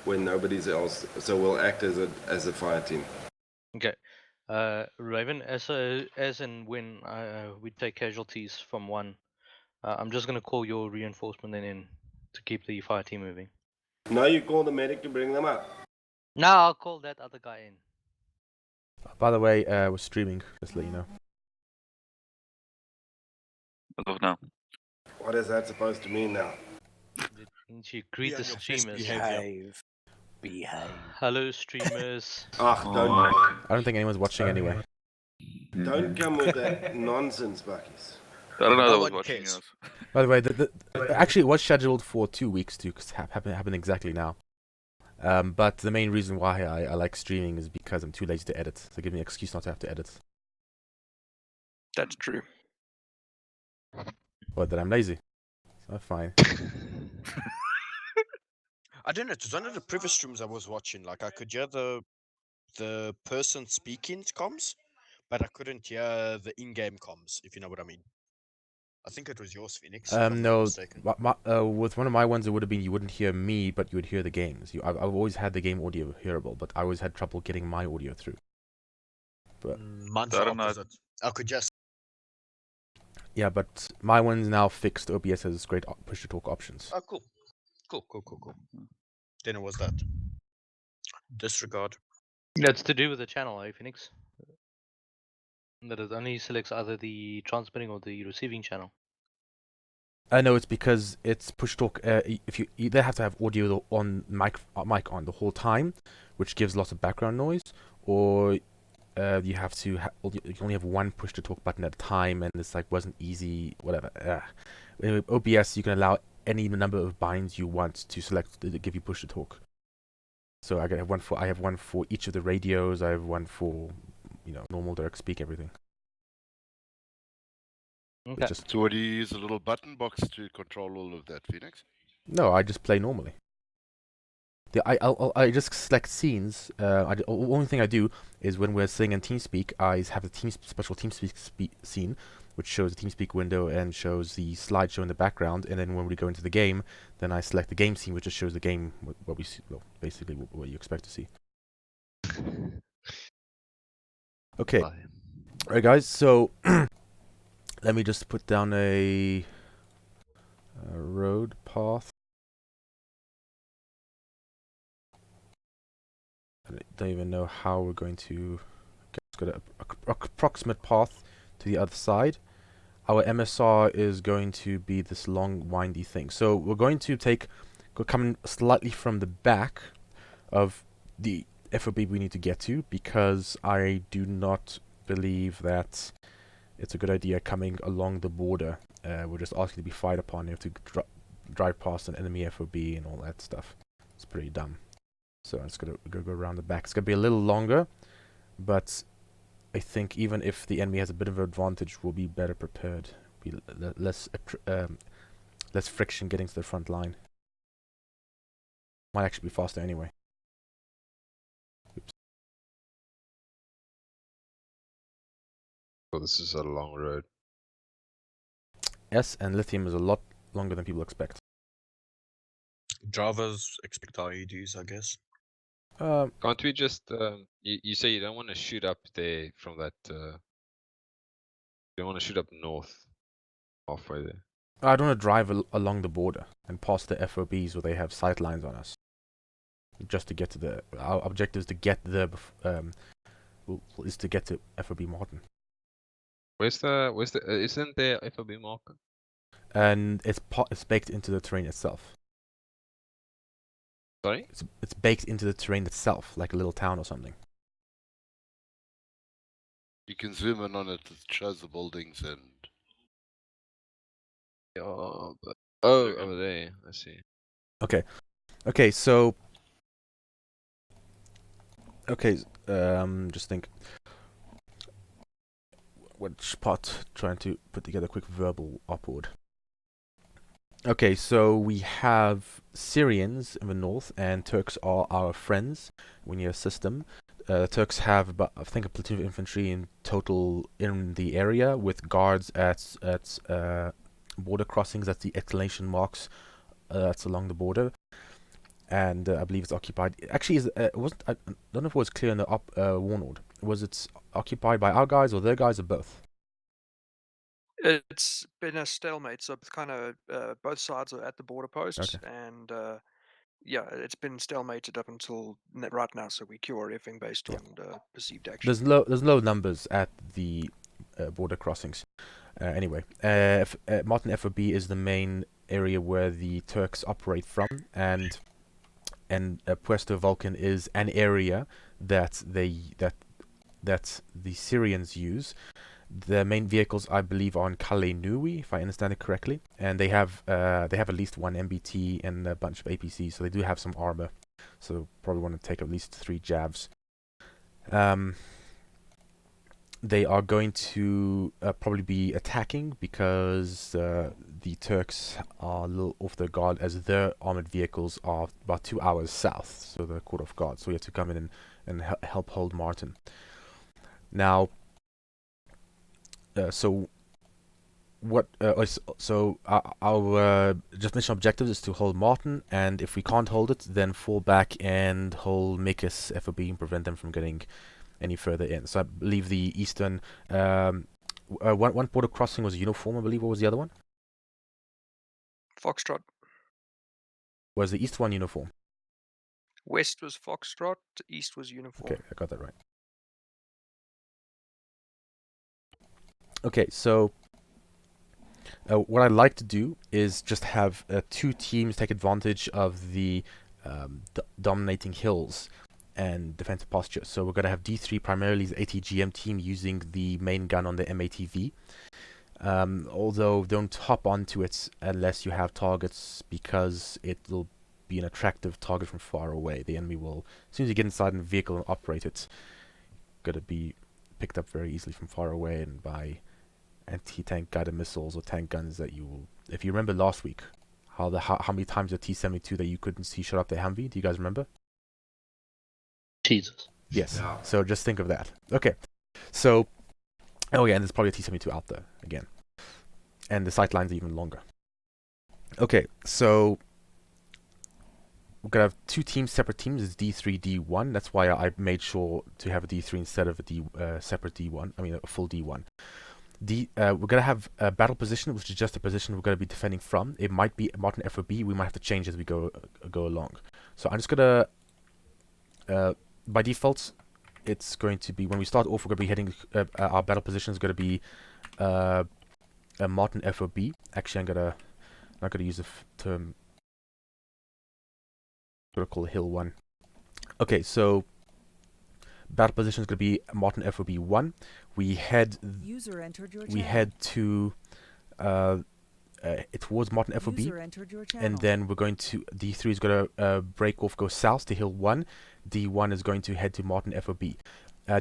when nobody's else. So we'll act as a fire team. Okay. Raven, as and when we take casualties from one, I'm just gonna call your reinforcement then in to keep the fire team moving. No, you call the medic to bring them up. Now I'll call that other guy in. By the way, we're streaming, just to let you know. As of now. What is that supposed to mean now? Didn't you greet the streamers? Behave. Hello, streamers. Don't I don't think anyone's watching anyway. come with that nonsense, Buckies. I don't know No that was one watching cares. us. By the way, actually it was scheduled for 2 weeks to happen exactly now. But the main reason why I like streaming is because I'm too lazy to edit. So give me an excuse not to have to edit. That's true. Or that I'm lazy. So fine. I don't know. It was one of the previous streams I was watching. Like I could hear the person speaking comms, but I couldn't hear the in-game comms. If you know what I mean. I think it was yours, Phoenix. If I'm not No. mistaken. With one of my ones, it would have been you wouldn't hear me, but you would hear the games. I've always had the game audio hearable, but I always had trouble getting my audio through. But Mine's I the don't know. opposite. I could just. yeah, but my one's now fixed. OBS has great push-to-talk options. Oh, cool. Then it was that. Disregard. That's to do with the channel, eh, Phoenix? That it only selects either the transmitting or the receiving channel. No, it's because it's push-talk. If you either have to have audio on mic on the whole time, which gives lots of background noise, or you have to you can only have one push-to-talk button at a time, and it's like wasn't easy. Whatever. Anyway, OBS you can allow any number of binds you want to select to give you push-to-talk. So I have one for each of the radios. I have one for normal direct speak everything. Okay. So what do you use a little button box to control all of that, Phoenix? No, I just play normally. I just select scenes. The only thing I do is when we're sitting in TeamSpeak, I have the special TeamSpeak scene, which shows the TeamSpeak window and shows the slideshow in the background. And then when we go into the game, then I select the game scene, which just shows the game what we see, basically what you expect to see. Okay, all right, guys. So let me just put down a road path. I don't even know how we're going to get an approximate path to the other side. Our MSR is going to be this long, windy thing. So we're going to go coming slightly from the back of the FOB we need to get to, because I do not believe that it's a good idea coming along the border. We're just asking to be fired upon. You have to drive past an enemy FOB and all that stuff. It's pretty dumb. So I'm just going to go around the back. It's going to be a little longer, but I think even if the enemy has a bit of an advantage, we'll be better prepared. Be less friction getting to the front line. Might actually be faster anyway. Oops. Well, this is a long road. Yes, and lithium is a lot longer than people expect. Drivers expect IEDs, I guess. Can't we just you say you don't want to shoot up there from that you don't want to shoot up north halfway there. I don't want to drive along the border and past the FOBs where they have sight lines on us. Just to get to our objective is to get is to get to FOB Martin. Where's the isn't there FOB marker? And it's baked into the terrain itself. Sorry? It's baked into the terrain itself, like a little town or something. You can zoom in on it. It shows the buildings and. Oh, over there. I see. Okay. So. Okay. Just think. Which part? Trying to put together a quick verbal upward. Okay, so we have Syrians in the north, and Turks are our friends. We need to assist them. Turks have about, I think, a platoon of infantry in total in the area, with guards at border crossings. That's the exclamation marks. That's along the border. and I believe it's occupied. Actually, it wasn't. I don't know if it was clear in the Warlord. Was it occupied by our guys or their guys or both? It's been a stalemate, so it's kind of both sides are at the border posts, Okay. and yeah, it's been stalemated up until right now. So we cure everything based Yeah. on perceived action. There's low numbers at the border crossings. Anyway, Martin FOB is the main area where the Turks operate from, and Puesto Vulcan is an area that the Syrians use. The main vehicles, I believe, are in Kale Nui, if I understand it correctly, and they have at least one MBT and a bunch of APCs, so they do have some armor. So probably want to take at least 3 jabs. They are going to probably be attacking because the Turks are a little off their guard, as their armored vehicles are about 2 hours south, so they're caught off guard. So we have to come in and help hold Martin. Now, so what? So our just mission objective is to hold Martin, and if we can't hold it, then fall back and hold Mikus FOB and prevent them from getting any further in. So I believe the eastern one border crossing was uniform. I believe. What was the other one? Foxtrot. Was the east one uniform? West was Foxtrot. East was uniform. Okay, I got that right. Okay, so what I'd like to do is just have 2 teams take advantage of the dominating hills and defensive posture. So we're going to have D3 primarily the ATGM team using the main gun on the MATV. Although don't hop onto it unless you have targets, because it will be an attractive target from far away. The enemy will, as soon as you get inside in the vehicle and operate it, gonna be picked up very easily from far away and by anti-tank guided missiles or tank guns that you will. If you remember last week, how many times the T-72 that you couldn't see shot up the Humvee? Do you guys remember? Jesus. Yes. Yeah. So just think of that. Okay. So, oh yeah, and there's probably a T-72 out there again, and the sight lines are even longer. Okay, so we're gonna have 2 teams, separate teams. It's D3, D1. That's why I made sure to have a D3 instead of a separate D1. I mean, a full D1. We're gonna have a battle position, which is just a position we're gonna be defending from. It might be Martin FOB. We might have to change as we go along. So I'm just gonna, by default, it's going to be when we start off. We're gonna be heading. Our battle position is gonna be a Martin FOB. Actually, I'm not gonna use the term. I'm gonna call it Hill 1. Okay, so battle position is gonna be Martin FOB 1. We head to towards Martin FOB, and then we're going to D3 is going to break off, go south to Hill 1. D1 is going to head to Martin FOB.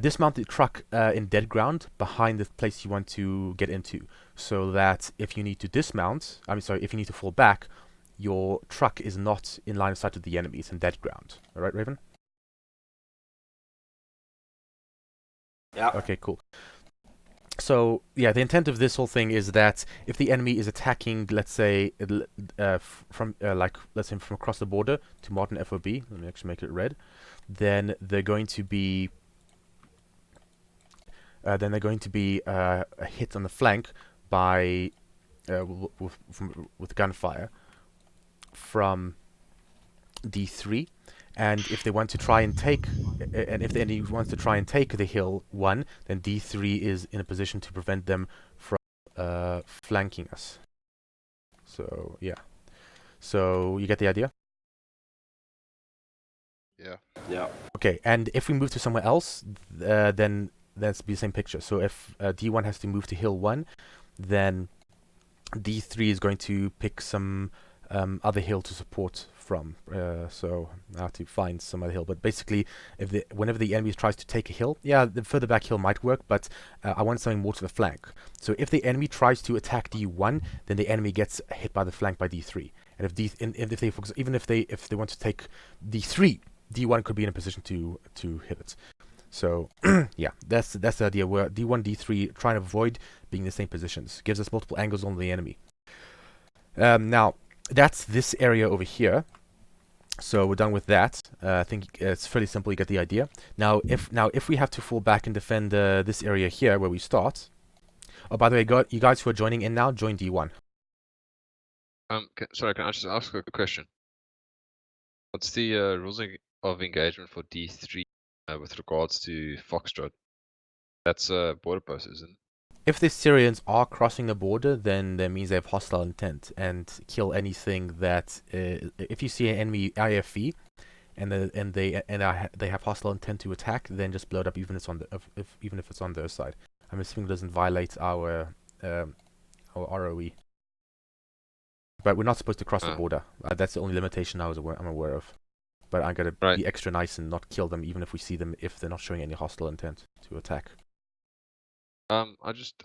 Dismount the truck in dead ground behind the place you want to get into, so that if you need to dismount, if you need to fall back, your truck is not in line of sight of the enemy. It's in dead ground. All right, Raven? Yeah. Okay, cool. So yeah, the intent of this whole thing is that if the enemy is attacking, let's say from across the border to Martin FOB, let me actually make it red, then they're going to be a hit on the flank by with gunfire from D3. And if they want to try and take, and if the enemy wants to try and take the Hill 1, then D3 is in a position to prevent them from flanking us. So yeah, so you get the idea. Yeah. Yeah. Okay, and if we move to somewhere else, then that's be the same picture. So if D1 has to move to Hill 1, then D3 is going to pick some other hill to support from. So I have to find some other hill. But basically, whenever the enemy tries to take a hill, yeah, the further back hill might work, but I want something more to the flank. So if the enemy tries to attack D1, then the enemy gets hit by the flank by D3. And if they focus, even if they want to take D3, D1 could be in a position to hit it. So yeah, that's the idea. Where D1, D3 try and avoid being in the same positions. Gives us multiple angles on the enemy. Now that's this area over here. So we're done with that. I think it's fairly simple. You get the idea. Now, if we have to fall back and defend this area here where we start. Oh, by the way, you guys who are joining in now, join D1. Sorry, can I just ask a question? What's the rules of engagement for D3 with regards to Foxtrot? That's a border post, isn't it? If the Syrians are crossing the border, then that means they have hostile intent and kill anything that. If you see an enemy IFV, and they have hostile intent to attack, then just blow it up, even if it's on even if it's on their side. I'm assuming it doesn't violate our ROE. But we're not supposed to cross the border. That's the only limitation I'm aware of. But I'm gonna be extra nice and not kill them, even if we see them, if they're not showing any hostile intent to attack. I just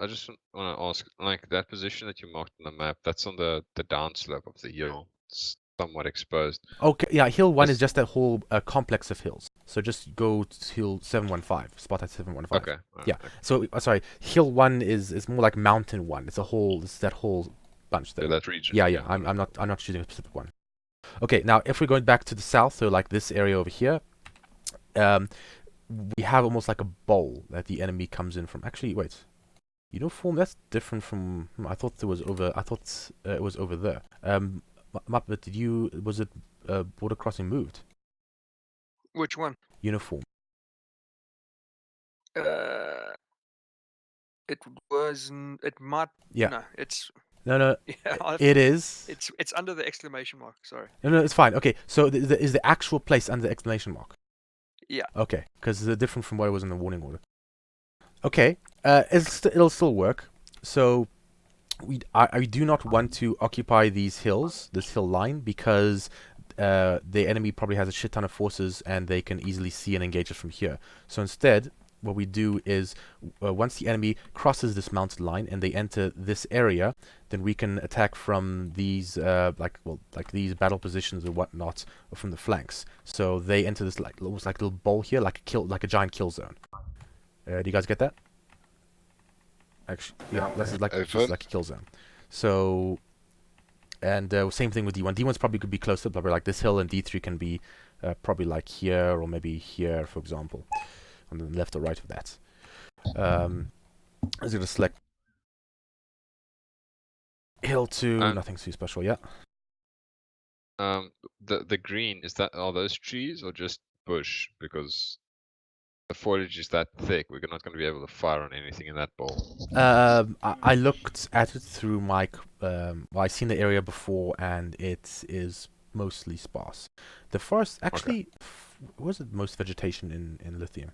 want to ask, like that position that you marked on the map, that's on the downslope of the hill. It's somewhat exposed. Okay, yeah, hill 1 is just that whole complex of hills. So just go to hill 715, spot at 715. Okay. Yeah. Okay. So sorry, hill 1 is more like mountain 1. It's that whole bunch there. Yeah, that region. Yeah. I'm not choosing a specific one. Okay, now if we're going back to the south, so like this area over here, we have almost like a bowl that the enemy comes in from. Actually, wait. Uniform, that's different from. I thought it was over there. Muppet, was it border crossing moved? Which one? Uniform. It was. It might. Yeah. No, it's. No. Yeah, it is. It's under the exclamation mark. Sorry. No, it's fine. Okay, so is the actual place under the exclamation mark? Yeah. Okay, because it's different from what it was in the warning order. Okay, it'll still work. So I do not want to occupy these hills, this hill line, because the enemy probably has a shit ton of forces and they can easily see and engage us from here. So instead, what we do is once the enemy crosses this mountain line and they enter this area, then we can attack from these like these battle positions or whatnot, or from the flanks. So they enter this almost like a little bowl here, like a giant kill zone. Do you guys get that? Actually, yeah, this is like a kill zone. So, and same thing with D1. D1's probably could be close to probably like this hill, and D3 can be probably like here or maybe here, for example, on the left or right of that. I'm just gonna select hill 2. Nothing too special yet. The green are those trees or just bush? Because the foliage is that thick, we're not going to be able to fire on anything in that bowl. I looked at it through my. Well, I've seen the area before, and it is mostly sparse. The forest actually, was it most vegetation in Lithium?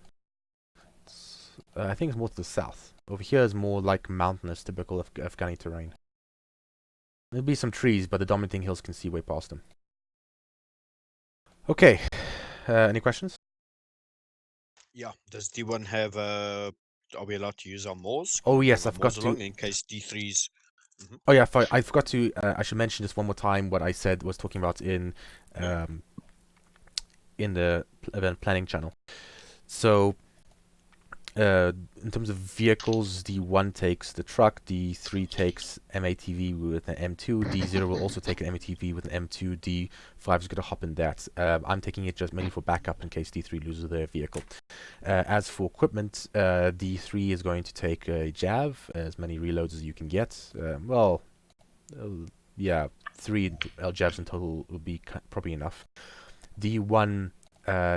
I think it's more to the south. Over here is more like mountainous, typical of Afghani terrain. There'll be some trees, but the dominating hills can see way past them. Okay, any questions? Yeah. Does D1 have are we allowed to use our Moors? Oh yes, I forgot to. In case D3's. Mm-hmm. Oh yeah, I forgot to. I should mention just one more time what I was talking about in the event planning channel. So, in terms of vehicles, D1 takes the truck, D3 takes MATV with an M2, D0 will also take an MATV with an M2, D5 is going to hop in that. I'm taking it just mainly for backup in case D3 loses their vehicle. As for equipment, D3 is going to take a JAV, as many reloads as you can get. Yeah, 3 JAVs in total would be probably enough. D1...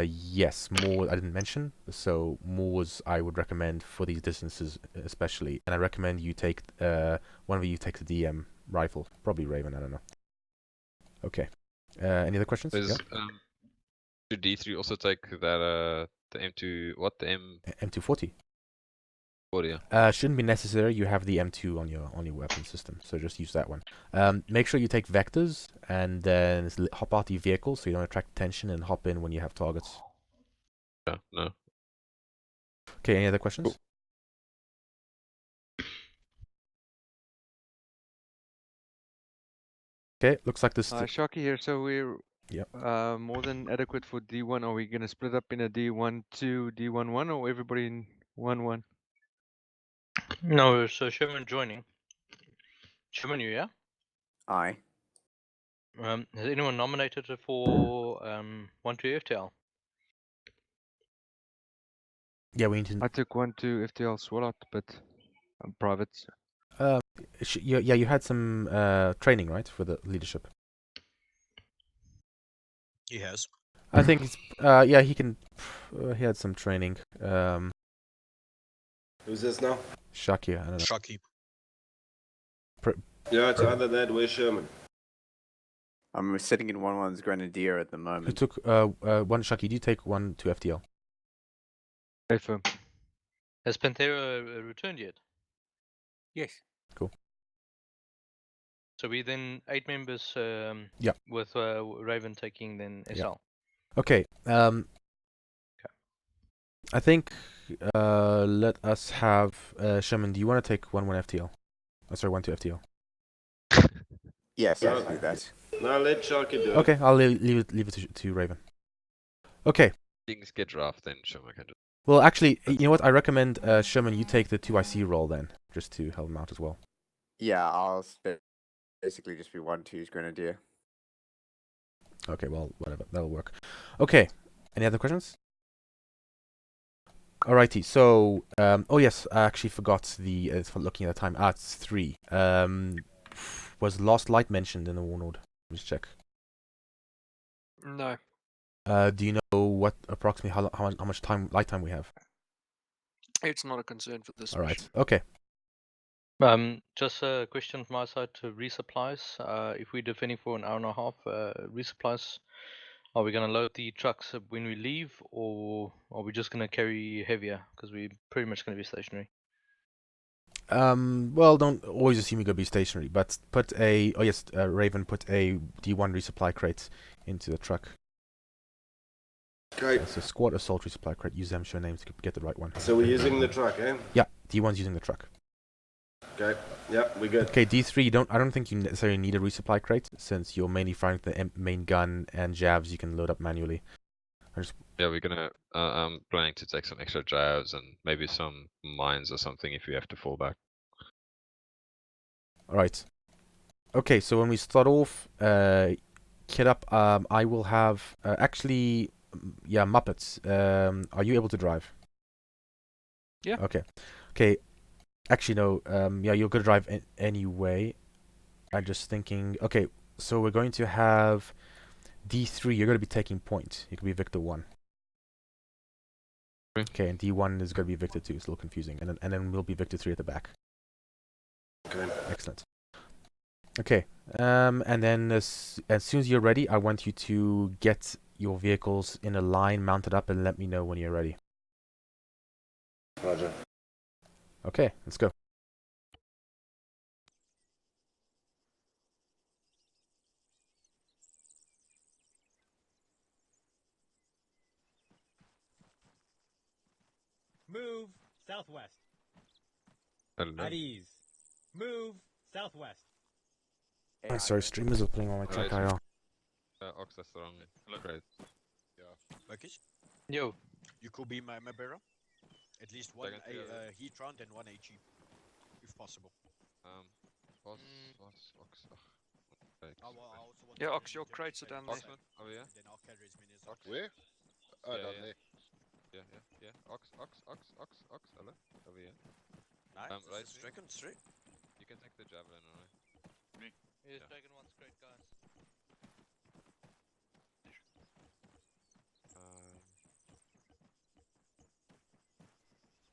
yes, more I didn't mention, so Moors I would recommend for these distances especially, and I recommend you take one of you takes a DM rifle, probably Raven, I don't know. Okay, any other questions? Should D3 also take that the M2 M240? 40. Shouldn't be necessary. You have the M2 on your weapon system, so just use that one. Make sure you take vectors and then hop out the vehicle so you don't attract attention, and hop in when you have targets. No. Okay, any other questions? Cool. Okay, looks like this. Shocky here. So we're more than adequate for D1. Are we gonna split up in a D1 2, D1 1, or everybody in 1 1? No, so Sherman joining. Sherman, you yeah? Aye. Has anyone nominated it for 1-2 FTL? Yeah, we need to. I took 1-2 FTL SWAT, but I'm private. Yeah, you had some training, right, for the leadership. He has. I think it's yeah, he can. He had some training. Who's this now? Shaki, I don't know. Shocky. Yeah, it's either that or Sherman. I'm sitting in 1-1's Grenadier at the Who moment. took one Shaki? Do you take 1-2 FTL? Affirm. Has Panthera returned yet? Yes. Cool. So we then 8 members. Yeah. With Raven taking then SL. Yeah. Okay. I think let us have Sherman. Do you want to take 1-1 FTL? Oh, sorry, 1-2 FTL. Yes, Yeah. I can do that. No, let Sharky do it. Okay, I'll leave it to Raven. Okay. Things get rough, then Sherman can do. Well, actually, you know what? I recommend Sherman, you take the 2IC role then, just to help him out as well. Yeah, I'll basically just be 1-2's Grenadier. Okay, well, whatever. That'll work. Okay. Any other questions? Alrighty. So, oh yes, I actually forgot for looking at the time. It's 3. Was Last Light mentioned in the Warlord? Let's check. No. Do you know what approximately how much light time we have? It's not a concern for this All right. mission. Okay. Just a question from my side to resupplies. If we're defending for an hour and a half, resupplies, are we going to load the trucks when we leave, or are we just going to carry heavier? Because we're pretty much going to be stationary. Well, don't always assume you're going to be stationary, but put a Raven, put a D1 resupply crate into the truck. Okay. It's a squad assault resupply crate. Use them show names to get the right one. So we're using the truck, eh? Yeah, D1's using the truck. Okay. Yep, we're good. Okay, D3. I don't think you necessarily need a resupply crate since you're mainly firing the main gun and jabs. You can load up manually. Yeah, we're gonna. I'm planning to take some extra jabs and maybe some mines or something if we have to fall back. All right. Okay, so when we start off, kit up. I will have actually, yeah, Muppets. Are you able to drive? Yeah. Okay. Okay. Actually, no. Yeah, you're gonna drive anyway. I'm just thinking. Okay, so we're going to have D3. You're gonna be taking point. You can be Victor 1. Okay, and D1 is gonna be Victor 2. It's a little confusing, and then we'll be Victor 3 at the back. Okay. Excellent. Okay. And then as soon as you're ready, I want you to get your vehicles in a line, mounted up, and let me know when you're ready. Roger. Okay, let's go. Move southwest. Hello. At ease. Move southwest. I'm sorry, streamers are playing on my track Alright. IR. Ox, that's the wrong. Great. Marcus, Yo. you could be my bearer. At least one Second tier. heat round and one HE, if possible. Ox. I also want Yeah, to Ox, carry your the crates are general down there. Oxman, over here. and then I'll carry as many as I can. Where? Oh, Yeah, down yeah. there. Yeah. Ox. Hello. Over here. Nice. Right, This is Dragon straight. You can take the javelin, alright? Yes, Yeah. Dragon 1's great, guys.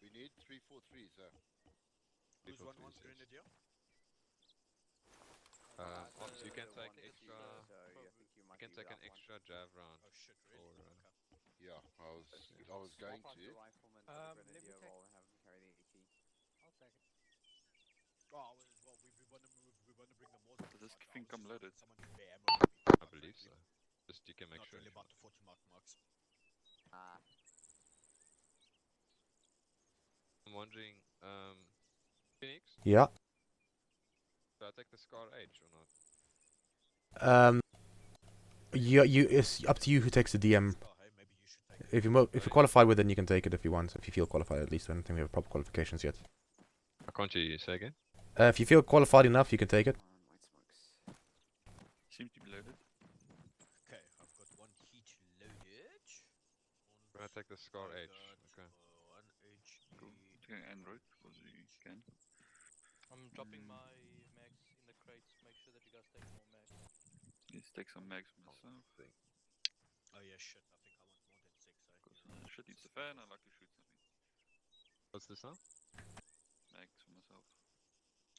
We need 343s, Who's 1-1 343s, yes. Grenadier? Ox, you can take extra. You You can take an extra jab round. Oh shit, really? For, Okay. Yeah, I was going to. Let me take... I'll take it. Oh, well, we want to move. We want to bring the more. Does this thing come loaded? Someone can bear ammo with me. I believe so. Just you can make Not sure. really about the 40 marks. I'm wondering, Phoenix, Yeah. should I take the Scar H or not? Yeah, it's up to you who takes the DM. Scar, hey, maybe you should take If you qualify with it, then you can take it if you want. If you feel qualified, at least. I don't think we have proper qualifications yet. I can't hear you say again. If you feel qualified enough, you can take it. Seems to be loaded. take the Scar H. Okay. Cool. Taking Android because you can. I'm dropping my mags in the crates. Make sure that you guys take more mags. Let's take some mags myself. Oh yeah, shit. I think I want more than 6. Because shit hits the fan. I like to shoot something. What's this now? Mags for myself.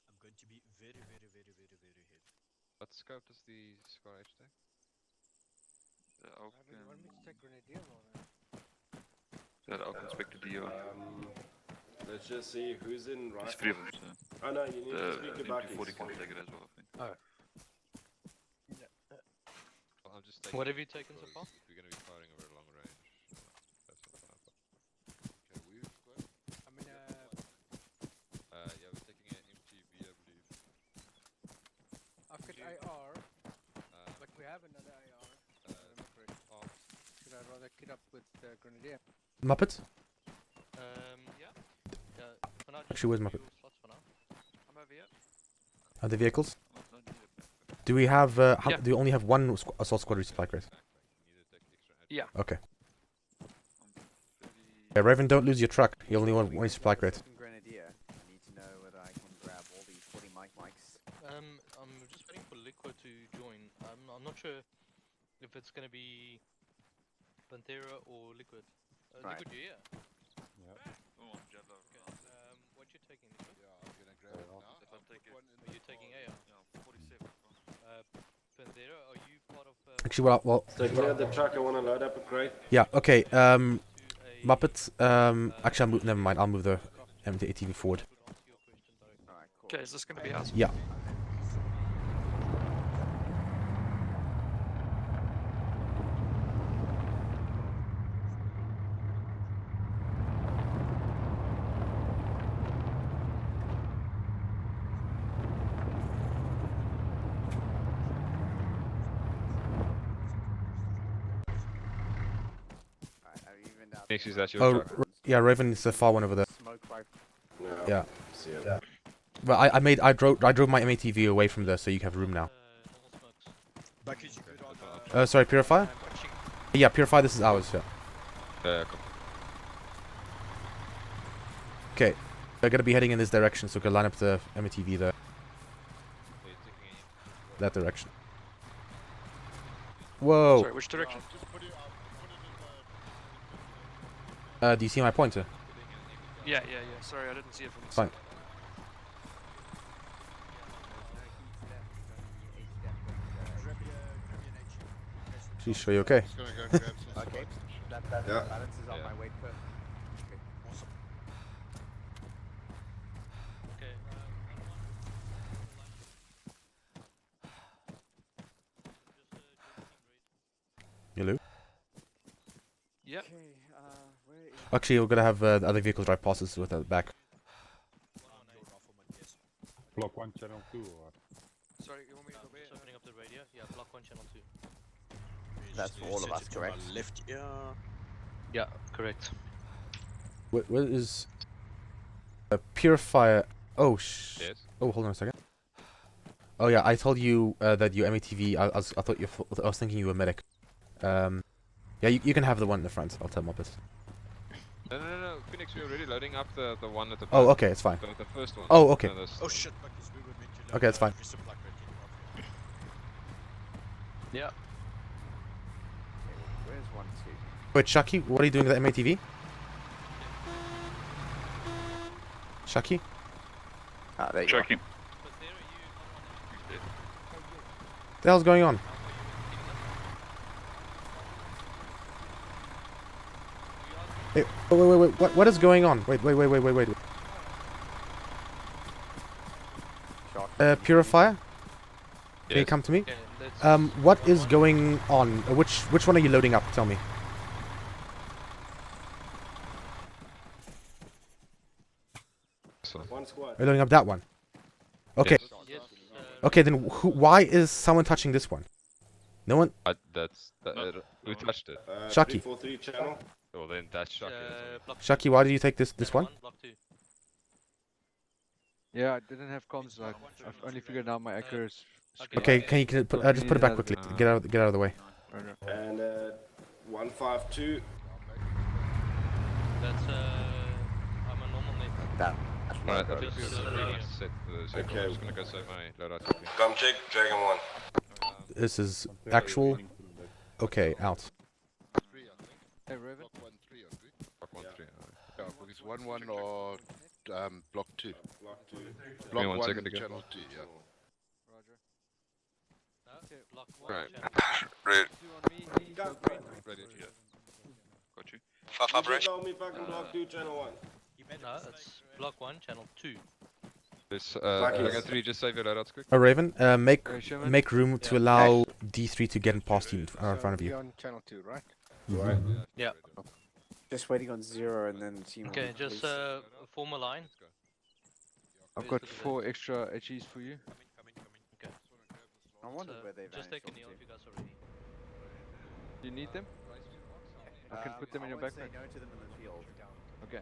I'm going to be very heavy. What scope does the Scar H take? The Alk You want me to take Grenadier or that Alk Inspector DO. Let's just see who's in There's rifle. 3 of them, so. Oh no, you need to speak to The Bucky. MP40 can take it as well, I think. Well, I'm just taking What it have you taken so because far? If we're going to be firing over a long range, that's not fine. Okay, we've got. I mean, Yeah, we're taking an MTV, I believe. I've got AR, Um, but we have another AR. Am I correct? Should I rather kit up with Grenadier? Muppets? Yeah. Yeah. For now, Actually, where's just Muppet? few slots for now. I'm over here. Are the vehicles? Not need a backpack. Do we have? Yeah. Do we only have one assault squad resupply crate? You need to take extra Yeah. Okay. I'm Yeah, Raven, don't lose your truck. You only want one supply crate. Grenadier. I need to know whether I can grab all these 40 mics. I'm just waiting for Liquid to join. I'm not sure if it's gonna be Pantera or Liquid. Right. Liquid, you here? Oh, I'm jet low. Okay. What you taking, Liquid? Yeah, I'm gonna grab it now. If I take it. Are you taking AR? Yeah, 47. Pantera, are you part of? Actually, well, Take me out the truck. I want to load up a crate. yeah. Okay. to a, Muppets. Actually, never mind. I'll move the ATV forward. Answer your question directly. Alright, cool. Okay, is this going to be us? Yeah. Alright, I've evened out. Next, is that your Oh, truck? yeah. Raven is the far one over there. Smoke rifle. No. Yeah. See it. Well, I drove my MATV away from there, so you have room now. Normal smokes. Bucky's you good on Sorry, Purifier. I'm watching. Yeah, Purifier. This is ours. Yeah. Cool. Okay. We're gonna be heading in this direction, so we can line up the MATV there. So you're taking a That direction. Whoa. Sorry, which direction? Just put it in the. Do you see my pointer? Yeah. Sorry, I didn't see it from the Fine. side. She's sure you okay? Just gonna go grab some Okay. supplies. That Yeah. balances out Yeah. my weight perfect. Okay. Awesome. Okay. Hello. Yeah. Okay, where is Actually, we're gonna have the other vehicles drive past us with the back. Block 1, channel 2, or? Sorry, you want me to go Just opening up the radio. Yeah, block 1, channel 2. That's for all of us, correct? Left ear. Yeah, correct. Where is Purifier? Oh Yes. Oh, hold on a second. Oh yeah, I told you that your MATV. I thought I was thinking you were medic. Yeah, you can have the one in the front. I'll tell Muppet. No. Phoenix, we're already loading up the one at the back. Oh, okay, it's fine. The first one. Oh, okay. No, those- Oh shit, Bucky's we were meant to Okay, it's fine. resupply crate. Yeah. Okay, where's 1, 2? Wait, Shaki, what are you doing with the MATV? Shaki? Ah, there you go. Tracking. What the hell's going on? Hey, wait, what is going on? Wait. Shot. Purifier? Can you Yes. come to me? Okay, let's What is going on? Which one are you loading up? Tell me. This one. One squad. Are you loading up that one? Okay. Yes. Okay, then why is someone touching this one? No one. Who touched it? Shaki. 343 channel. Well, then that's Shaki. that's block Shaki, why did you take this one? Block 2. Yeah, I didn't have comms. So I've only figured out my accuracy. Okay, can you just put it back quickly? Get out of the way. And 152. That's I'm a normal net. Alright, Logo. just Just set the circle. Okay. I'm just gonna go save my loadout quickly. Come check, Dragon 1. This is actual. Okay, out. Hey, Raven. Block 1, 3, aren't we? Block 1, 3. Yeah, because 1, 1 or block 2. Block 2. me Block one 1, second again. channel 2, yeah. Roger. Okay, block 1. Right. Red. 2 on me. Go green. Ready. Yeah. Got you. You told me fucking block 2, channel 1. No, it's block 1, channel 2. This Lucky. Dragon 3, just save your loadouts quick. Raven, make Sherman. make room to Yeah. allow D3 to get in past you in front of We're you. on channel 2, right? Right. Yeah. Just waiting on 0 and then the team. Okay, will just release. form a line. I've Where's got the 4 extra HEs for you. Okay. I wondered So, where they just vanished take a off kneel to. if you guys are ready. Do you need them? I can put them in your I won't say backpack. no to them in the field. Okay.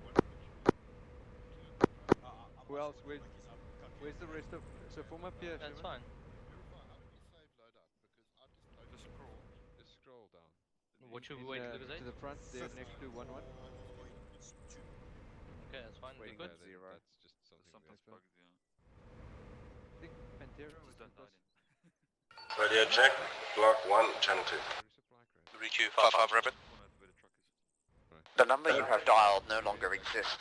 Who else? Where's the rest of? So form up here. That's Sherman. fine. Just scroll down. What should we In, wait to the to the front, there next to 1-1. Okay, that's fine. We're good. That's just something Something's weird. bugged, yeah. I think Pantera was Just don't with us. hide Radio check. Block 1, channel 2. Reach you, 5-5 rabbit. The number you have dialed no longer exists.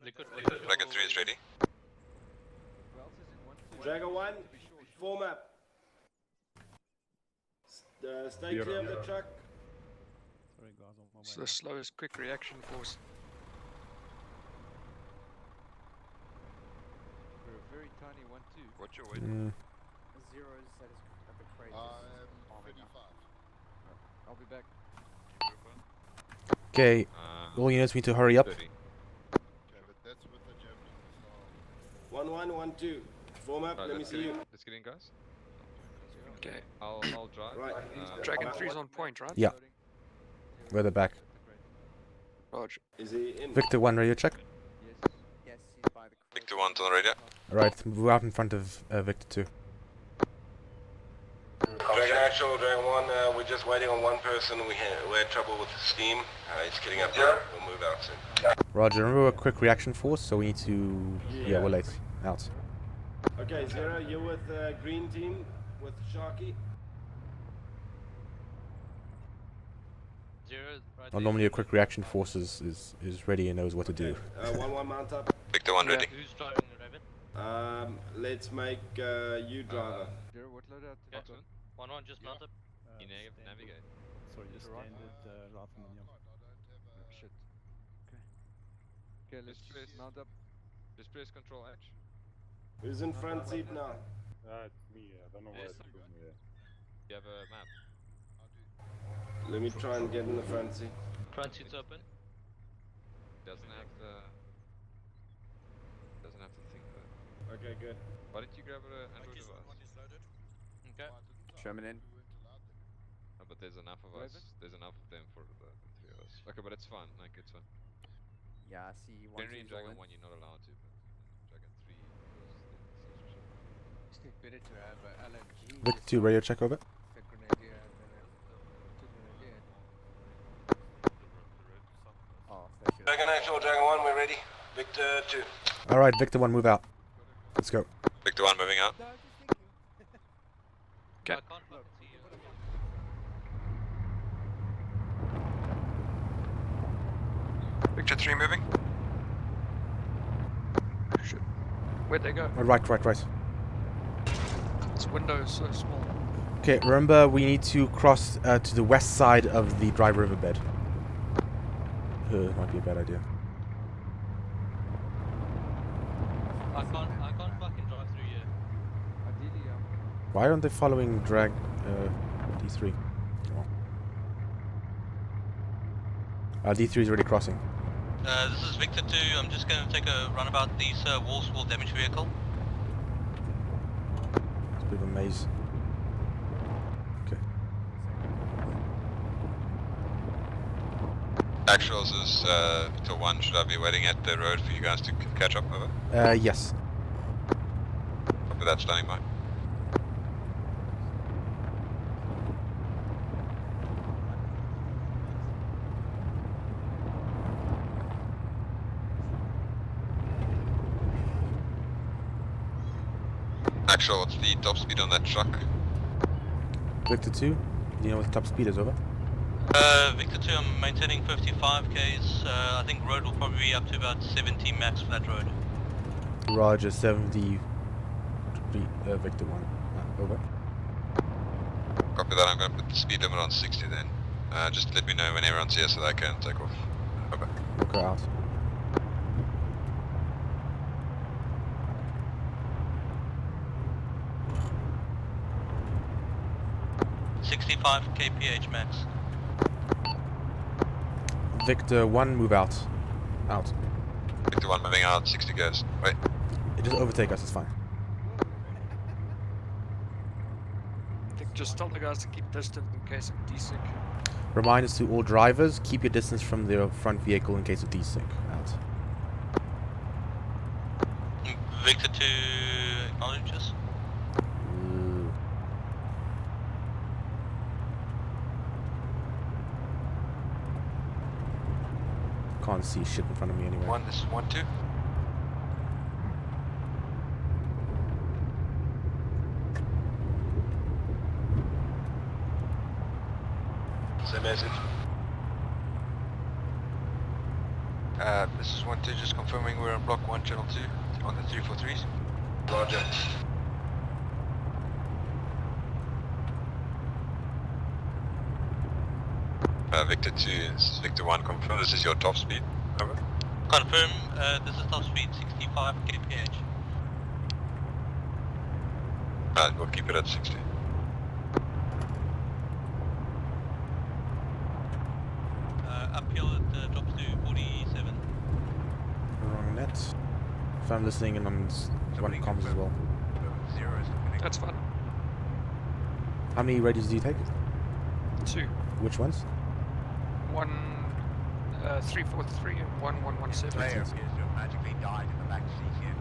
Liquid. Dragon 3 is ready. Who else is in 1-2? Dragon 1, form up. Stay clear of the truck. It's the slowest quick reaction force. We're a very tiny 1-2. Watch your weight. 嗯 Zero's at the crate. I'm 35. I'll be back. Okay, all units need to hurry up. 30. Okay, but that's with the javelin missile. 1, 1, 1, 2. Form up, Right, let me let's see get you. in. Let's get in, guys. Okay. I'll drive. Right. Dragon 3's on point, right? Yeah, we're the back. Roger. Is he in? Victor 1, radio check. Yes. Yes, he's by the crate. Victor 1's on radio. Alright, move out in front of Victor 2. Dragon Actual, Dragon 1, we're just waiting on one person. We had trouble with the steam. He's getting up there. We'll move out soon. Roger, remember we're a quick reaction force, so we need to... Yeah, we're late. Out. Okay, Zero, you're with green team, with Sharky. 0, right Well, there. normally a quick reaction force is ready and knows what to do. 1, 1, mount up. Victor 1 ready. Who's driving the rabbit? Let's make you driver. Zero, what loadout? Okay. 1-1, just mount up. You navigate. Sorry, just standard shit. Okay. Okay, let's press- mount up. Just press Control H. Who's in front seat now? It's me. I don't know where Yes. to put me. You have a map. Let me try and get in the front seat. Front seat's open. Doesn't have the thing though. Okay, good. Why didn't you grab an Android device? Okay. Sherman in. No, but there's enough of us. There's enough of them for the 3 of us. Okay, but it's fine. Like it's fine. Yeah, I see one. Generally in team's all Dragon in. 1 you're not allowed to, but in Dragon 3 because It's better to have LMG. Victor 2, radio check over. A grenadier than a two grenadier. Oh, they should. Dragon Actual, Dragon 1, we're ready. Victor 2. Alright, Victor 1, move out. Let's go. Victor 1 moving out. No, just thank you. I can't fucking see you. Victor 3 moving. Shit. Where'd they go? Right. This window is so small. Okay, remember we need to cross to the west side of the dry riverbed. Might be a bad idea. I can't fucking drive through here. Ideally, Why aren't they following drag D3? D3 is already crossing. This is Victor 2. I'm just going to take a runabout. These walls will damage vehicle. It's a bit of a maze. Okay. Actuals is Victor 1. Should I be waiting at the road for you guys to catch up? Over. Yes. Copy that, standing by. Actual, what's the top speed on that truck? Victor 2, do you know what the top speed is, over? Victor 2, I'm maintaining 55 k's. I think road will probably be up to about 70 max for that road. Roger, 70, Victor 1, over. Copy that, I'm going to put the speed limit on 60 then. Just let me know when everyone's here so that I can take off. Over. Look out. .65 kph max. Victor 1, move out. Out. Victor 1 moving out, 60 goes. Wait. Just overtake us, it's fine. I think just tell the guys to keep distant in case of desync. Reminders to all drivers, keep your distance from the front vehicle in case of desync. Out. Victor 2 acknowledges. Can't see shit in front of me anyway. This is 1-2. Same message. This is 1-2, just confirming we're on block 1, channel 2, on the 343s. Roger. Victor 2 is Victor 1, confirm this is your top speed. Over. Confirm, this is top speed 65 kph. We'll keep it at 60. Uphill it drops to 47. Wrong net. If I'm listening and I'm one comms as well. That's fine. How many radios do you take? 2. Which ones? 1 343 and 1 117. Player appears to have magically died in the back seat here.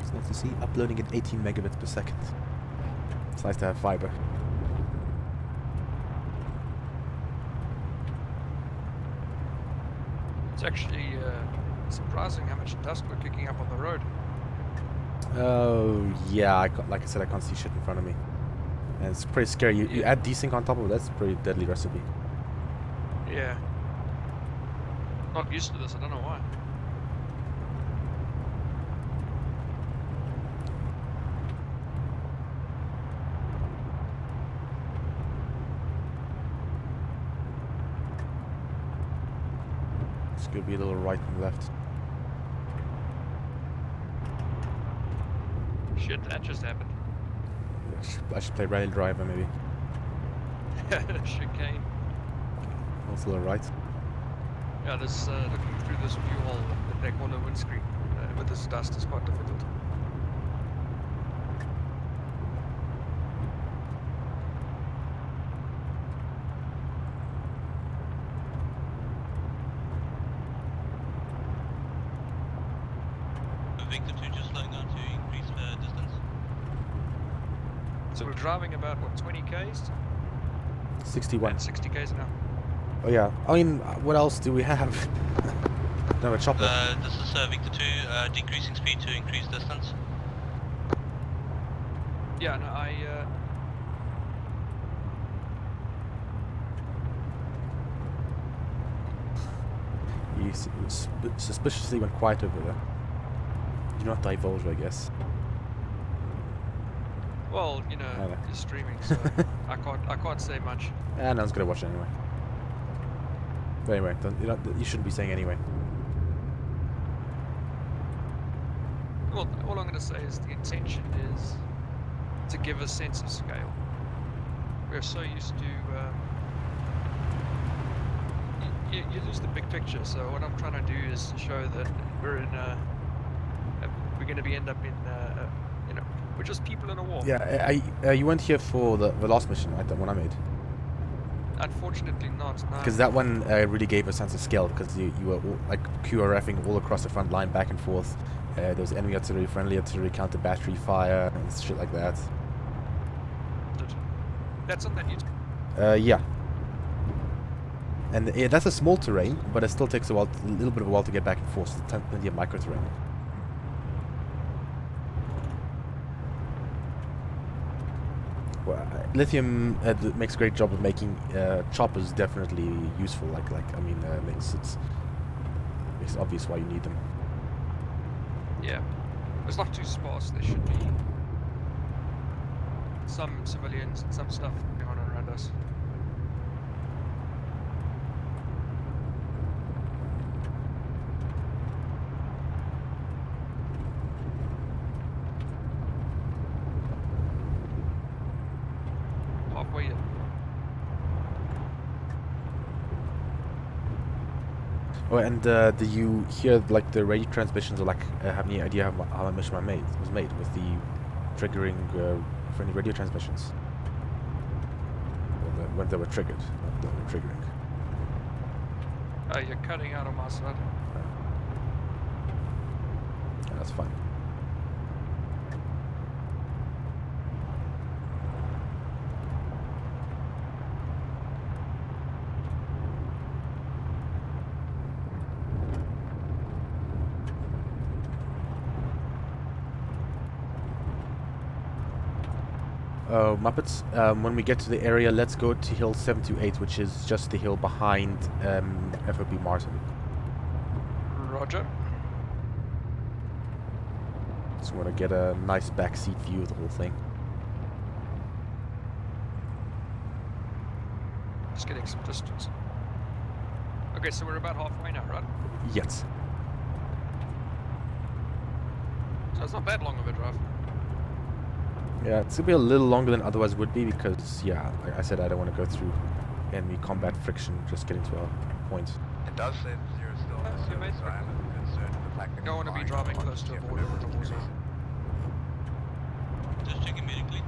It's nice to see uploading at 18 megabits per second. It's nice to have fiber. It's actually surprising how much dust we're kicking up on the road. Oh yeah, like I said, I can't see shit in front of me, and it's pretty scary. You add desync on top of it, that's a pretty deadly recipe. Yeah. Not used to this, I don't know why. It's gonna be a little right and left. Shit, that just happened. I should play Rally Driver maybe. Chicane. Also a little right. Yeah, this looking through this view hole at that corner windscreen with this dust is quite difficult. Victor 2 just slowing down to increase the distance. So we're driving about what 20 k's? 61. At 60 k's now. Oh yeah. I mean, what else do we have? No, a chopper. This is Victor 2 decreasing speed to increase distance. Yeah, no, You suspiciously went quiet over there. Do not divulge, I guess. well, you know, I know. you're streaming, so I can't say much. No one's gonna watch it anyway. But anyway, you shouldn't be saying anyway. Well, all I'm going to say is the intention is to give a sense of scale. We're so used to you lose the big picture. So what I'm trying to do is show that we're in we're going to end up in you know, we're just people in a war. Yeah, you went here for the last mission, right? The one I made. Unfortunately not, no. Because that one really gave a sense of scale, because you were all, like QRFing all across the front line, back and forth. There was enemy artillery, friendly artillery, counter battery fire, and shit like that. That's on that YouTube. Yeah. And that's a small terrain, but it still takes a little bit of a while to get back and forth. So it's plenty of micro terrain. Well, lithium makes a great job of making choppers definitely useful. Like I mean, makes it's obvious why you need them. Yeah. It's not too sparse. There should be some civilians and some stuff going on around us. Halfway in. Oh, and do you hear like the radio transmissions, or like have any idea how that mission was made with the triggering for any radio transmissions when they were triggered, not when they were triggering? You're cutting out on my side. Yeah, that's fine. Muppets, when we get to the area, let's go to hill 728, which is just the hill behind FOB Martin. Roger. Just want to get a nice backseat view of the whole thing. Just getting some distance. Okay, so we're about halfway now, right? Yes. So it's not that long of a drive. Yeah, it's gonna be a little longer than otherwise would be because, yeah, like I said, I don't want to go through enemy combat friction just getting to a point. It does say zero still in the service, so I am concerned with the fact that Don't want to be driving close to a border with a war zone. Just check immediately.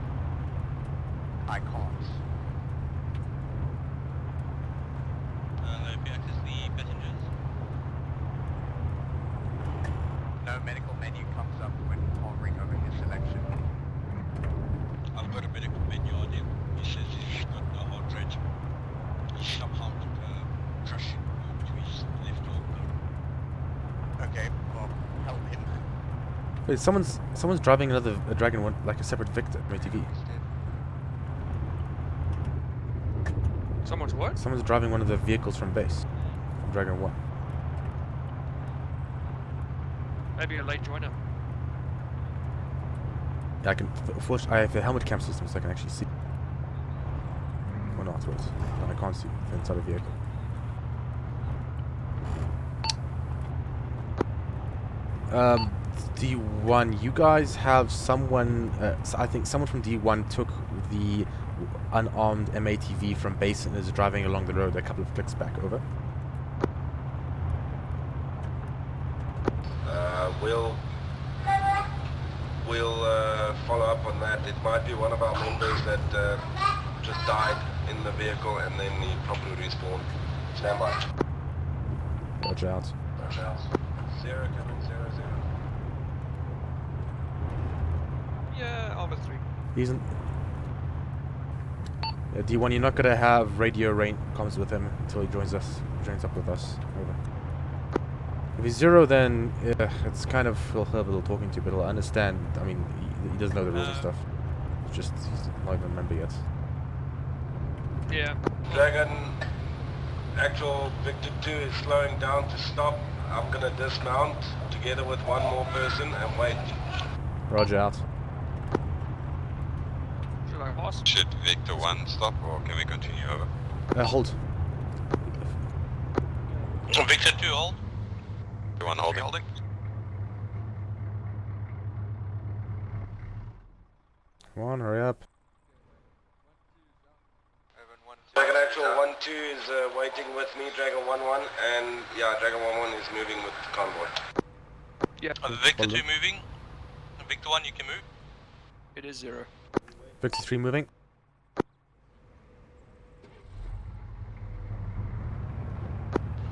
I can't. If you access the passengers. No medical menu comes up when hovering over his selection. I've got a medical menu on him. He says he's got no heart rate. He's somehow crushing to his left orbital. Okay, well, help him. Wait, someone's driving another Dragon 1, like a separate Victor ATV. Someone's what? Someone's driving one of the vehicles from base, from Dragon 1. Maybe a late joiner. Yeah, I can. I have a helmet cam system, so I can actually see. Or not, wait. No, I can't see the inside of the vehicle. D1, you guys have someone. So I think someone from D1 took the unarmed MATV from base and is driving along the road a couple of clicks back. Over. We'll follow up on that. It might be one of our members that just died in the vehicle and then he probably respawned. Stand by. Roger out. Roger out. 0 coming, 0, 0. Yeah, Alpha 3. He's in. Yeah, D1, you're not gonna have radio rain comms with him until he joins up with us. Over. If he's 0, then it's kind of he'll have a little talking to, but he'll understand. I mean, he doesn't know the rules and stuff. It's just he's not even a member yet. Yeah. Dragon, actual Victor 2 is slowing down to stop. I'm gonna dismount together with one more person and wait. Roger out. Should I pass? Should Victor 1 stop or can we continue over? Hold. Victor 2, hold. Victor 1 holding. Holding. Come on, hurry up. Dragon actual 1-2 is waiting with me, Dragon 1-1, and yeah, Dragon 1-1 is moving with the convoy. Yeah. Victor 2 moving. Victor 1, you can move. It is 0. Victor 3 moving.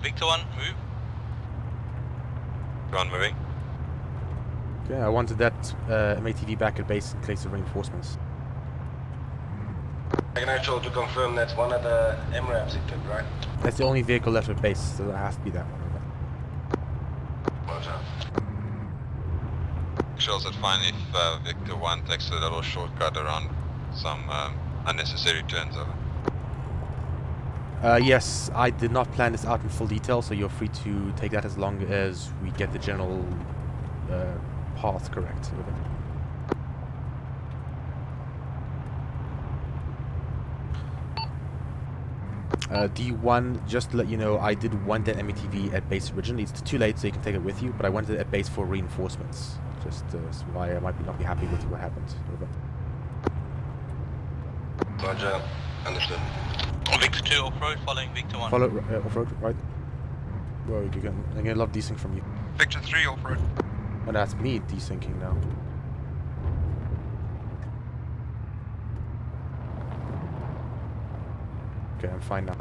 Victor 1, move. Go on, moving. Okay, I wanted that MATV back at base in case of reinforcements. I can actually to confirm that's one of the MRAPs equipped, right? That's the only vehicle left at base, so that has to be that one. Roger. Shells it fine if Victor 1 takes a little shortcut around some unnecessary turns over. Yes, I did not plan this out in full detail, so you're free to take that as long as we get the general path correct. D1, just to let you know, I did want that MATV at base originally. It's too late, so you can take it with you, but I wanted it at base for reinforcements. Just why I might not be happy with what happened. Roger. Understood. Victor 2 off-road, following Victor 1. Follow off-road, right? Well, I'm getting a lot of desync from you. Victor 3 off-road. Oh, that's me desyncing now. Okay, I'm fine now.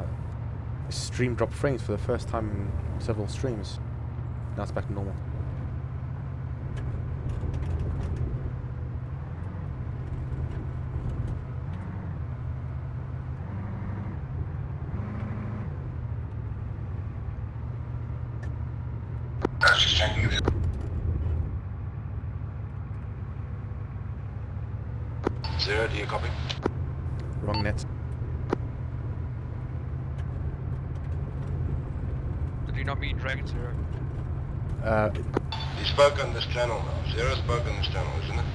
The stream dropped frames for the first time in several streams. Now it's back to normal. Zero, do you copy? Wrong net. Did you not mean Dragon Zero? He spoke on this channel now. Zero spoke on this channel, isn't it?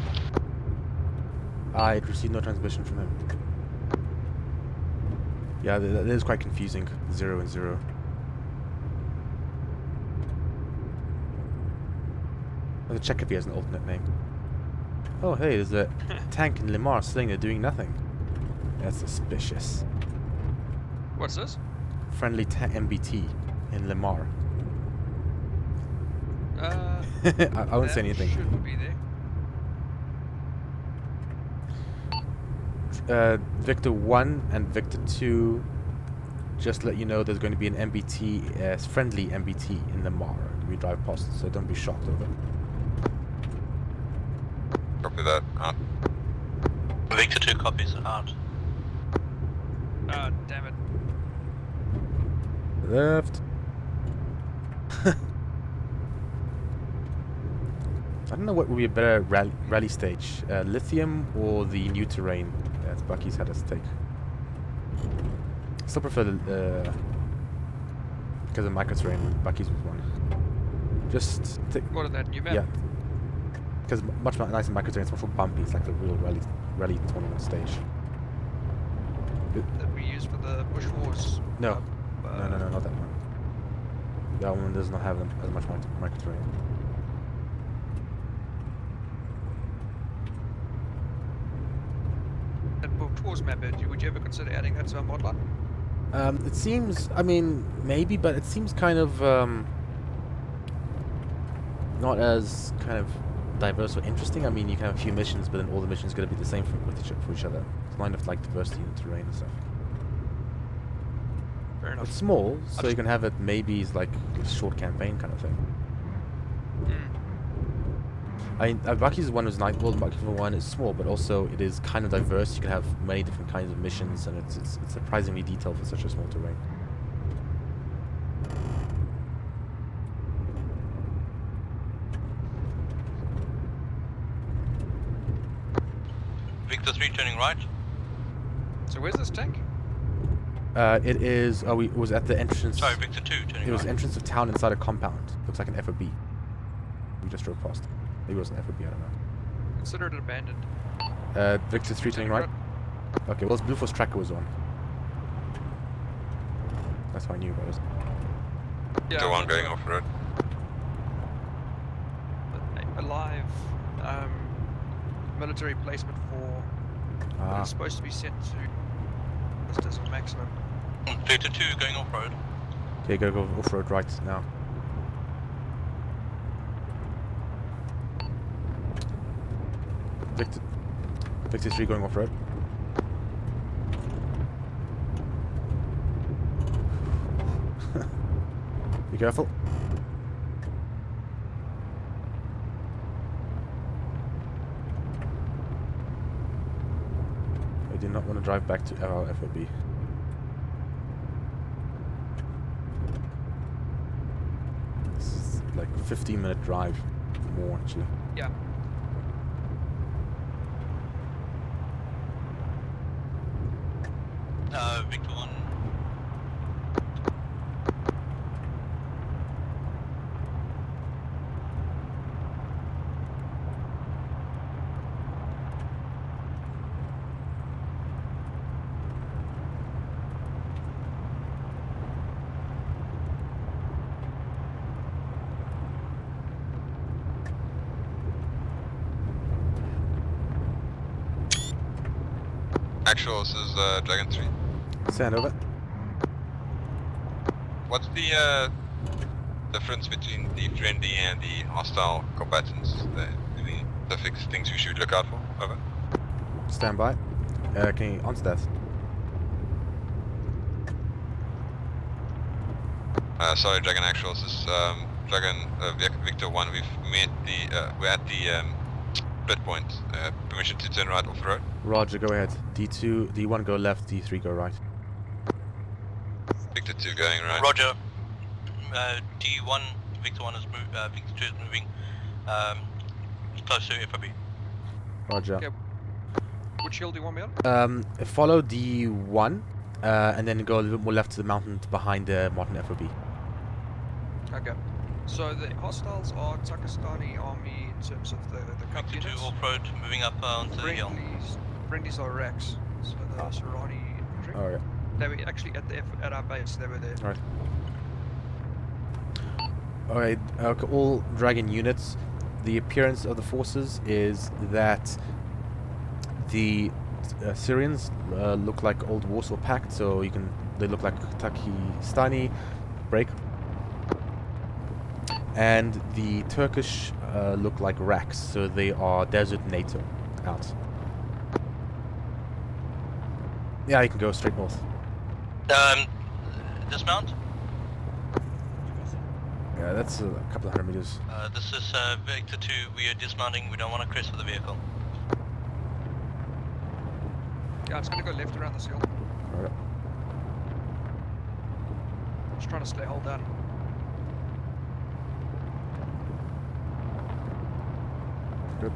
I received no transmission from him. Yeah, that is quite confusing. 0 and 0. I'll check if he has an alternate name. Oh, hey, there's a tank in Limar sitting there doing nothing. That's suspicious. What's this? Friendly MBT in Limar. I won't say anything. Shouldn't be there. Victor 1 and Victor 2, just let you know there's going to be an MBT, friendly MBT in Limar. We drive past, so don't be shocked over. Copy that, out. Victor 2 copies, out. Ah, damn it. Left. I don't know what would be a better rally stage, lithium or the new terrain that Bucky's had us take. Still prefer the because of micro terrain. Bucky's was one. Just what is that new map? Yeah, because much nicer micro terrain. It's much more bumpy. It's like the real rally tournament stage. That we use for the Bush Wars. No, no, not that one. That one does not have as much micro terrain. Tours map, would you ever consider adding that to our mod line? It seems, I mean, maybe, but it seems kind of not as kind of diverse or interesting. I mean, you can have a few missions, but then all the missions going to be the same for each other. It's not enough like diversity in the terrain and stuff. Fair enough. It's small, so you can have it maybe as like a short campaign kind of thing. I mean, Bucky's one was nice. Well, Bucky's one is small, but also it is kind of diverse. You can have many different kinds of missions, and it's surprisingly detailed for such a small terrain. Victor 3 turning right. So where's this tank? It is. Oh, it was at the entrance. Sorry, Victor 2 turning right. It was entrance of town inside a compound. Looks like an FOB. We just drove past. Maybe it was an FOB, I don't know. Consider it abandoned. Victor 3 turning right? Okay, well, Blue Force Tracker was on. That's how I knew about it. Yeah, the one going off-road. A live military placement for what is supposed to be set to distance or maximum. Victor 2 going off-road. Okay, go off-road right now. Victor 3 going off-road. Be careful. I do not want to drive back to our FOB. This is like a 15-minute drive. More, actually. Yeah. Victor 1. Actual, this is Dragon 3. Sand over. What's the difference between the friendly and the hostile combatants? Any specific things we should look out for? Over. Stand by. Can you answer that? Sorry, Dragon Actual. This is Dragon Victor 1. We're at the split point. Permission to turn right off the road. Roger, go ahead. D2, D1 go left, D3 go right. Victor 2 going right. Roger. D1, Victor 1 is Victor 2 is moving close to FOB. Roger. Okay. Which hill do you want me on? Follow D1, and then go a little bit more left to the mountain behind the modern FOB. Okay. So the hostiles are Takistani army in terms of the cup Victor 2 units. off-road, moving up onto the hill. Friendlies are Rex, so the Serrani infantry. Oh, yeah. They were actually at our base, they were there. Alright. Alright, okay, all Dragon units, the appearance of the forces is that the Syrians look like old Warsaw Pact, so they look like Takistani break. And the Turkish look like Raks, so they are Desert NATO out. Yeah, you can go straight north. Dismount. Yeah, that's a couple of 100 meters. This is Victor 2. We are dismounting. We don't want to crest with the vehicle. Yeah, it's gonna go left around this hill. Alright. Just trying to stay hold down. Good.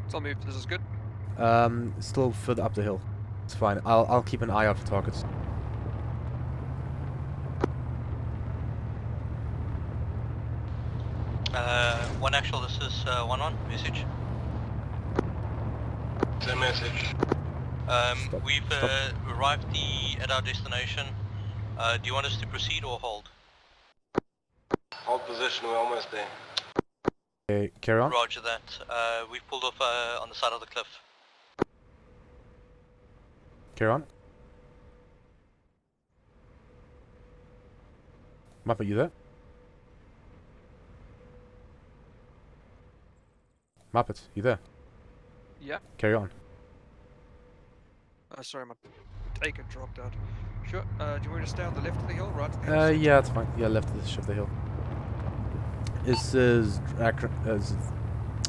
Tell me if this is good. Still further up the hill. It's fine. I'll keep an eye out for targets. One actual, this is 1-1, message. Same message. We've arrived at our destination. Do you want us to proceed or hold? Hold position, we're almost there. Okay, carry on. Roger that. We've pulled off on the side of the cliff. Carry on. Muppet, you there? Muppet, you there? Yeah. Carry on. Sorry, my taker dropped out. Sure. Do you want me to stay on the left of the hill, right? Of the hill? Yeah, it's fine. Yeah, left of the hill. This is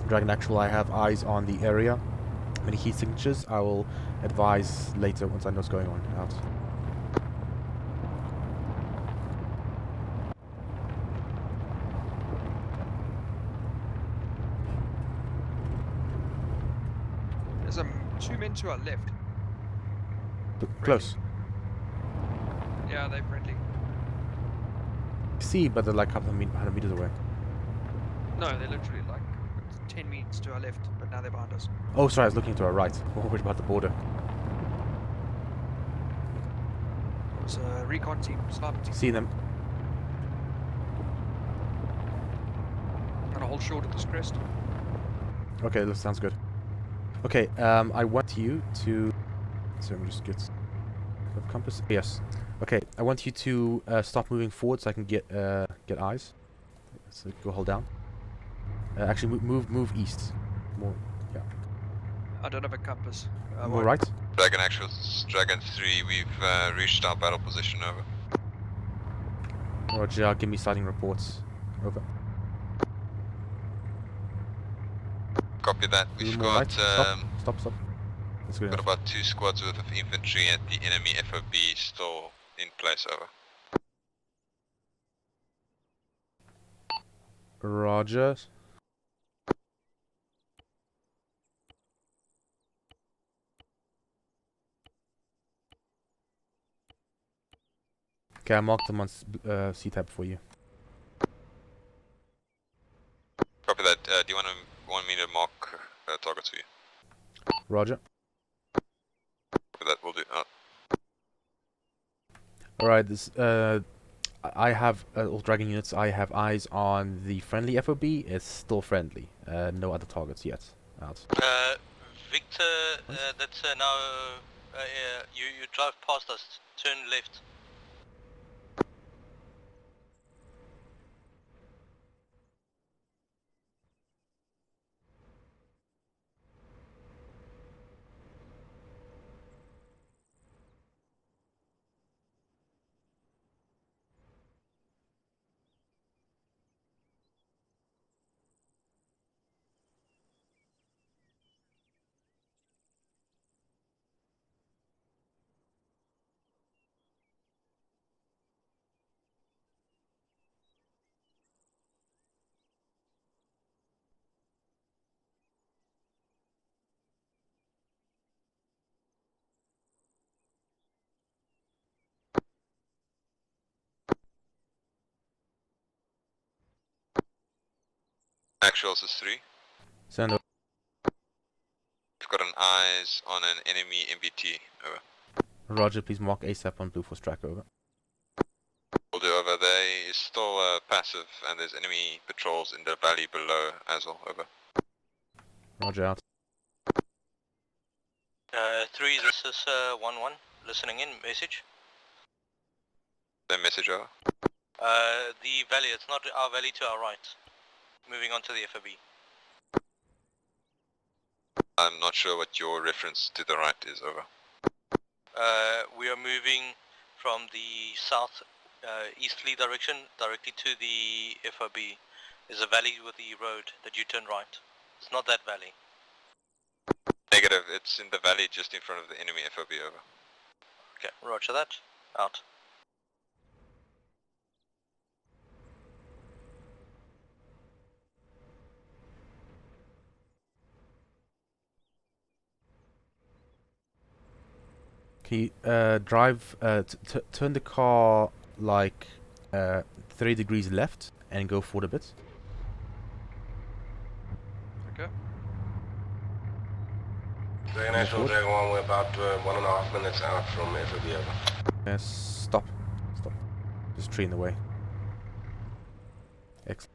Dragon Actual. I have eyes on the area. Many heat signatures. I will advise later once I know what's going on out. There's 2 men to our left. Close. Yeah, they're friendly. See, but they're like a couple of 100 meters away. No, they're literally like 10 meters to our left, but now they're behind us. Oh, sorry, I was looking to our right. We're worried about the border. There's a recon team, sniper team. See them. Gonna hold short at this crest. Okay, that sounds good. Okay, I want you to... So let me just get... compass? Yes. Okay, I want you to stop moving forward so I can get eyes. So go hold down. Actually, move east. More, yeah. I don't have a compass. More right? Dragon Actual, this is Dragon 3, we've reached our battle position, over. Roger, give me sighting reports. Over. Copy that. Blue We've more got light. Stop. That's good got enough. about 2 squads worth of infantry at the enemy FOB still in place, over. Roger. Okay, I marked them on C-tab for you. Copy that. Do you want me to mark targets for you? Roger. Copy that, we'll do. Alright, this I have all dragon units. I have eyes on the friendly FOB. It's still friendly. No other targets yet. Out. Victor, that's now. You drive past us. Turn left. Actuals is 3. Send over. We've got an eyes on an enemy MBT, over. Roger, please mark ASAP on Blue Force track, over. We'll do, over. There is still passive and there's enemy patrols in the valley below as well, over. Roger, out. 3, this is 1-1. Listening in, message. Same message, over. The valley, it's not our valley to our right. Moving on to the FOB. I'm not sure what your reference to the right is, over. We are moving from the south easterly direction directly to the FOB. There's a valley with the road that you turn right. It's not that valley. Negative, it's in the valley just in front of the enemy FOB, over. Okay, roger that. Out. Can you drive, turn the car like 30 degrees left and go forward a bit? Okay. Dragon Actual, Dragon 1, we're about 1.5 minutes out from FOB, over. Yes, stop. There's a tree in the way. Excellent.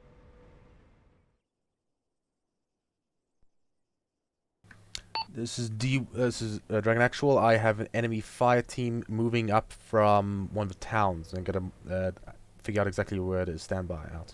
This is Dragon Actual. I have an enemy fire team moving up from one of the towns. I'm gonna figure out exactly where it is. Stand by. Out.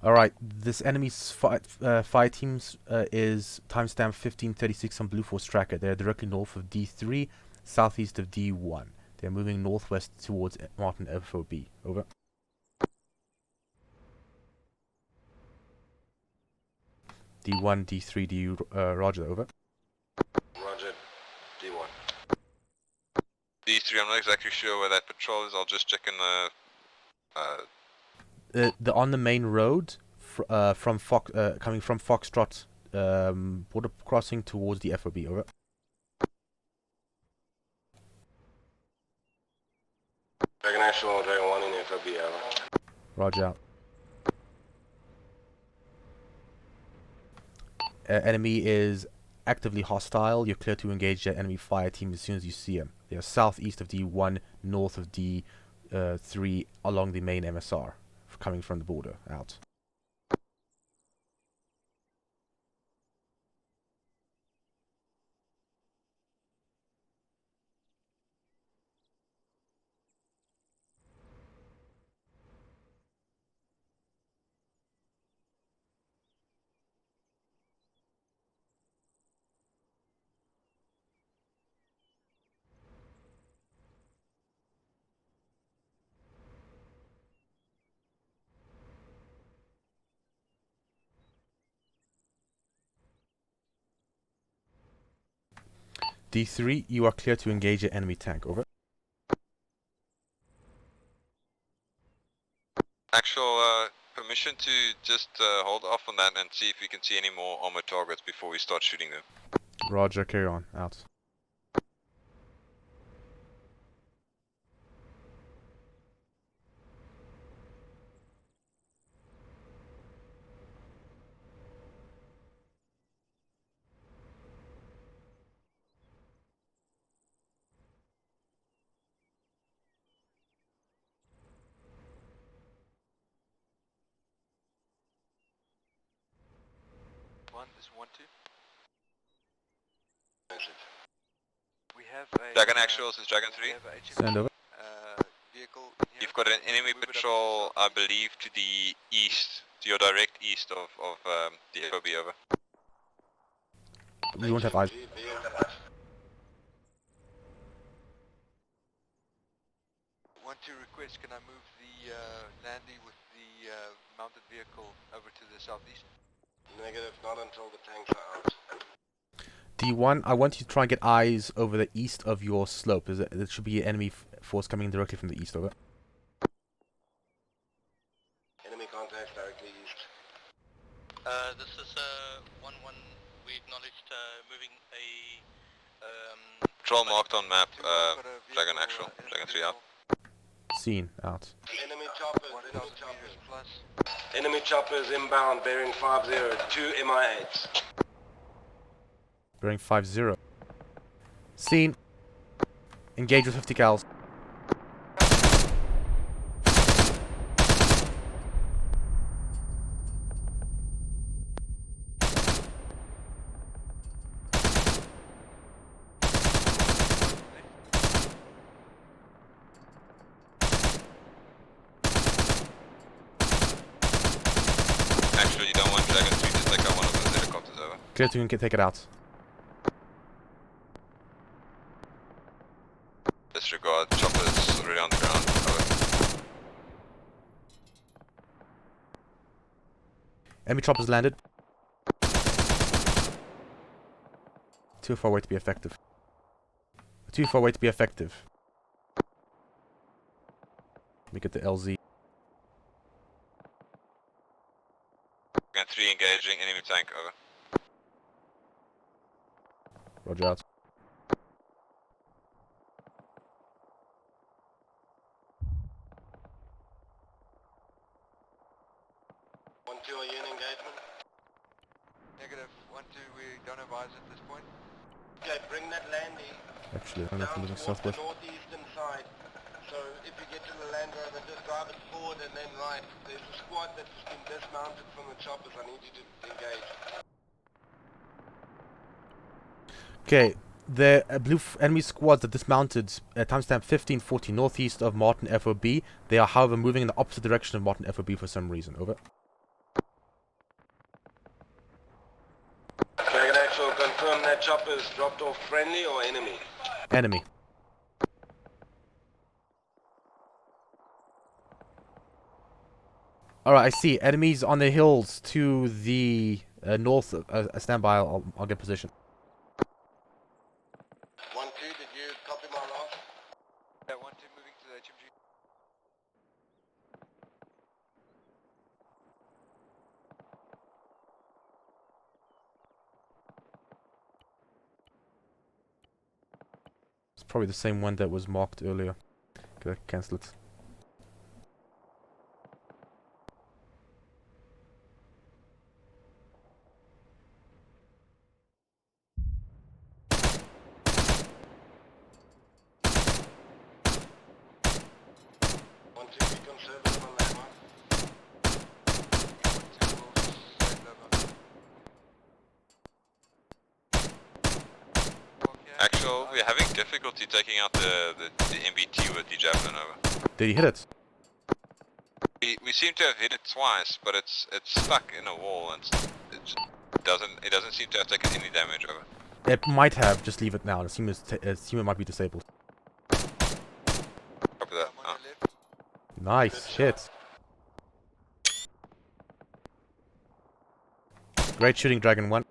Alright, this enemy's fire teams is timestamp 1536 on Blue Force Tracker. They're directly north of D3, southeast of D1. They're moving northwest towards Martin FOB. Over. D1, D3, D, Roger, over. Roger, D1. D3, I'm not exactly sure where that patrol is, I'll just check in the on the main road coming from Foxtrot border crossing towards the FOB. Over. Dragon Actual, Dragon 1 in FOB, over. Roger out. Enemy is actively hostile. You're clear to engage the enemy fire team as soon as you see them. They are southeast of D1, north of D3, along the main MSR, coming from the border out. D3, you are clear to engage an enemy tank. Over. Actual permission to just hold off on that and see if we can see any more armored targets before we start shooting them. Roger, carry on. Out. This is 1-2. We have a Dragon actuals is Dragon 3. Send over. Vehicle in here. You've got an enemy patrol, I believe, to the east, to your direct east of the FOB, over. We won't have eyes. Want to request, can I move the Landy with the mounted vehicle over to the southeast? Negative, not until the tanks are out. D1, I want you to try and get eyes over the east of your slope. There should be an enemy force coming directly from the east. Over. Enemy contacts directly east. This is 1-1. We acknowledged moving a Patrol marked on map, Dragon actual, Dragon 3 out. Seen. Out. Enemy choppers, enemy choppers inbound, bearing 50, 2 MI8s. Bearing 50. Seen. Engage with 50 cals. Actually, you don't want Dragon 3 to take out one of those helicopters, over. Clear to take it out. Disregard, choppers already on the ground, over. Enemy choppers landed. Too far away to be effective. Too far away to be effective. Let me get the LZ. Dragon 3 engaging, enemy tank, over. Roger out. Are you in engagement? Negative. 1-2, we don't have eyes at this point. Okay, bring that Landy Actually, I'm down looking towards southwest. the northeastern side. So if you get to the Land Rover, just drive it forward and then right. There's a squad that's been dismounted from the choppers. I need you to engage. Okay, the blue enemy squads that dismounted timestamp 1540 northeast of Martin FOB. They are, however, moving in the opposite direction of Martin FOB for some reason. Over. Dragon Actual, confirm that choppers dropped off friendly or enemy? Enemy. Alright, I see. Enemies on the hills to the north. Stand by, I'll get position. 1-2, did you copy my last? Yeah, 1-2 moving to the HMG. It's probably the same one that was marked earlier. Okay, cancel it. conservative on landmark. Actual, we're having difficulty taking out the MBT with the javelin over. Did you hit it? We seem to have hit it twice, but it's stuck in a wall and it doesn't seem to have taken any damage over. It might have. Just leave it now. It seems it might be disabled. Copy that. Oh. Nice hit. Great shooting, Dragon 1.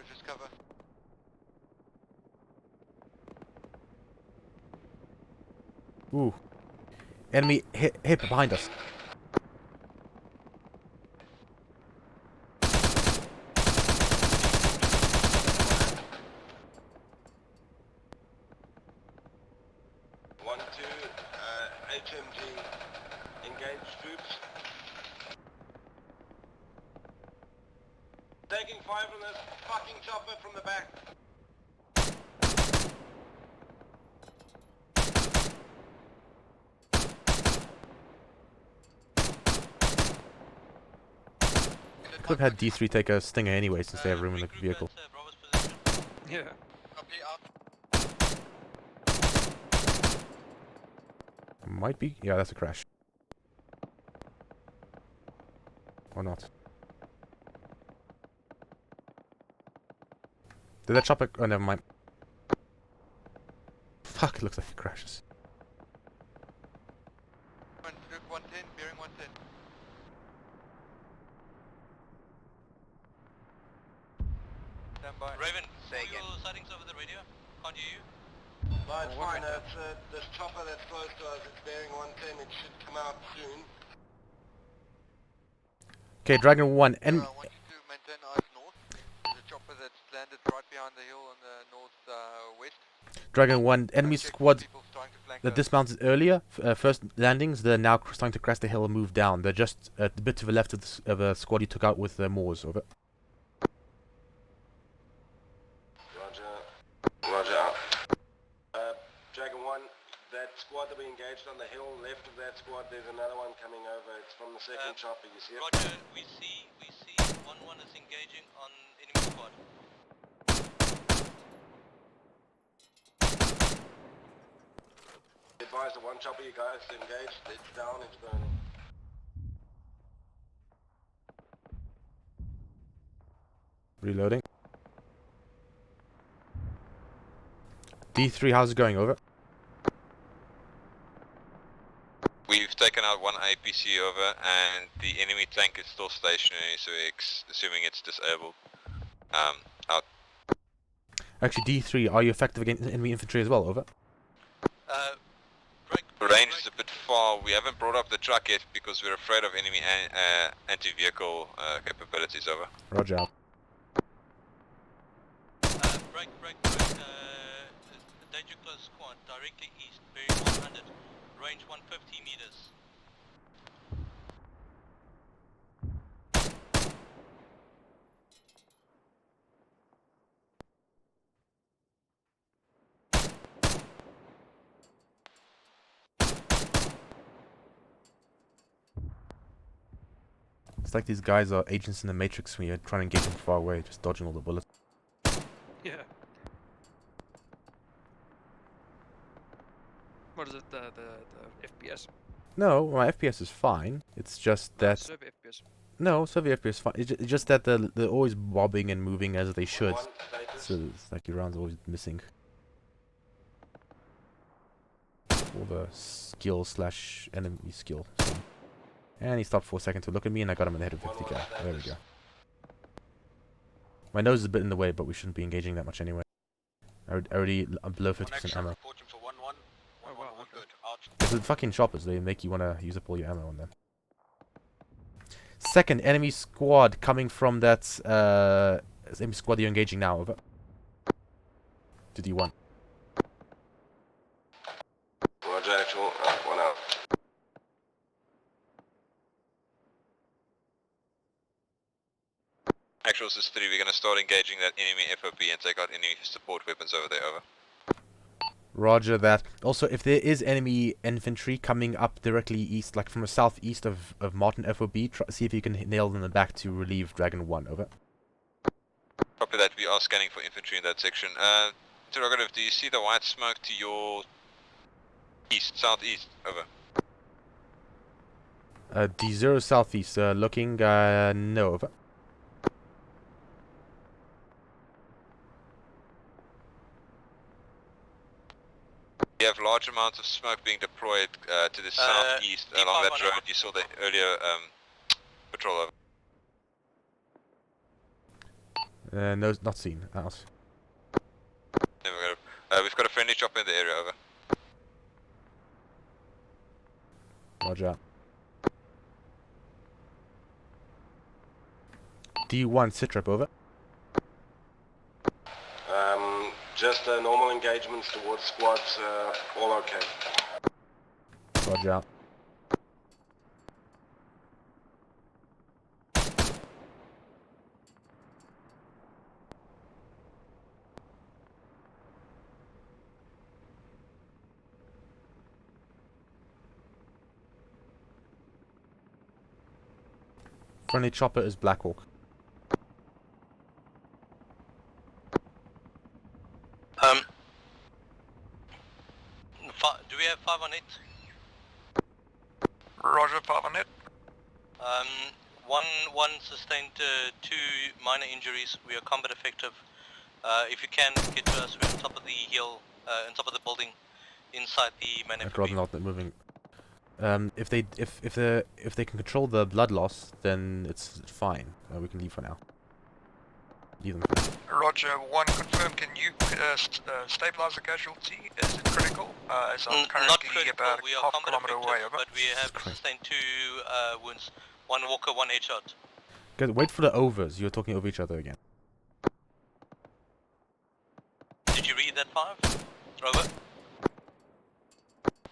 Just cover. Ooh. Enemy hit behind us. HMG, engage troops. Taking fire from this fucking chopper from the back. Could have had D3 take a stinger anyway since they have room in the vehicle. Yeah. Might be. Yeah, that's a crash. Or not. Did that chopper... Oh, never mind. Fuck, it looks like it crashes. Luke 110, bearing 110. Stand by. Raven, say again. Your sightings over the radio? Can't hear you? No, it's fine. It's this chopper that's close to us. It's bearing 110. It should come out soon. Okay, Dragon 1. I want you to maintain eyes north. There's a chopper that's landed right behind the hill on the northwest. Dragon 1. Enemy squad that dismounted earlier, first landings, they're now starting to crest the hill and move down. They're just a bit to the left of the squad you took out with Moors. Over. Roger out. Dragon 1, that squad that we engaged on the hill, left of that squad, there's another one coming over. It's from the second chopper, you see it? Roger, we see 1-1 is engaging on enemy squad. Advise the one chopper you guys engaged, it's down, it's burning. Reloading. D3, how's it going? Over. We've taken out one APC over, and the enemy tank is still stationary, so we're assuming it's disabled. Out. Actually, D3, are you effective against enemy infantry as well? Over. Range is a bit far. We haven't brought up the truck yet because we're afraid of enemy anti-vehicle capabilities. Over. Roger out. Break. Danger close squad, directly east, bearing 100, range 150 meters. It's like these guys are agents in the Matrix when you're trying to engage them far away, just dodging all the bullets. Yeah. What is it? The FPS? No, my FPS is fine. It's just that... Server FPS. No, server FPS is fine. It's just that they're always bobbing and moving as they should. So it's like your round's always missing. All the skill / enemy skill. So. And he stopped for a second to look at me and I got him in the head of 50k. There we go. My nose is a bit in the way, but we shouldn't be engaging that much anyway. I'm below 50% ammo. It's the fucking choppers, they make you want to use up all your ammo on them. Second, enemy squad coming from that enemy squad you're engaging now, over. To D1. Roger, actual, 1 out. actuals is 3. We're going to start engaging that enemy FOB and take out any support weapons over there, over. Roger that. Also, if there is enemy infantry coming up directly east, like from the southeast of Martin FOB, see if you can nail them in the back to relieve Dragon 1, over. Copy that, we are scanning for infantry in that section. Interrogative, do you see the white smoke to your east, southeast, over? D0 southeast, looking, no, over. We have large amounts of smoke being deployed to the southeast along that road. You saw the earlier patrol, over. No, not seen. Out. We've got a friendly chopper in the area, over. Roger. D1 Citrip, over. Just normal engagements towards squads, all okay. Roger. Friendly chopper is Blackhawk. Do we have 5 on it? Roger, 5 on it. One sustained 2 minor injuries. We are combat effective. If you can get to us, we're on top of the hill, on top of the building, inside the main I'd rather not moving. If they can control the blood loss, then it's fine. We can leave for now. Leave them. Roger, 1 confirm. Can you stabilize the casualty? Is it critical? As I'm currently not critical. about We are half combat kilometer effective, away, over. but we have sustained 2 wounds. 1 walker, 1 headshot. Guys, wait for the overs. You're talking over each other again. Did you read that 5? Over.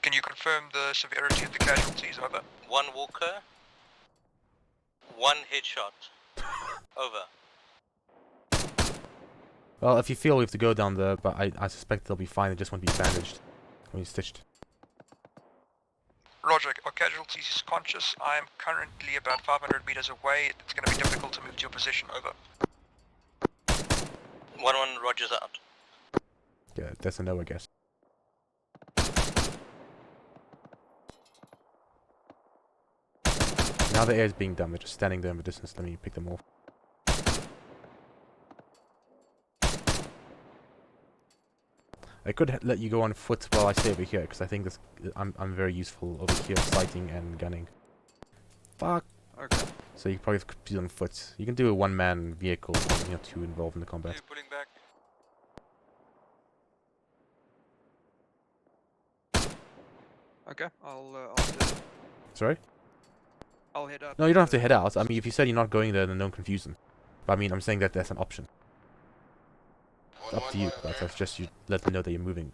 Can you confirm the severity of the casualties, over? 1 walker, 1 headshot. Over. Well, if you feel we have to go down there, but I suspect they'll be fine. They just won't be bandaged. Won't be stitched. Roger, our casualties conscious. I am currently about 500 meters away. It's going to be difficult to move to your position, over. 1-1, Roger's out. Yeah, that's a no, I guess. Now the air is being done. They're just standing there in the distance. Let me pick them off. I could let you go on foot while I stay over here, because I think this I'm very useful over here, sighting and gunning. Fuck. Okay. So you probably could be on foot. You can do a one-man vehicle, you know, 2 involved in the combat. Pulling back. Okay, I'll head out. Sorry? I'll head out. No, you don't have to head out. I mean, if you said you're not going there, then don't confuse them. But I mean, I'm saying that that's an option. It's up to you, but that's just you let them know that you're moving.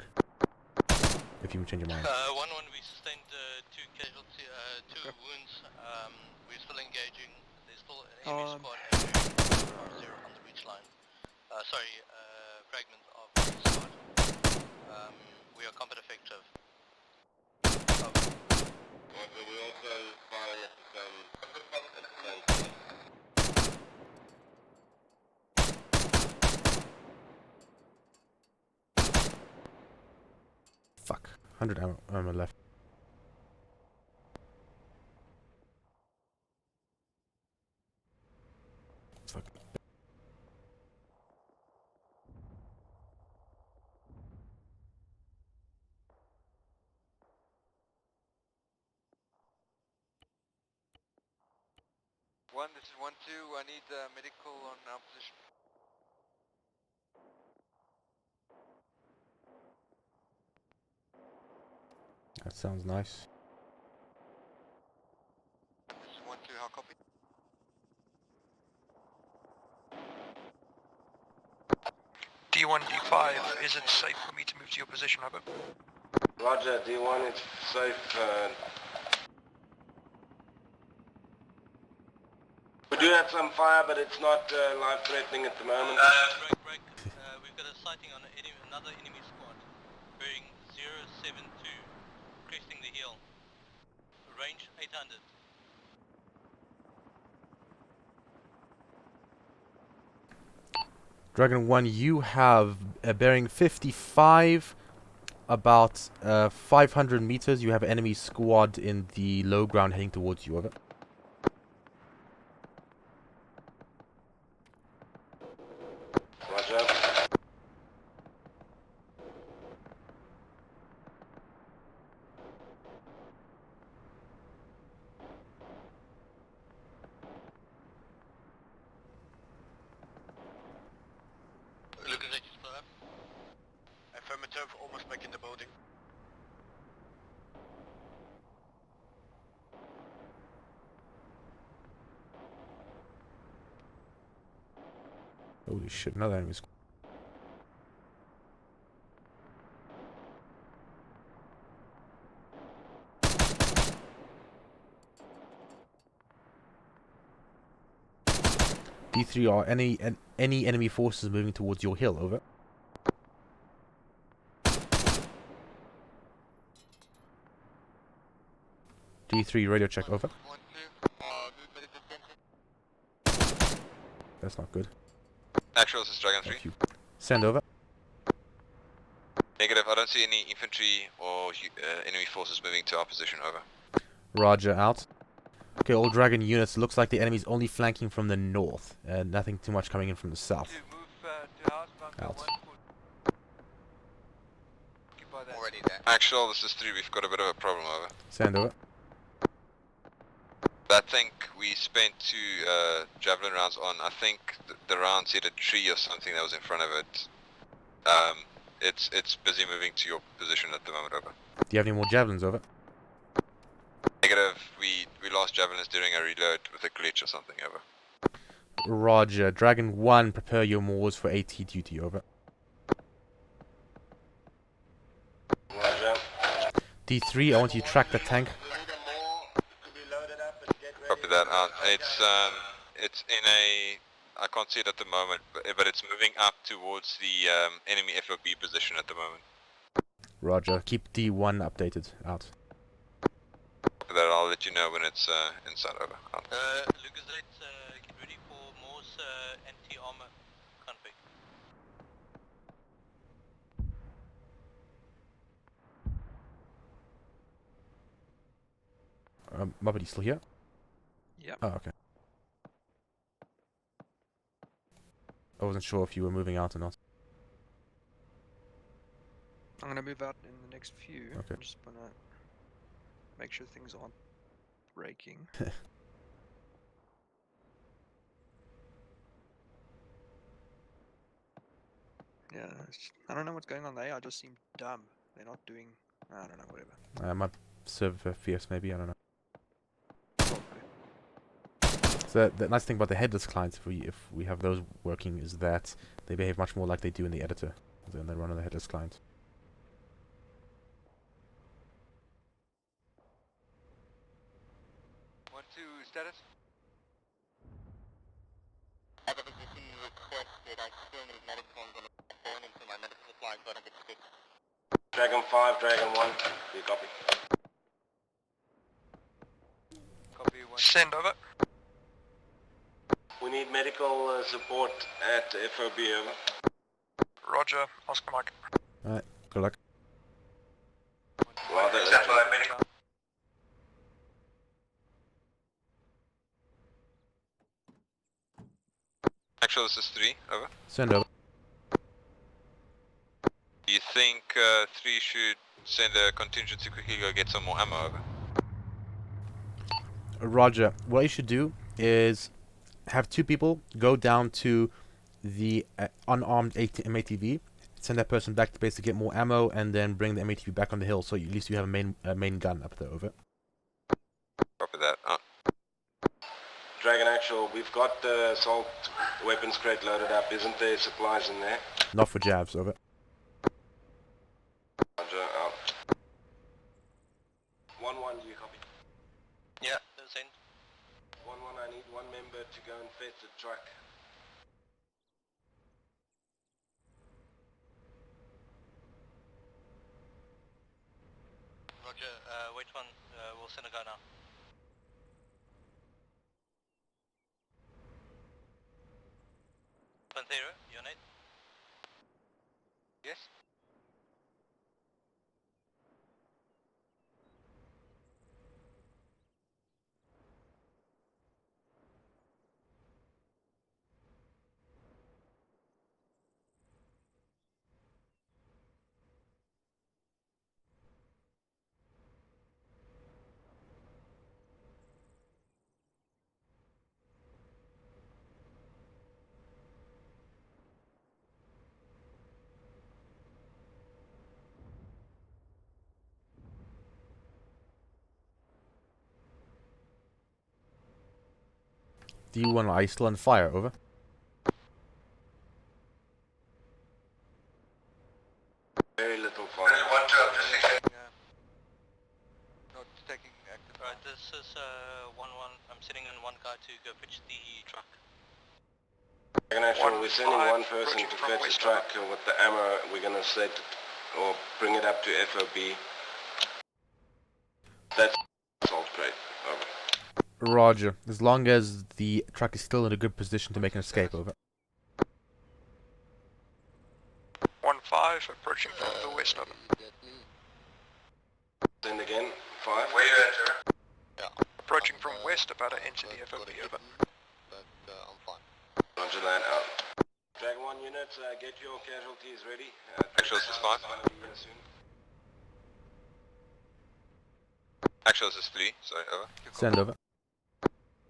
If you change your mind. 1-1, we sustained 2 casualty, 2 wounds. We're still engaging. There's still an enemy squad at 0 on the reach line. Fragment of the squad. We are combat effective. We also firing at the same time. Fuck. 100 ammo left. Fuck. This is 1-2. I need medical on our position. That sounds nice. This is 1-2. How copy? D1, D5. Is it safe for me to move to your position, over? Roger, D1, it's safe. We do have some fire, but it's not life-threatening at the moment. Break. We've got a sighting on another enemy squad. Bearing 072. Cresting the hill. Range 800. Dragon 1, you have a bearing 55, about 500 meters. You have an enemy squad in the low ground heading towards you. Over. Roger. Lucas, I just split up. Affirmative, almost back in the building. Holy shit, another enemy squad. D3, are any enemy forces moving towards your hill? Over. D3, radio check. Over. That's not good. Actual, this is Dragon 3. Thank you. Send over. Negative, I don't see any infantry or enemy forces moving to our position. Over. Roger, out. Okay, all Dragon units, looks like the enemy's only flanking from the north, and nothing too much coming in from the south. Out. Already there. Actual, this is 3, we've got a bit of a problem. Over. Send over. I think we spent 2 javelin rounds on, I think the rounds hit a tree or something that was in front of it. It's busy moving to your position at the moment. Over. Do you have any more javelins? Over. Negative, we lost javelins during a reload with a glitch or something. Over. Roger. Dragon 1, prepare your Moors for AT duty. Over. Roger. D3, I want you to track the tank. Copy that. It's in a, I can't see it at the moment, but it's moving up towards the enemy FOB position at the moment. Roger. Keep D1 updated. Out. Copy that, I'll let you know when it's inside. Over. Out. Lucas, get ready for Moore's anti-armor config. Muppet, you still here? Yep. Oh, okay. I wasn't sure if you were moving out or not. I'm gonna move out in the next few. Okay. I'm just gonna make sure things aren't breaking. Yeah, I don't know what's going on. They just seem dumb. They're not doing. I don't know. Whatever. Might serve fierce, maybe. I don't know. So the nice thing about the headless clients, if we have those working, is that they behave much more like they do in the editor than they run on the headless client. One, two, status. As a position requested, I still need medical on the phone into my medical supplies so I don't get sick. Dragon 5, Dragon 1. Do you copy? Copy one. Send over. We need medical support at FOB. Over. Roger. Oscar Mike. Alright, good luck. Well, Actual, this is 3. Over. Send over. Do you think 3 should send a contingent to quickly go get some more ammo? Over. Roger. What you should do is have 2 people go down to the unarmed MATV, send that person back to base to get more ammo, and then bring the MATV back on the hill, so at least you have a main gun up there. Over. Copy that. Dragon Actual, we've got the assault weapons crate loaded up. Isn't there supplies in there? Not for jabs. Over. Roger, out. 1-1, do you copy? Yeah, send. 1-1, I need one member to go and fetch the truck. Roger, wait one, we'll send a guy now. Panthera, unit? Yes? D1, are you still on fire? Over. Very little fire. Not taking active. Right, this is 1-1. I'm sending in one guy to go fetch the truck. We're sending one person to fetch the truck with the ammo. We're going to set or bring it up to FOB. That's assault crate. Over. Roger. As long as the truck is still in a good position to make an escape. Over. 1-5, approaching from the west of it. Send again. 5. Where you at, sir? Yeah. Approaching from west, about to enter the FOB, over. But I'm fine. Roger that, out. Dragon 1 units, get your casualties ready. Actuals is 5. Actuals is 3, sorry, over. Send over.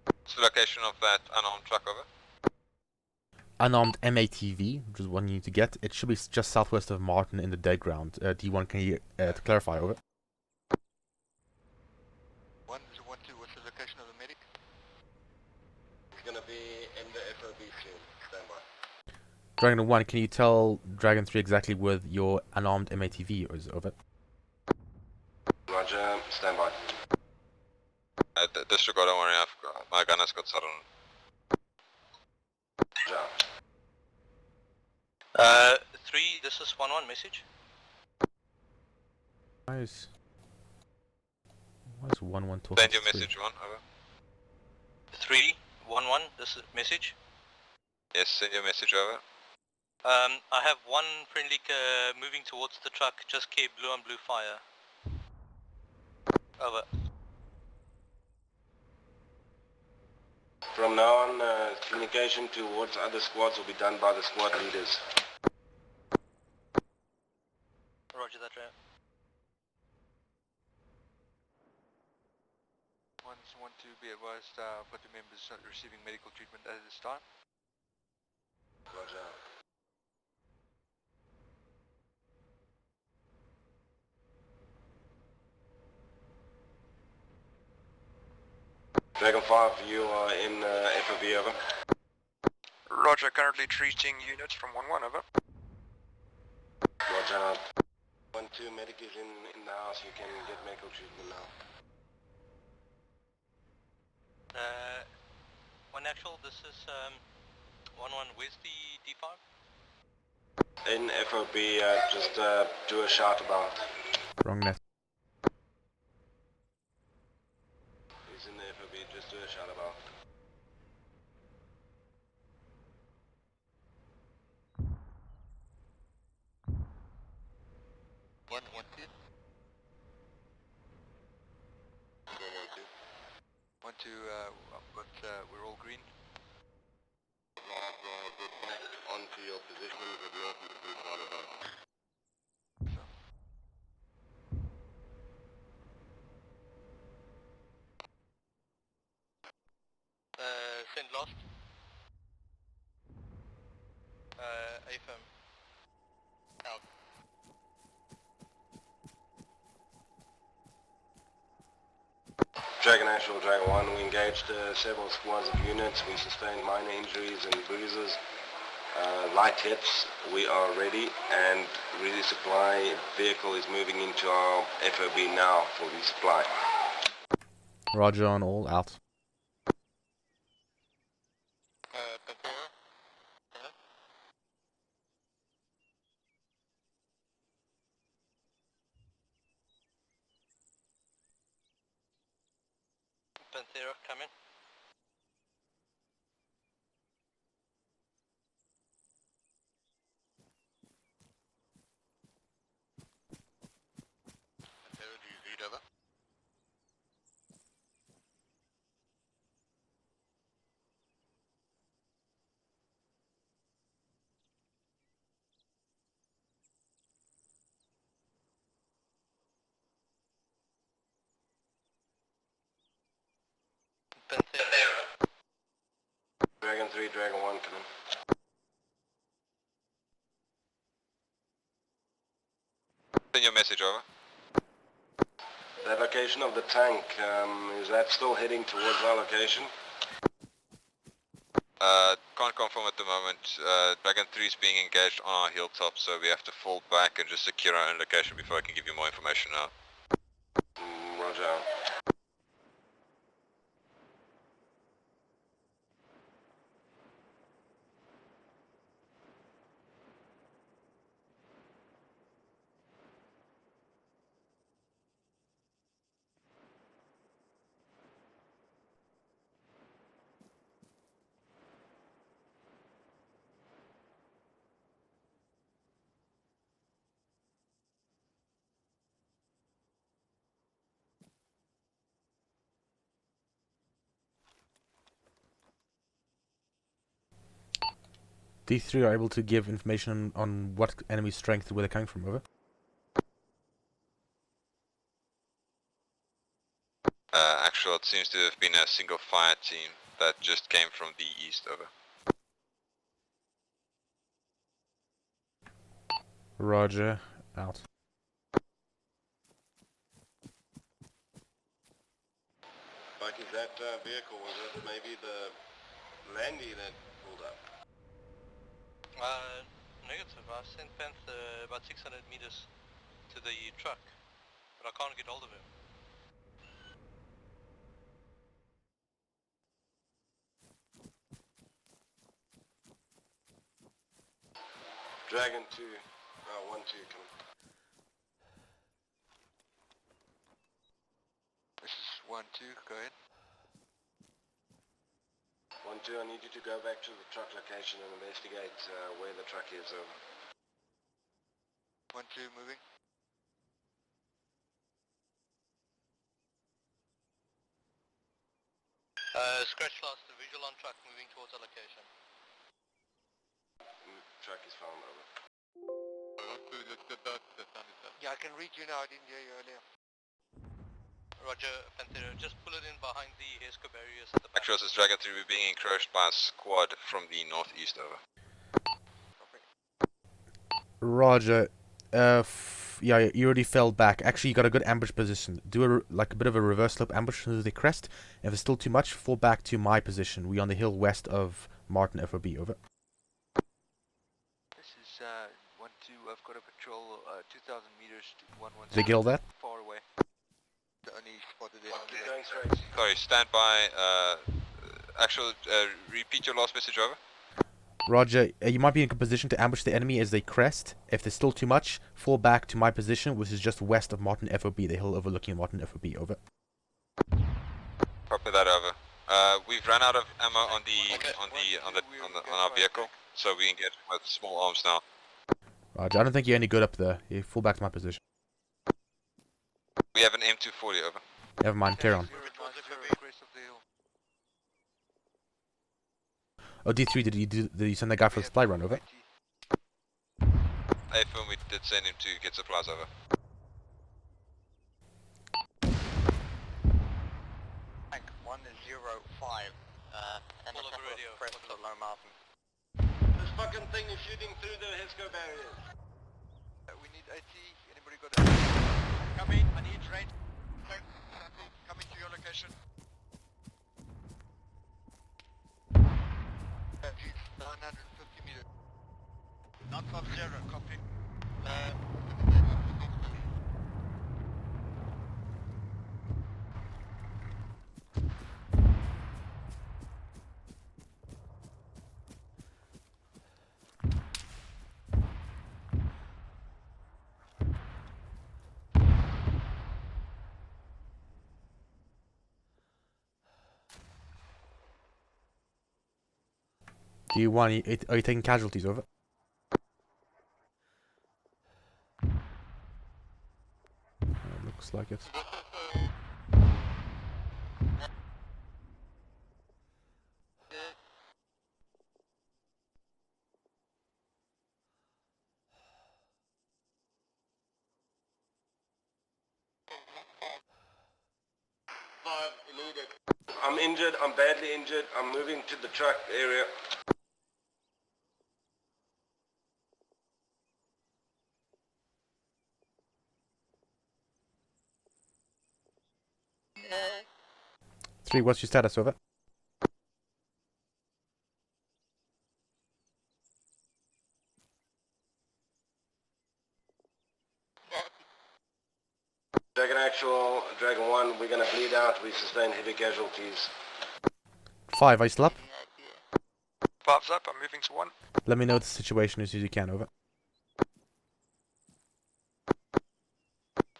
What's the location of that unarmed truck, over? Unarmed MATV, which is one you need to get. It should be just southwest of Martin in the dead ground. D1, can you to clarify? Over. 1-2, what's the location of the medic? It's going to be in the FOB soon. Stand by. Dragon 1, can you tell Dragon 3 exactly where your unarmed MATV is? Over. Roger, stand by. Disregard, don't worry, my gun has got sudden. Roger. 3, this is 1-1, message. Nice. Why is 1-1 talking? Send your message, 1, over. 3, 1-1, this is message. Yes, send your message, over. I have one friendly moving towards the truck, just keep blue on blue fire. Over. From now on, communication towards other squads will be done by the squad leaders. Roger that, Ray. 1-2, be advised, I've got the members receiving medical treatment at this time. Roger. Dragon 5, you are in FOB, over. Roger, currently treating units from 1-1, over. Roger. 1-2, medic is in the house, you can get medical treatment now. One actual, this is 1-1, where's the D5? In FOB, just do a shout about. Wrong net. He's in the FOB, just do a shout about. One, 1-2. 1-2, but we're all green. Onto your position with north of the blue side of us. Send lost. AFM. Out. Dragon Actual, Dragon 1, we engaged several squads of units, we sustained minor injuries and bruises, light hits, we are ready, and resupply vehicle is moving into our FOB now for resupply. Roger on all, out. Panthera, come in. Panthera, do you read over? Panthera. Dragon 3, Dragon 1, come in. Send your message over. That location of the tank, is that still heading towards our location? Can't confirm at the moment. Dragon 3 is being engaged on our hilltop, so we have to fall back and just secure our own location before I can give you more information now. Roger. D3 are able to give information on what enemy strength, where they're coming from, over. Actual, it seems to have been a single fire team that just came from the east, over. Roger, out. Like, is that vehicle, was it maybe the Landy that pulled up? Negative. I sent Panther about 600 meters to the truck, but I can't get hold of him. Dragon 2, 1, 2, come in. This is 1-2, go ahead. 1, 2, I need you to go back to the truck location and investigate where the truck is, over. 1-2, moving. Scratch lost, the visual on truck moving towards our location. Truck is found, over. Yeah, I can read you now, I didn't hear you earlier. Roger, Panthera, just pull it in behind the Hesco barriers at the back. Actual, this is Dragon 3, we're being encroached by a squad from the northeast, over. Roger. Yeah, you already fell back. Actually, you got a good ambush position. Do like a bit of a reverse slope ambush into the crest. If it's still too much, fall back to my position. We on the hill west of Martin FOB, over. This is 1-2, I've got a patrol 2,000 meters to 1-1. Did they get all that? Far away. The only spotted Keep enemy. going straight. Sorry, stand by. Actual, repeat your last message, over. Roger, you might be in a position to ambush the enemy as they crest. If there's still too much, fall back to my position, which is just west of Martin FOB, the hill overlooking Martin FOB, over. Copy that, over. We've run out of ammo on our vehicle, so we engage with small arms now. Roger, I don't think you're any good up there. You fall back to my position. We have an M240, over. Never mind, carry on. Oh, D3, did you send that guy for the supply run, over? AFM, we did send him to get supplies, over. Tank 105, and All over radio. press for low Martin. This fucking thing is shooting through the Hesco barriers. We need AT, anybody got AT? Come in, I need rain. Coming to your location. 950 meters. Not top 0, copy. D1, are you taking casualties, over? Looks like it. I'm injured, I'm badly injured, I'm moving to the truck area. Three, what's your status, over? Dragon Actual, Dragon 1, we're gonna bleed out, we sustain heavy casualties. 5, are you still up? 5's up, I'm moving to 1. Let me know the situation as soon as you can, over.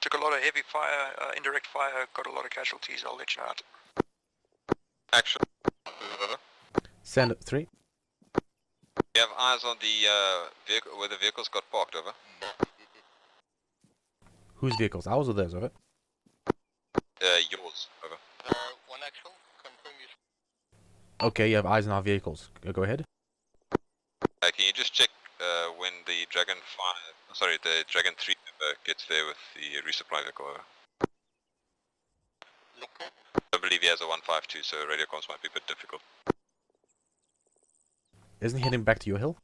Took a lot of heavy fire, indirect fire, got a lot of casualties, I'll let you know. Actual. Send 3. We have eyes on the vehicle where the vehicles got parked, over. Whose vehicles? Ours or theirs, over? Yours, over. 1 actual, confirm you. Okay, you have eyes on our vehicles. Go ahead. Can you just check when the Dragon 5, sorry, the Dragon 3 gets there with the resupply vehicle, over. I believe he has a 152, so radio comms might be a bit difficult. Isn't he heading back to your hill?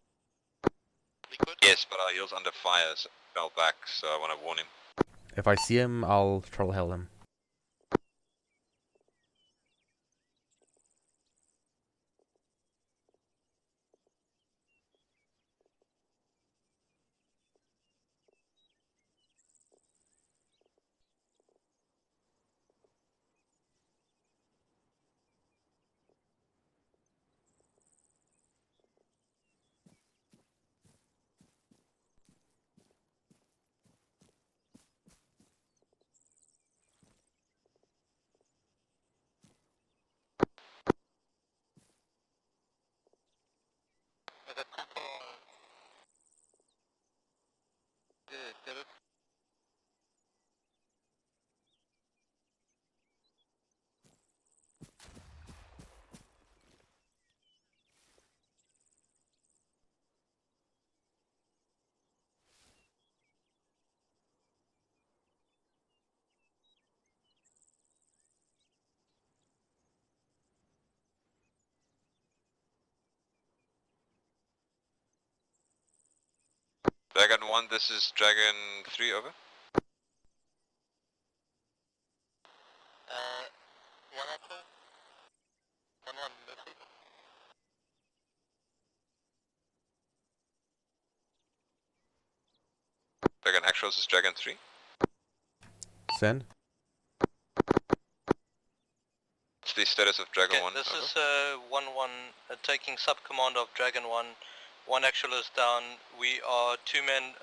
Yes, but our hill's under fire, so he fell back, so I want to warn him. If I see him, I'll troll hell him. Dragon 1, this is Dragon 3, over. 1 actual. 1 message. Dragon Actuals is Dragon 3. Send. What's the status of Dragon Okay, 1? this over? is 1-1, taking sub-command of Dragon 1. 1 actual is down. We are 2-man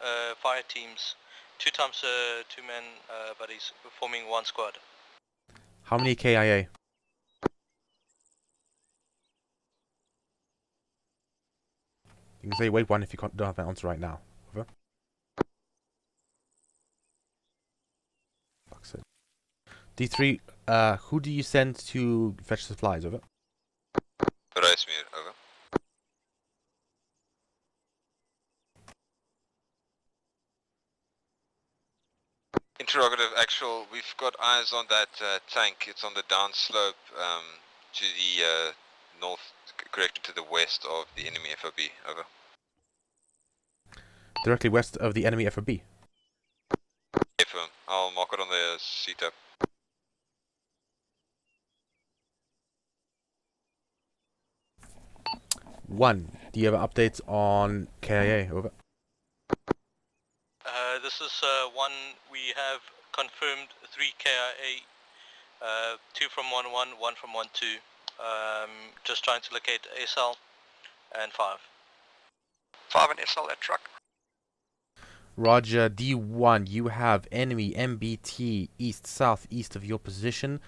fire teams. 2 times 2-man buddies, forming 1 squad. How many KIA? You can say wait 1 if you don't have an answer right now. Over. Fuck's sake. D3, who do you send to fetch supplies, over? Raismere, over. Interrogative Actual, we've got eyes on that tank. It's on the down slope to the north, correct, to the west of the enemy FOB, over. Directly west of the enemy FOB. Affirm. I'll mark it on the CTAP. One, do you have updates on KIA, over? This is 1, we have confirmed 3 KIA, 2 from 1-1, 1 from 1-2. Just trying to locate SL and 5. 5 and SL at truck. Roger, D1, you have enemy MBT east-southeast of your position,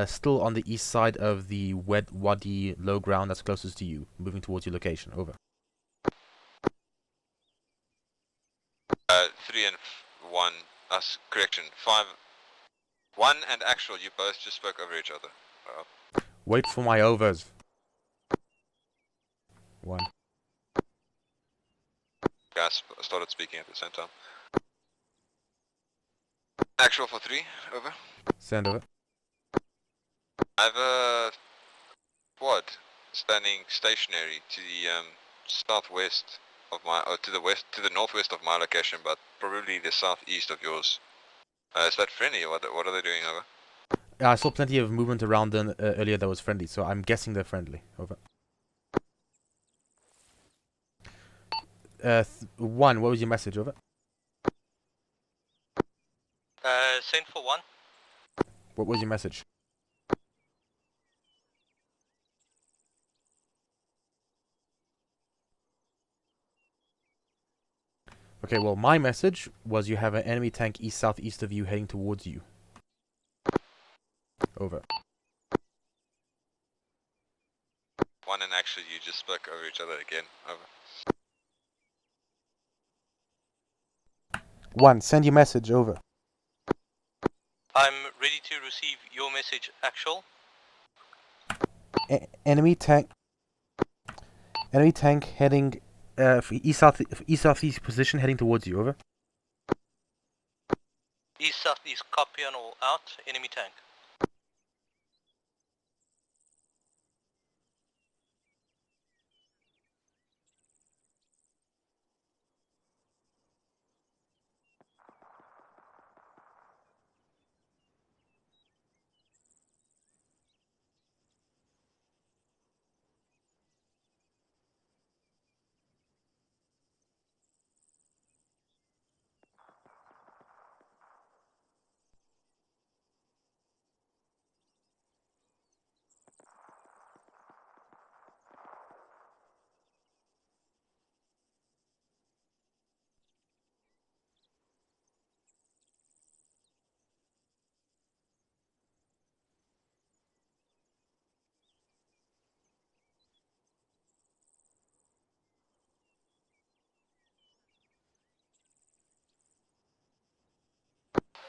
still on the east side of the Wadi low ground that's closest to you, moving towards your location. Over. 3 and 1, correction, 5, 1 and actual, you both just spoke over each other. Wait for my overs. 1. Guys started speaking at the same time. Actual for 3, over. Send over. I have a quad standing stationary to the southwest of my, or to the northwest of my location, but probably the southeast of yours. Is that friendly? What are they doing, over? I saw plenty of movement around them earlier that was friendly, so I'm guessing they're friendly. Over. 1, what was your message? Over. Send for 1. What was your message? Okay, well, my message was you have an enemy tank east-southeast of you heading towards you. Over. 1 and actually, you just spoke over each other again. Over. 1, send your message. Over. I'm ready to receive your message, actual. Enemy tank heading east-southeast position heading towards you. Over. East, southeast, copy on all out. Enemy tank.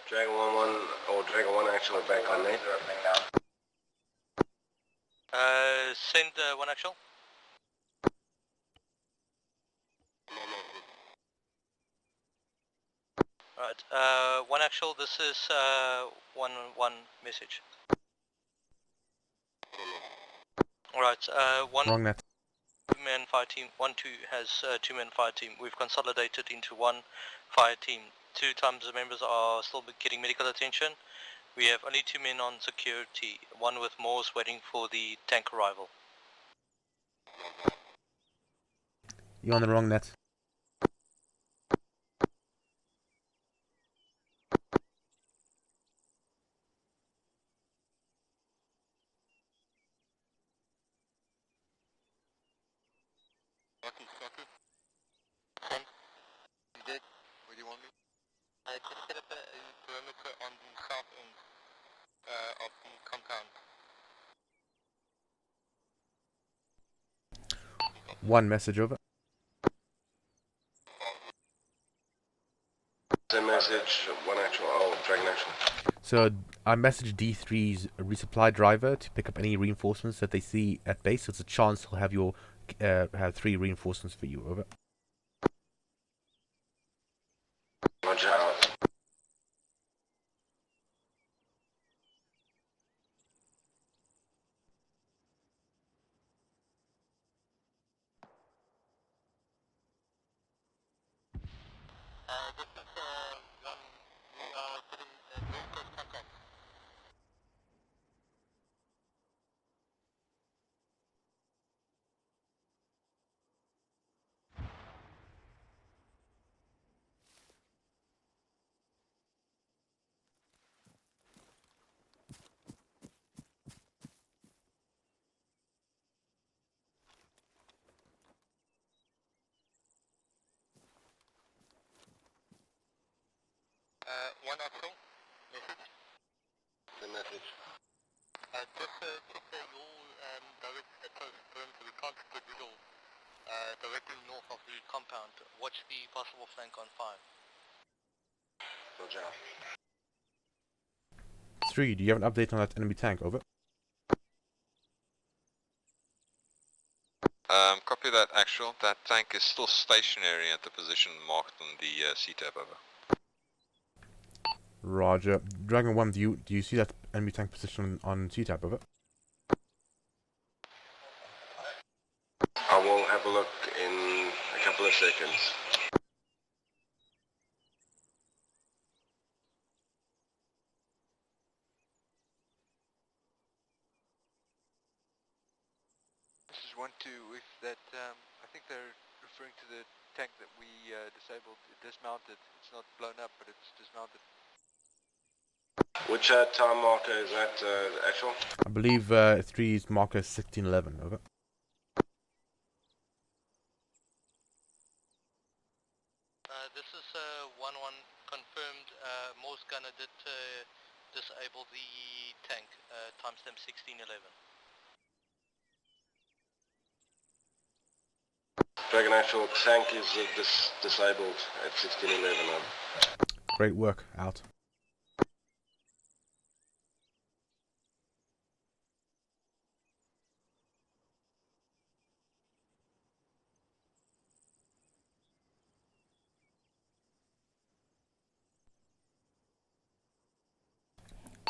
Dragon 1-1 or Dragon 1 actually back on me. Send 1 actual. Alright, 1 actual, this is 1 message. Alright, 1 Wrong net. 2-man fire team, 1-2 has 2-man fire team. We've consolidated into 1 fire team. 2 times the members are still getting medical attention. We have only 2 men on security, 1 with Moors waiting for the tank arrival. You're on the wrong net. Copy. Send. You did? Where do you want me? Just set up a perimeter on the south end of the compound. 1, message. Over. Send message, 1 actual, oh, Dragon actual. So I messaged D3's resupply driver to pick up any reinforcements that they see at base. So it's a chance he'll have your have 3 reinforcements for you. Over. Roger out. This is we are putting very close contact. One actual. Message. The message. Just check your direct post firm so we can't put visual directly north of the compound. Watch the possible flank on 5. Roger. 3, do you have an update on that enemy tank? Over. Copy that, actual. That tank is still stationary at the position marked on the C-tab, over. Roger. Dragon 1, do you see that enemy tank position on C-tab? Over. I will have a look in a couple of seconds. This is 1-2 with that, I think they're referring to the tank that we disabled, dismounted. It's not blown up, but it's dismounted. Which time marker is that, actual? I believe 3's marker is 1611. Over. This is 1-1 confirmed. Morse gunner did disable the tank, timestamp 1611. Dragon actual tank is disabled at 1611. Great work. Out.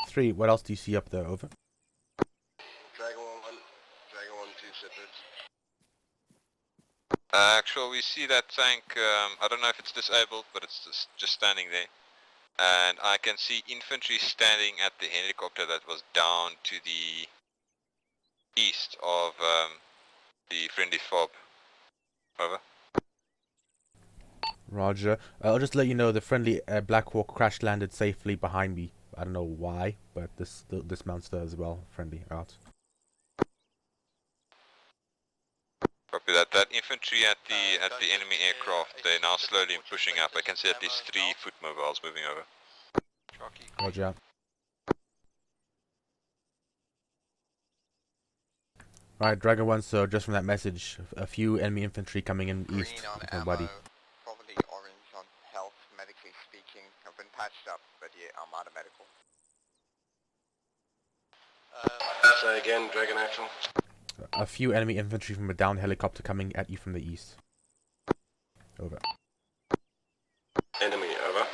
Three, what else do you see up there? Over. Dragon 1, Dragon 1, 2 separate. Actual, we see that tank, I don't know if it's disabled, but it's just standing there. And I can see infantry standing at the helicopter that was down to the east of the friendly fob. Over. Roger. I'll just let you know the friendly Black Hawk crash landed safely behind me. I don't know why, but this mounts there as well. Friendly. Out. Copy that. That infantry at the enemy aircraft, they're now slowly pushing up. I can see at least 3 foot mobiles moving over. Roger. Alright, Dragon 1, so just from that message, a few enemy infantry coming in Green east on with ammo, nobody. probably orange on health, medically speaking. I've been patched up, but yeah, I'm out of medical. Say again, Dragon actual. A few enemy infantry from a down helicopter coming at you from the east. Over. Enemy, over.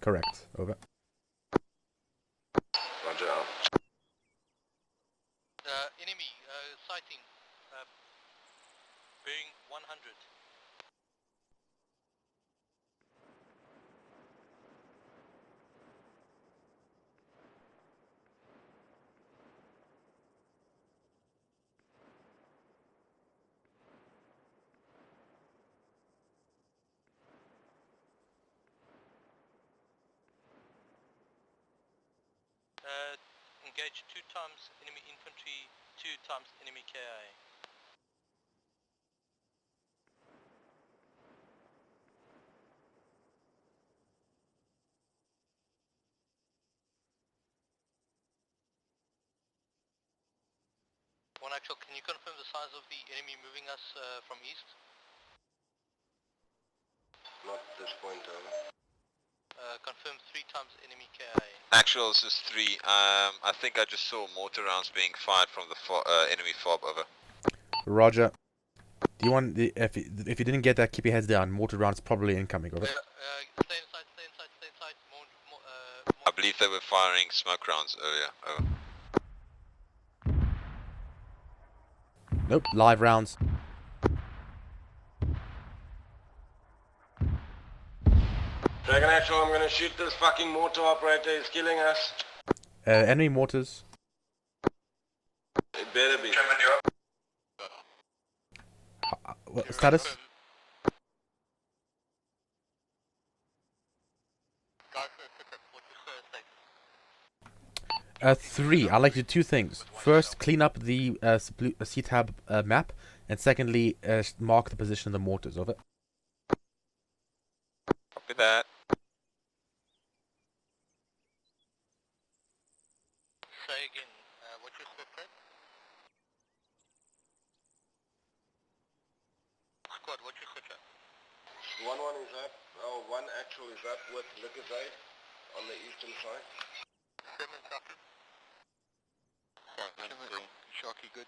Correct. Over. Roger out. Enemy sighting, bearing 100. Engage 2 times enemy infantry, 2 times enemy KIA. One actual, can you confirm the size of the enemy moving us from east? Not at this point, over. Confirm 3 times enemy KIA. Actual, this is 3. I think I just saw mortar rounds being fired from the enemy fob. Over. Roger. Do you want the if you didn't get that, keep your heads down. Mortar rounds probably incoming. Over. Stay inside, stay inside, stay inside. I believe they were firing smoke rounds earlier. Over. Nope. Live rounds. Dragon actual, I'm gonna shoot this fucking mortar operator. He's killing us. Enemy mortars. It better be. What status? Three. I'd like to do 2 things. First, clean up the C-tab map, and secondly, mark the position of the mortars. Over. Copy that. Say again, what's your squad type? Squad, what's your squad type? 1-1 is up. Oh, 1 actual is up with Lucasade on the eastern side. 7 copy. Sharky good.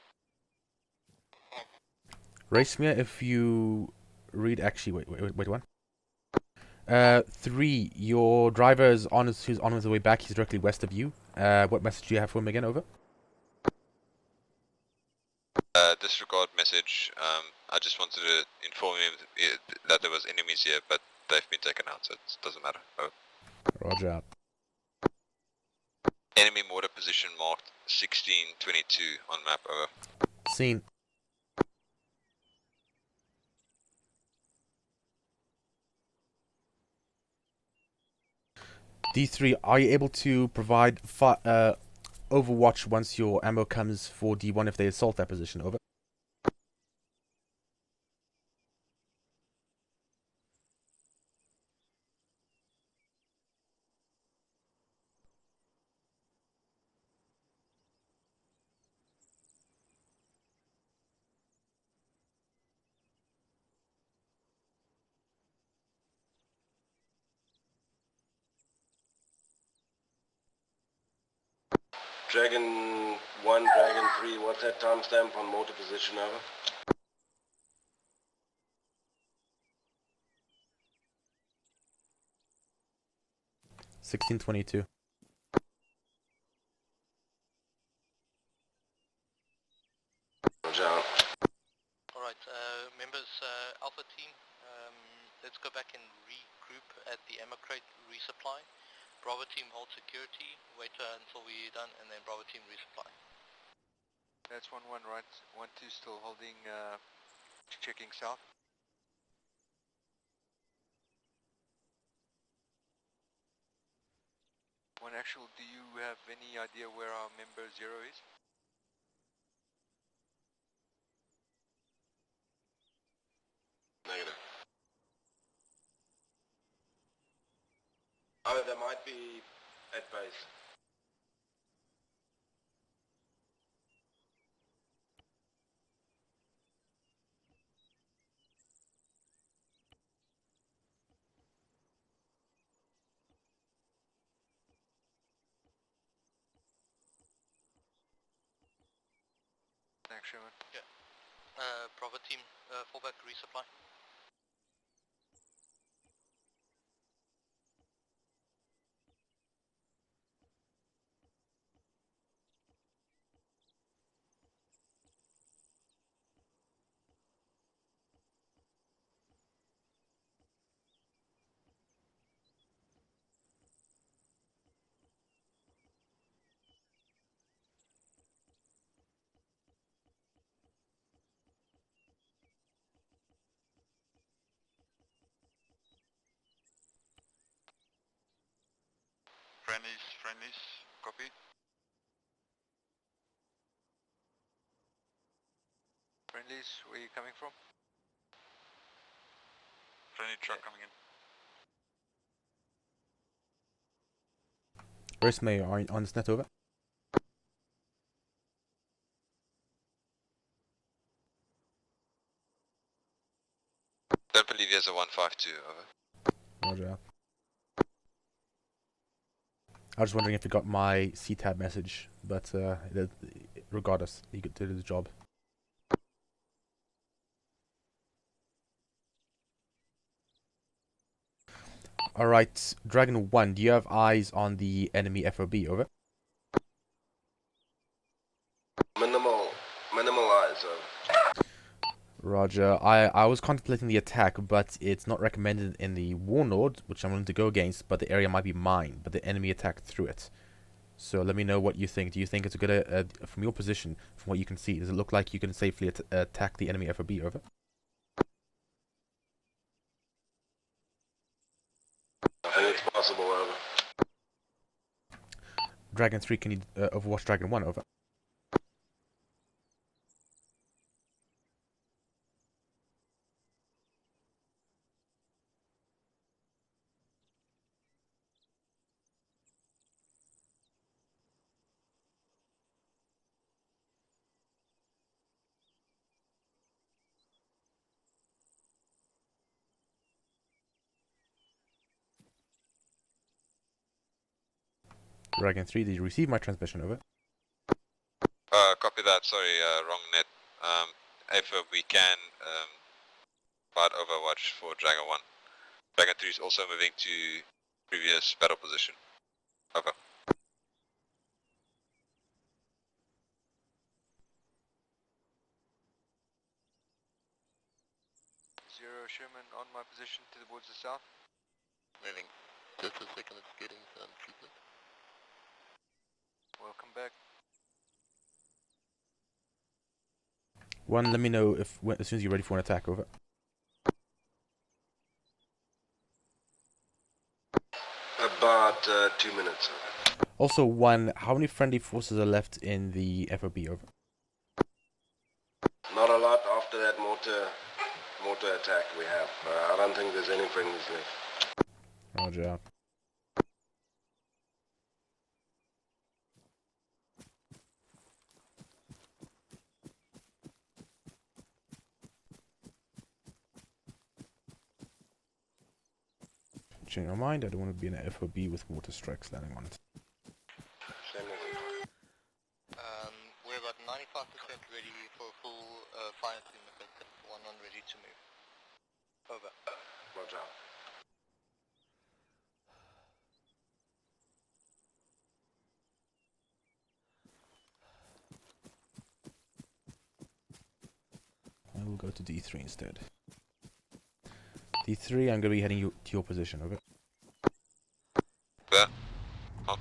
Racemere, if you read, actually, wait one. 3, your driver is who's on his way back. He's directly west of you. What message do you have for him again? Over. Disregard message. I just wanted to inform him that there was enemies here, but they've been taken out, so it doesn't matter. Over. Roger out. Enemy mortar position marked 1622 on map. Over. Seen. D3, are you able to provide overwatch once your ammo comes for D1 if they assault that position? Over. Dragon 1, Dragon 3, what's that timestamp on motor position? Over. 1622. Roger out. Alright, members, Alpha team, let's go back and regroup at the ammo crate resupply. Bravo team hold security, wait until we're done, and then Bravo team resupply. That's 1-1, right? 1-2 still holding, checking south. One actual, do you have any idea where our member 0 is? Negative. Oh, they might be at base. Thanks, Sherman. Yeah. Bravo team, fall back resupply. Friendlies, copy. Friendlies, where are you coming from? Friendly truck coming in. Racemere, are you on this net? Over. Don't believe there's a 152. Over. Roger out. I was just wondering if you got my C-tab message, but regardless, he did his job. Alright, Dragon 1, do you have eyes on the enemy FOB? Over. Minimal eyes. Roger. I was contemplating the attack, but it's not recommended in the Warlord, which I'm willing to go against, but the area might be mine, but the enemy attacked through it. So let me know what you think. Do you think it's a good, from your position, from what you can see, does it look like you can safely attack the enemy FOB? Over. I think it's possible. Over. Dragon 3, can you overwatch Dragon 1? Over. Dragon 3, did you receive my transmission? Over. Copy that. Sorry, wrong net. If we can provide overwatch for Dragon 1. Dragon 3 is also moving to previous battle position. Over. Zero Sherman on my position towards the south. Moving. Just a second, it's getting treatment. Welcome back. 1, let me know if as soon as you're ready for an attack. Over. About 2 minutes. Also, 1, how many friendly forces are left in the FOB? Over. Not a lot after that mortar attack we have. I don't think there's any friendlies left. Roger out. Change my mind, I don't want to be in an FOB with water strikes landing on it. We're about 95% ready for full fire team effective. 1 on ready to move. Over. Roger. I will go to D3 instead. D3, I'm going to be heading you to your position, over. Yeah. Oh.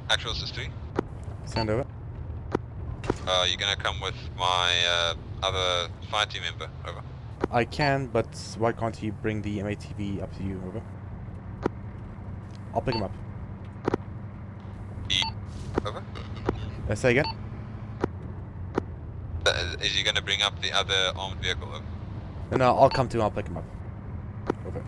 Actual system. Send over. You're gonna come with my other fire team member. Over. I can, but why can't he bring the MATV up to you? Over. I'll pick him up. Over. Say again? Is he gonna bring up the other armed vehicle? Over. No, I'll come to him, I'll pick him up. Over.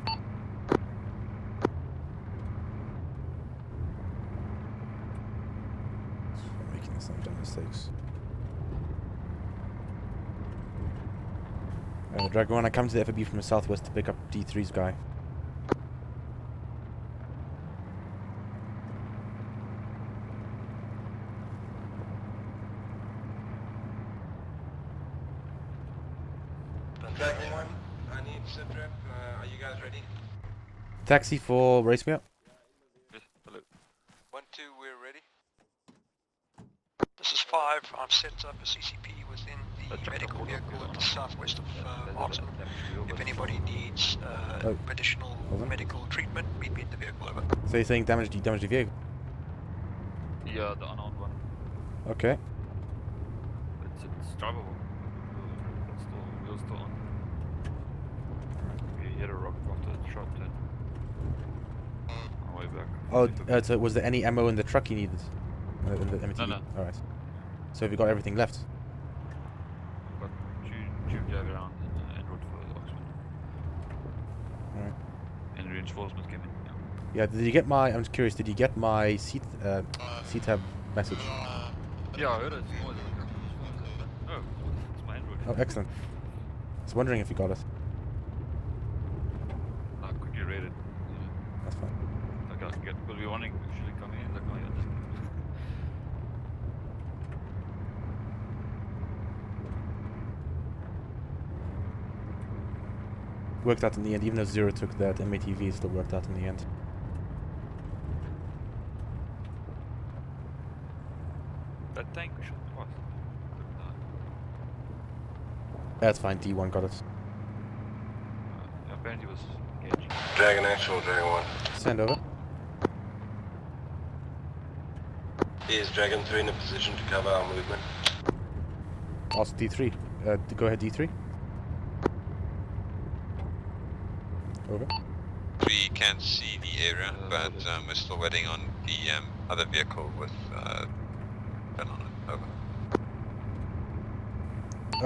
I'm making some dumb mistakes. Dragon, I come to the FOB from the southwest to pick up D3's guy. Dragon 1, I need sit rep. Are you guys ready? Taxi for race me up. Yes, hello. 1-2, we're ready. This is 5. I'm set up a CCP within the medical vehicle at the southwest of Martin. If anybody needs additional medical treatment, meet me at the vehicle. Over. So you're saying damage the vehicle? Yeah, the unarmed one. Okay. It's drivable. Wheels still on. We hit a rock after the shot then. On our way back. Oh, so was there any ammo in the truck you needed? In the MTV? No. Alright. So have you got everything left? Got tube jag around and en route for Oxford. Alright. And reinforcements came in. Yeah, did you get my, I'm just curious, did you get my C-tab message? Yeah, I heard it. It's noise. Oh, it's my Android. Oh, excellent. I was wondering if you got it. I quickly read it. That's fine. Like I can get, because we're wanting usually coming in, like, oh yeah, Worked out in the end, even though Zero took that MATV, it still worked out in the end. that tank we shot twice. That's fine, D1 got it. Apparently was engaging. Dragon actual, Dragon 1. Send over. Is Dragon 3 in a position to cover our movement? Also D3. Go ahead, D3. Over. 3 can see the area, but we're still waiting on the other vehicle with gun on it. Over.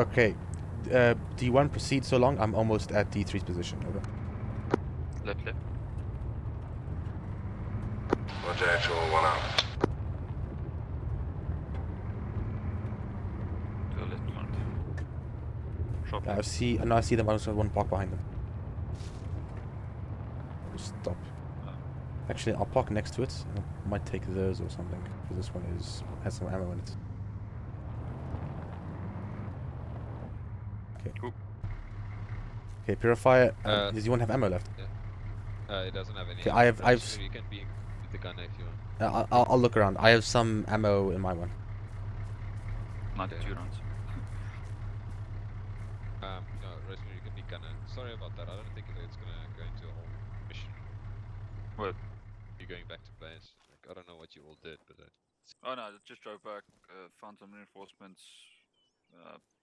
Okay. D1 proceed so long. I'm almost at D3's position. Over. Left. Roger, actual, 1 out. To the left front. Short I see. No, I see them. I also have one park behind them. Just stop. Actually, I'll park next to it. And I might take those or something, because this one has some ammo in it. Okay. Cool. Okay, Purifier. Does you want to have ammo left? Yeah. It doesn't have any. Okay, ammo. I've. You can be with the gun if you want. I'll look around. I have some ammo in my one. 92 rounds. No, Rosemary, you can be gunner. Sorry about that. I don't think it's gonna go into a whole mission. What? You're going back to base. Like, I don't know what you all did, but. Oh no, I just drove back, found some reinforcements,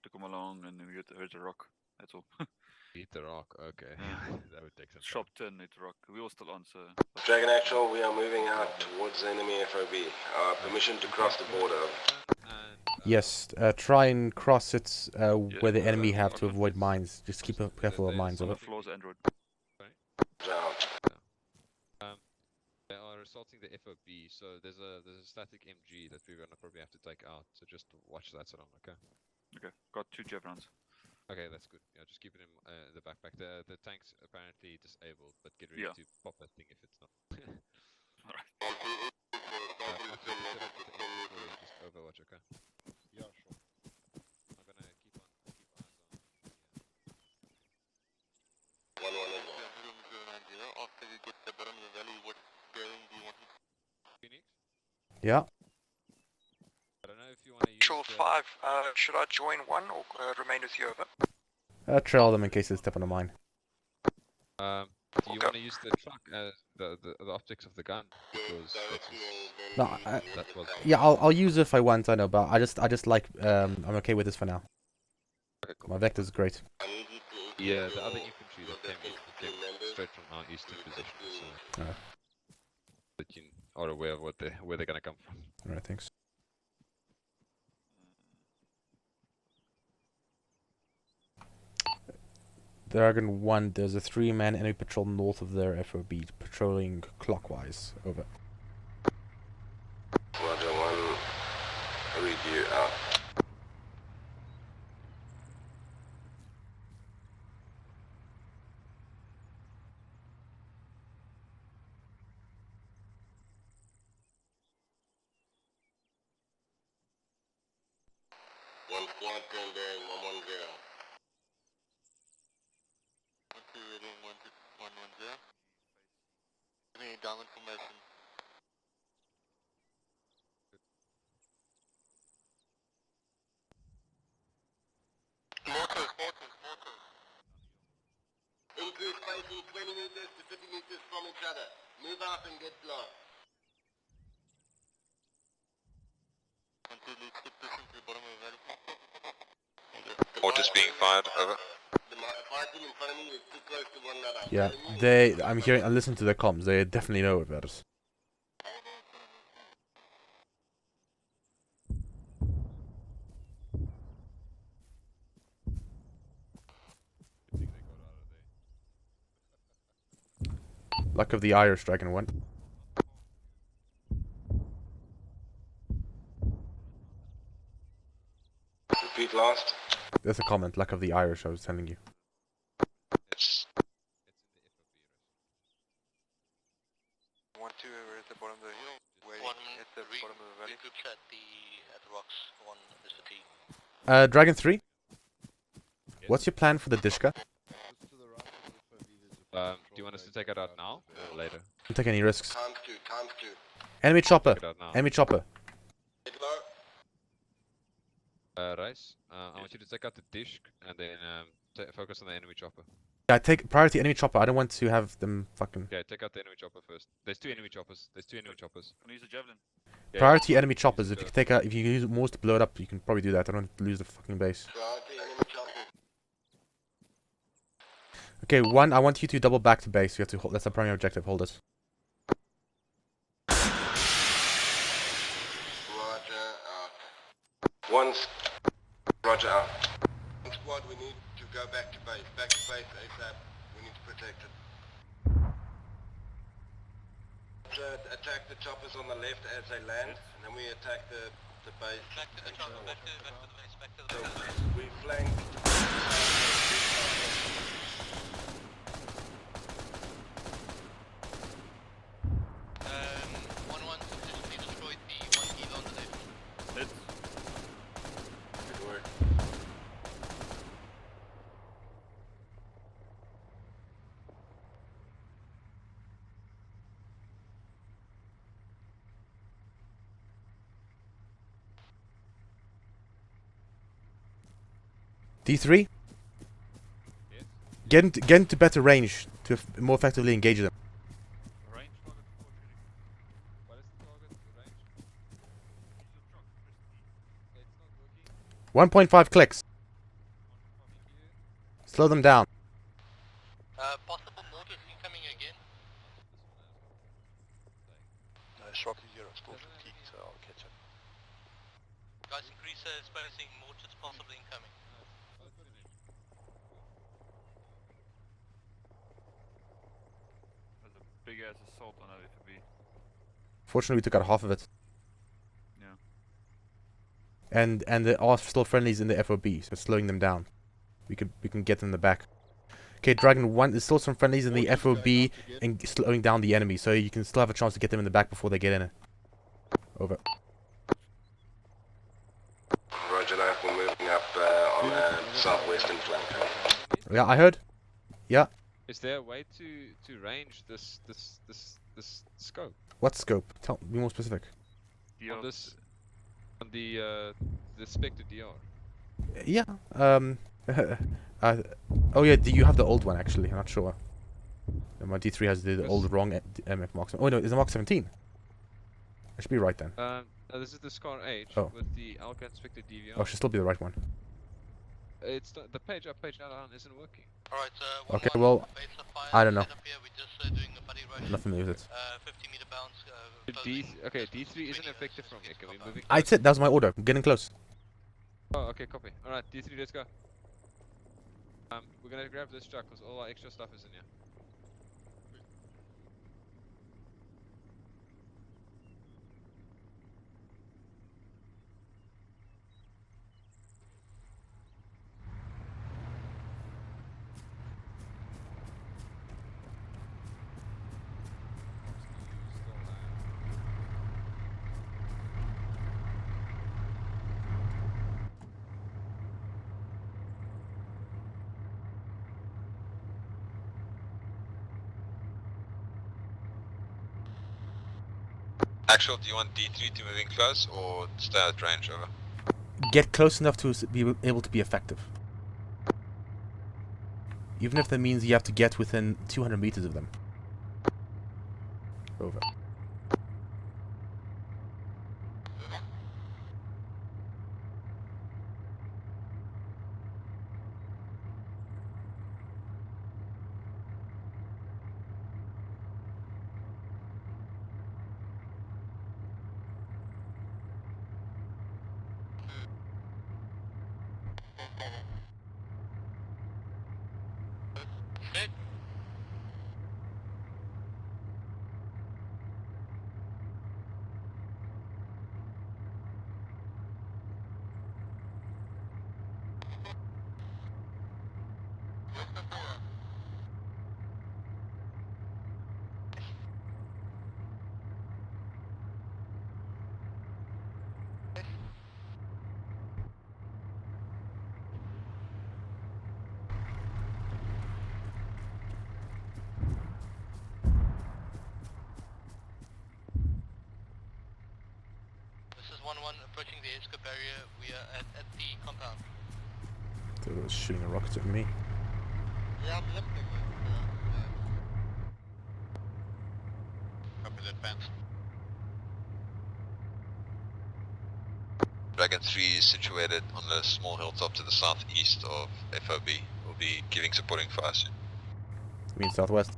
took them along, and we hit the rock. That's all. Hit the rock, okay. That would take some Shop 10, hit the rock. We're all still on, so. Dragon Actual, we are moving out towards the enemy FOB. Permission to cross the border. Yes, try and cross it where the enemy have to avoid mines. Just keep careful of mines. Over. Floors Android. They are assaulting the FOB, so there's a static MG that we're gonna probably have to take out. So just watch that sort of, okay? Okay, got 2 Jev rounds. Okay, that's good. Yeah, just keep it in the backpack. The tank's apparently disabled, but get ready to pop that thing if it's not. Alright. Just overwatch, okay? Yeah, sure. I'm gonna keep eyes on. 1-1 after you get the bottom of the valley, what bearing do you want? Phoenix? Yeah. I don't know if you want to use. Actual 5, should I join 1 or remain with you? Over? Trail them in case they step on a mine. Do you want to use the truck as the optics of the gun? Because No, that was yeah, I'll use it if I want. I know, but I just like I'm okay with this for now. Okay, cool. My vector's great. Yeah, the other infantry that came straight from our eastern position, so that you are aware of where they're gonna come from. Alright, thanks. Dragon 1, there's a 3-man enemy patrol north of their FOB, patrolling clockwise. Over. Roger, 1. Read you out. One squad turned bearing 110. 1-2 reading 110. Give me down information. Mortars. Increase spacing 20 meters to 50 meters from each other. Move out and get blocked. Until they skip pushing to the bottom of the valley. Mortars being fired, over. The fire team in front of me is too close to one another. Yeah, I'm hearing, I listen to their comms, they definitely know about us. Luck of the Irish, Dragon 1. Repeat last. There's a comment, luck of the Irish, I was telling you. It's 1-2, we're at the bottom of the hill. Waiting at the bottom of the valley. Groups at the rocks. 1 is the team. Dragon 3? What's your plan for the Dishka? Do you want us to take it out now or later? Don't take any risks. Times two. Enemy chopper! Take it out now. Enemy chopper! Rice, I want you to take out the dish and then focus on the enemy chopper. Yeah, take priority enemy chopper, I don't want to have them fucking... Okay, take out the enemy chopper first. There's 2 enemy choppers. Can I use the javelin? Yeah, Priority enemy choppers, if you can take out, if you use Morse to blow it up, you can probably do that, I don't want to lose the fucking base. Okay, 1, I want you to double back to base. You have to hold. That's the primary objective. Hold it. Roger. Once. Roger out. One squad, we need to go back to base. Back to base ASAP. We need to protect it. Attack the choppers on the left as they land, and then we attack the base. Back to the chopper, back to the base, back to the So base. we flank. 1-1 successfully destroyed the 1 kilo on the left. Hits. Good work. D3? Yes. Get into better range to more effectively engage them. Range target before shooting. What is the target? The range? Use your truck. Press T. It's not working. 1.5 clicks. Slow them down. Possible mortars incoming again. No, it's Rocky 0, still fatigued, so I'll catch up. Guys, increase spacing, mortars possibly incoming. There's a big ass assault on our FB. Fortunately, we took out half of it. Yeah. And there are still friendlies in the FOB, so slowing them down. We can get them in the back. Okay, Dragon 1, there's still some friendlies in the FOB and slowing down the enemy, so you can still have a chance to get them in the back before they get in. Over. Roger that, we're moving up on the southwestern flank. Yeah, I heard. Yeah. Is there a way to range this scope? What scope? Be more specific. On this, on the Spectre DR. Yeah. Oh yeah. Do you have the old one actually? I'm not sure. No, my D3 has the old wrong MF Mark. Oh no, it's a Mark 17. I should be right then. No, this is the Scar H with the Alka Spectre DVR. Oh, should still be the right one. It's the page up, page down isn't working. Alright, Okay, well, I don't know. Nothing with it. 50 meter bounce. Okay, D3 isn't effective from here. Can we move it? I said that was my order. I'm getting close. Oh, okay, copy. Alright, D3, let's go. We're gonna grab this truck because all our extra stuff is in here. Actual, do you want D3 to move in close or stay at range? Over. Get close enough to be able to be effective. Even if that means you have to get within 200 meters of them. Over. This is 1-1 approaching the escape barrier. We are at the compound. They were shooting a rocket at me. Yeah, I'm lifting it. Copy the advance. Dragon 3 is situated on the small hilltop to the southeast of FOB. We'll be giving supporting fire soon. I mean southwest.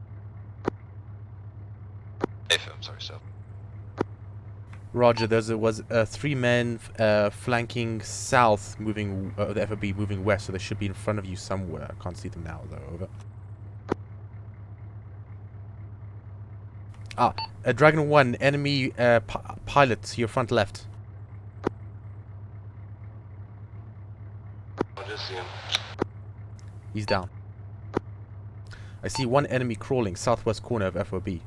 I'm sorry, sir. Roger, there was 3 men flanking south, moving the FOB moving west, so they should be in front of you somewhere. I can't see them now, though. Over. Dragon 1, enemy pilot to your front left. I just see him. He's down. I see 1 enemy crawling southwest corner of FOB.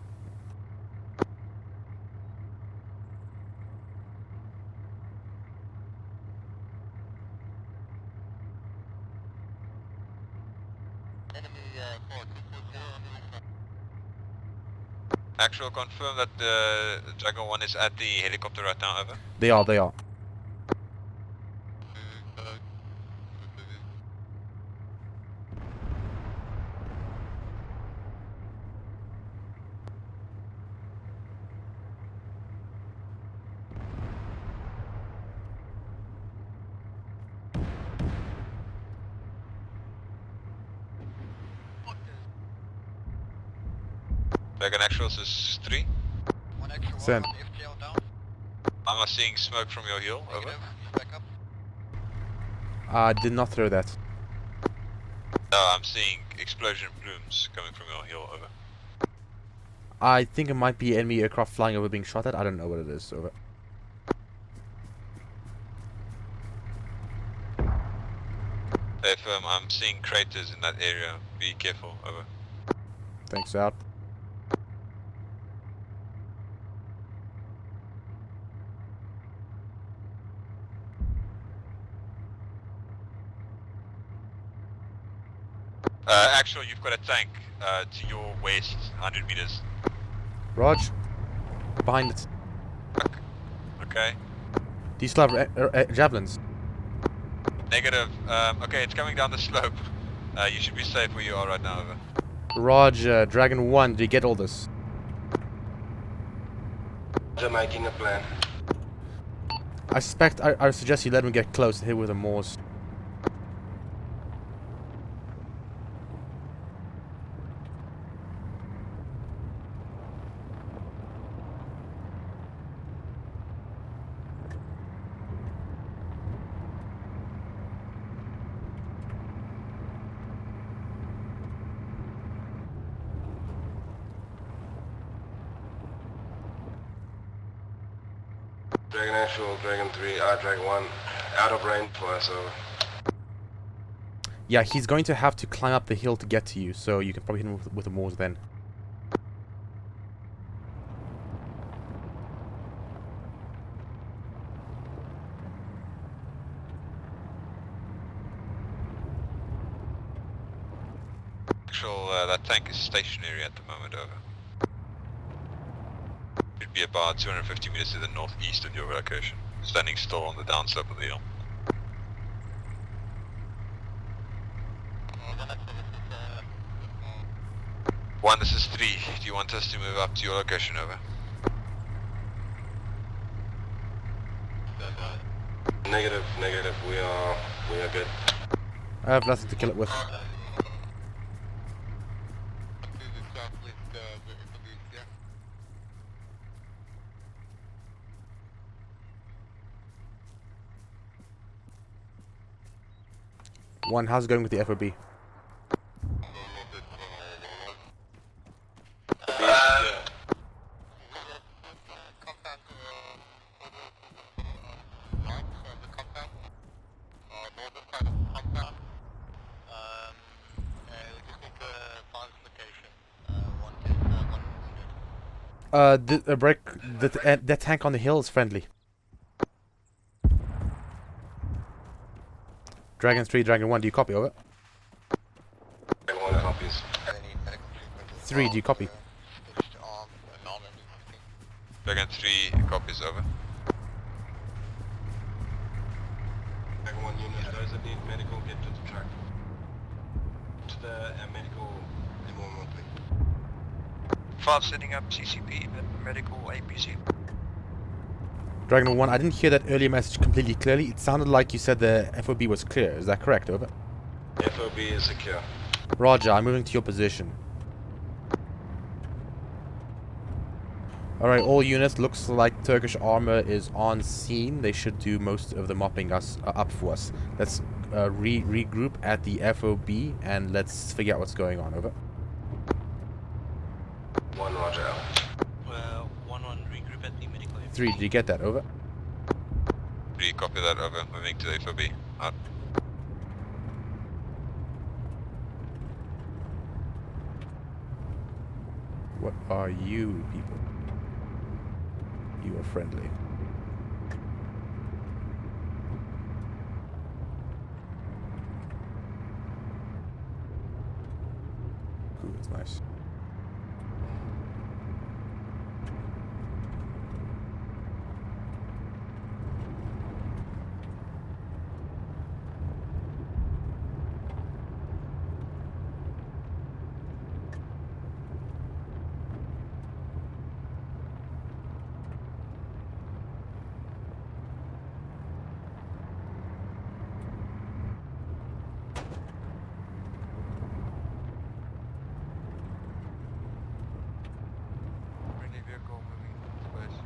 Actual, confirm that the Dragon 1 is at the helicopter right now, over. They are. Dragon Actuals is 3. Send. I'm seeing smoke from your hill, over. I did not throw that. No, I'm seeing explosion plumes coming from your hill, over. I think it might be enemy aircraft flying over being shot at. I don't know what it is, over. I'm seeing craters in that area. Be careful, over. Thanks, out. Actually, you've got a tank to your west, 100 meters. Rog, behind it. Okay. Do you still have javelins? Negative. Okay, it's coming down the slope. You should be safe where you are right now, over. Rog, Dragon 1, did you get all this? They're making a plan. I suggest you let him get close and hit with a Morse. Dragon Actual, Dragon 3, Dragon 1, out of range for us, over. Yeah, he's going to have to climb up the hill to get to you, so you can probably hit him with a Morse then. Actual, that tank is stationary at the moment, over. Should be about 250 meters to the northeast of your location, standing still on the downslope of the hill. One, this is 3. Do you want us to move up to your location, over? Negative, we are good. I have nothing to kill it with. One, how's it going with the FOB? The tank on the hill is friendly. Dragon 3, Dragon 1, do you copy, over? Dragon 1 copies. 3, do you copy? Dragon 3 copies, over. Dragon 1 units, those that need medical, get to the truck. To the medical M1 please. 5 setting up CCP, medical APC. Dragon 1, I didn't hear that earlier message completely clearly. It sounded like you said the FOB was clear. Is that correct, over? FOB is secure. Roger, I'm moving to your position. Alright, all units, looks like Turkish armor is on scene. They should do most of the mopping us up for us. Let's regroup at the FOB and let's figure out what's going on. Over. 1 roger out. 1-1 regroup at the medical. 3, did you get that? Over. 3, copy that, over. Moving to the FOB. Out. What are you people? You are friendly. Ooh, that's nice. Friendly vehicle moving to base.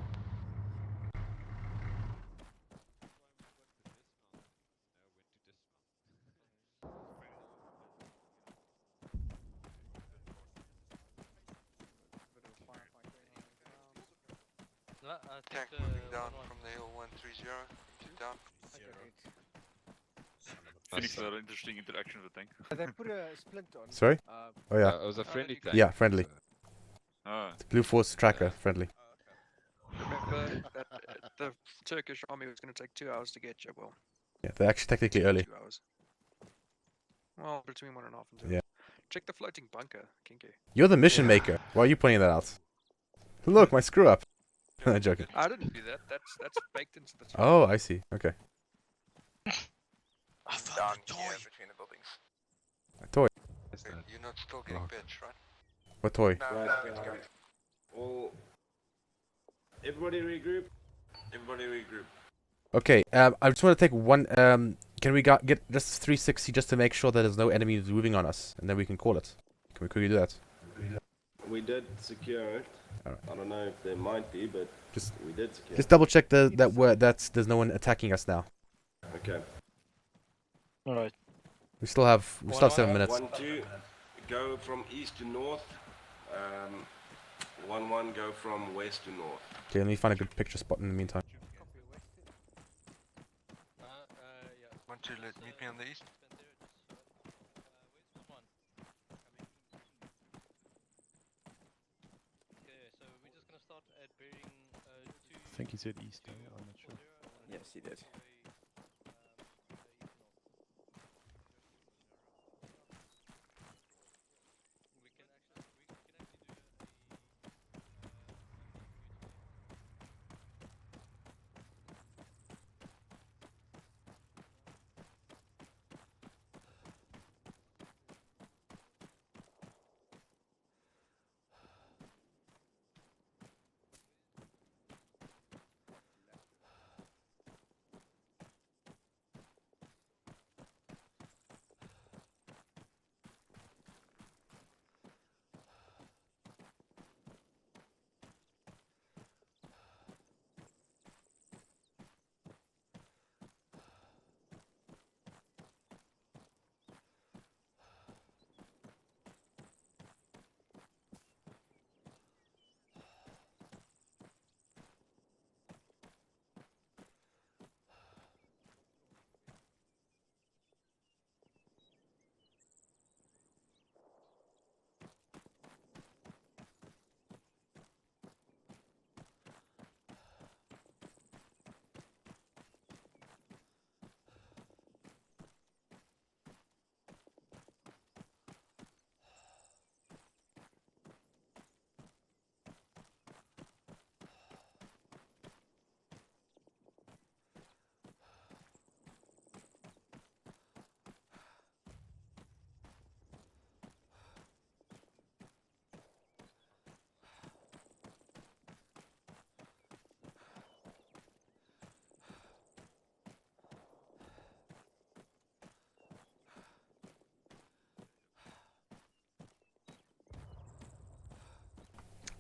Tank moving down from the hill 130. Keep down. Phoenix had an interesting interaction with the tank. They put a splint on. Sorry? Oh yeah. It was a friendly tank. Yeah, friendly. Ah. The Blue Force tracker, friendly. Remember that the Turkish army was going to take 2 hours to get you. Well, Yeah, they're actually technically early. 2 hours. Well, between 1.5 and 2. Yeah. Check the floating bunker, Kinky. You're the mission maker. Why are you pointing that out? Look, my screw up. I'm joking. I didn't do that. That's baked into the. Oh, I see. Okay. I found a toy between the buildings. A toy. You're not still getting pitched, right? What toy? All... Everybody regroup. Everybody regroup. Okay, I just want to take one, can we get just 360 just to make sure that there's no enemies moving on us, and then we can call it. Can we quickly do that? We did secure it. Alright. I don't know if there might be, but we did secure Just it. double check that's there's no one attacking us now. Okay. Alright. We still have 7 minutes. 1-2, go from east to north. 1-1, go from west to north. Okay, let me find a good picture spot in the meantime. 1-2, meet me on the east. I think he said east, I'm not sure. Yes, he did.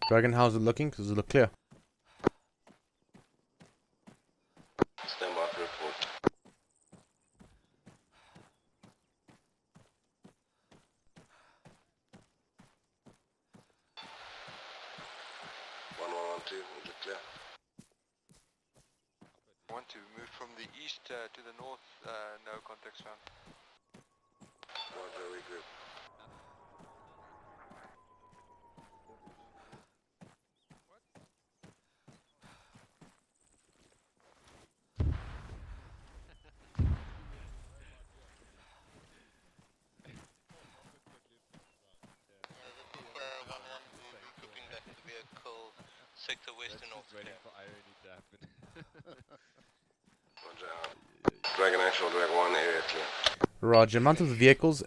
Dragon, how's it looking? Does it look clear? Stand by for report. Two, is it clear? 1-2, move from the east to the north, no contacts found. Roger, regroup. Vehicle sector west and north. Waiting for irony to happen. Roger. Dragon actual, Dragon 1, area clear. Roger. Amount of the vehicles.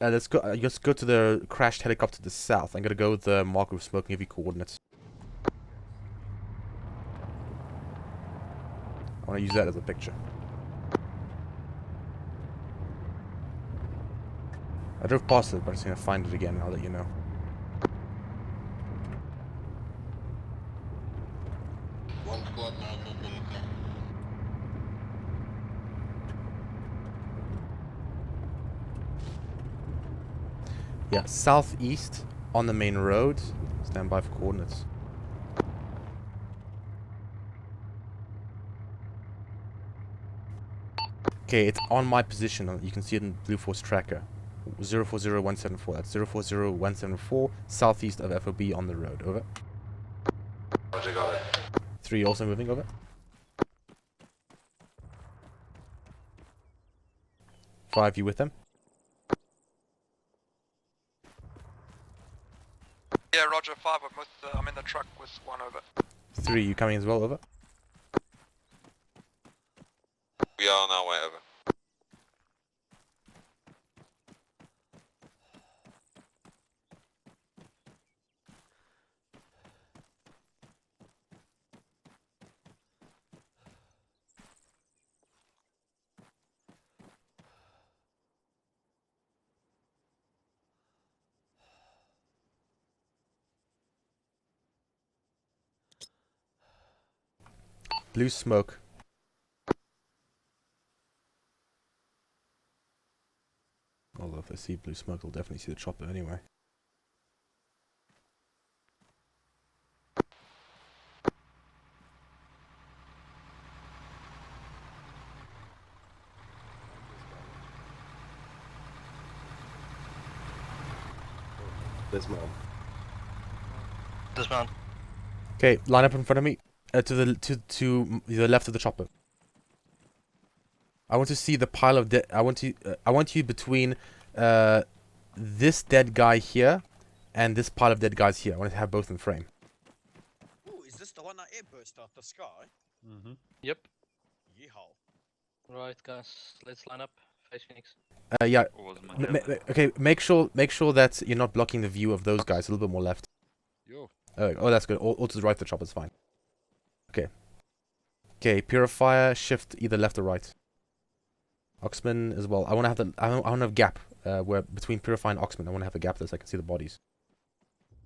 Let's go. Let's go to the crashed helicopter to the south. I'm gonna go with the mark of smoking heavy coordinates. I want to use that as a picture. I drove past it, but I'm just gonna find it again. I'll let you know. One squad now, Yeah, southeast on the main road. Stand by for coordinates. Okay, it's on my position. You can see it in Blue Force tracker. 040174. That's 040174. Southeast of FOB on the road. Over. Roger, got it. 3 also moving. Over. 5, you with them? Yeah, Roger, 5, I'm in the truck with 1 over. 3, you coming as well? Over. We are on our way over. Blue smoke. Although if I see blue smoke, I'll definitely see the chopper anyway. Dismount. Dismount. Okay, line up in front of me. To the left of the chopper. I want to see the pile of dead. I want you between this dead guy here and this pile of dead guys here. I want to have both in frame. Ooh, is this the one that airburst out the sky? Mm-hmm. Yep. Yeehaw. Right, guys, let's line up. Face Phoenix. Yeah. Or was my Okay, make sure that you're not blocking the view of those guys. A little bit more left. Yo. Oh, that's good. All to the right of the chopper's fine. Okay. Okay, purifier, shift either left or right. Oxman as well. I want to have I want to have a gap where between purify and Oxman. I want to have a gap there so I can see the bodies.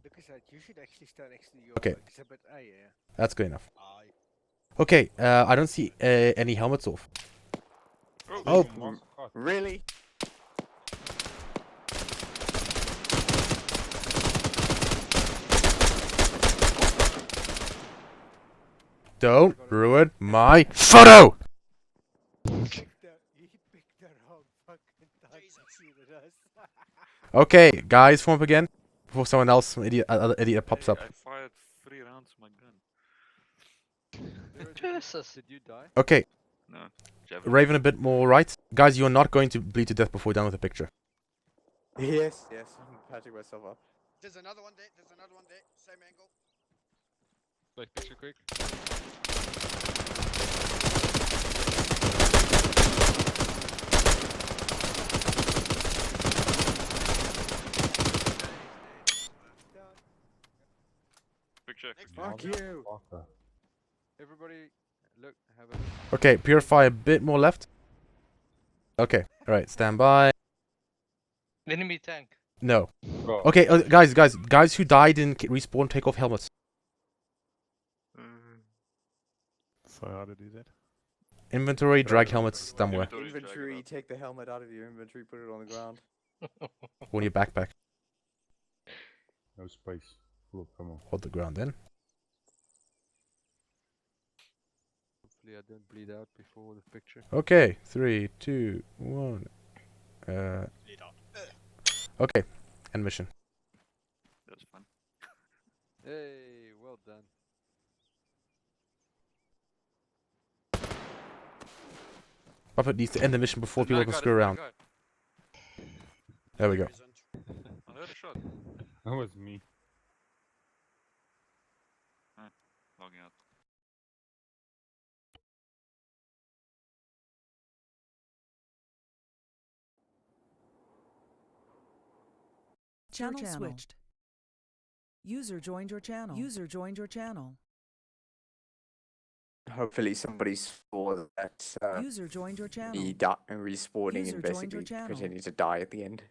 Look at that. You should actually stand next to your Okay. exhibit A, yeah. That's good enough. Okay, I don't see any helmets off. Oh, really? Don't ruin my photo! He picked the wrong fucking time to shoot at us. Okay, guys, form up again before someone else, some other idiot pops up. I fired 3 rounds my gun. Jesus. Did you die? Okay. No. Javelin. Raven a bit more right. Guys, you're not going to bleed to death before we're done with the picture. Yes, I'm patching myself up. There's another one there. There's another one there. Same angle. Wait, picture quick. Picture. Fuck you. Everybody, look, have a... Okay, purify a bit more left. Okay, alright, stand by. Enemy tank. No. Oh. Okay, guys who died in respawn, take off helmets. So how to do that? Inventory, drag helmets somewhere. Inventory, take the helmet out of your inventory, put it on the ground. Or in your backpack. No space. Full of ammo. Hold the ground then. Hopefully I don't bleed out before the picture. Okay, 3, 2, 1. Okay, end mission. That's fun. Hey, well done. Muppet needs to end the mission before people can screw around. There we go. I heard a shot. That was me. Logging out. Channel switched. User joined your channel. User joined your channel. Hopefully somebody saw that User joined your channel. me respawning User and joined your basically channel. pretending to die at the end.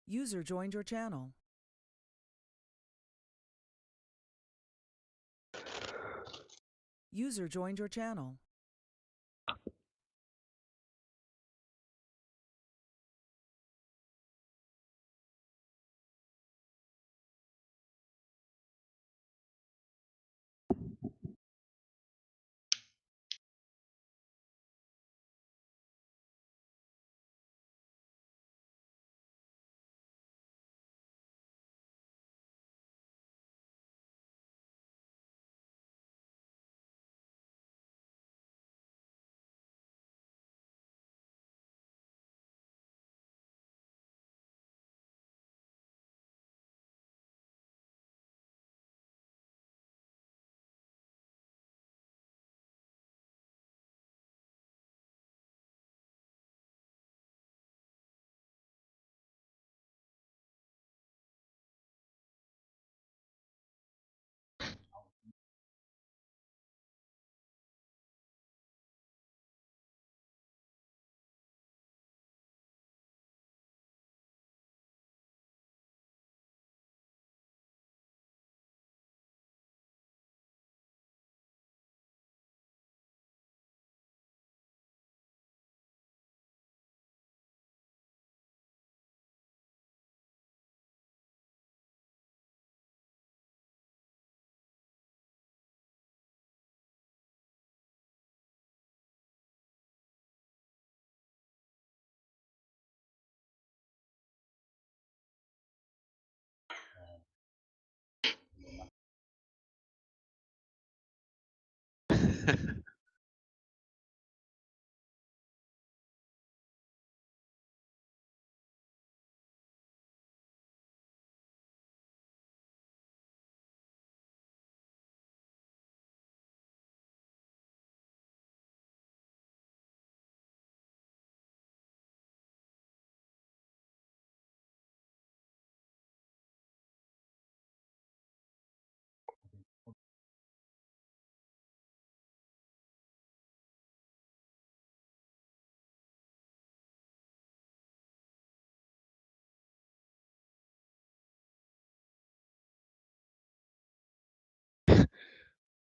User joined your channel. User joined your channel.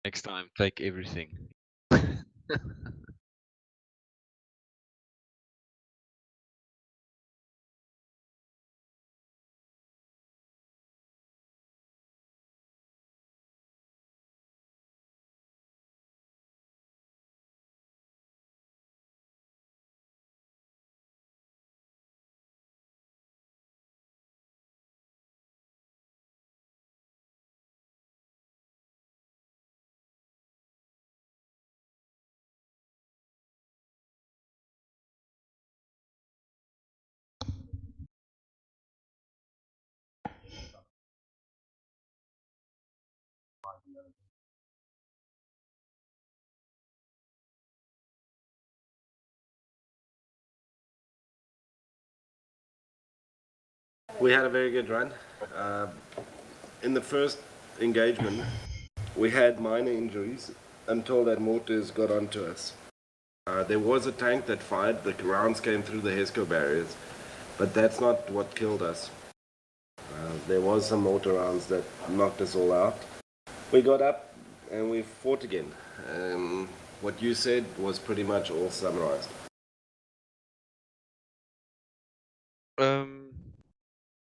Next time, take everything. We had a very good run. In the first engagement, we had minor injuries until that mortars got onto us. There was a tank that fired. The rounds came through the HESCO barriers, but that's not what killed us. There was some mortar rounds that knocked us all out. We got up and we fought again. What you said was pretty much all summarized.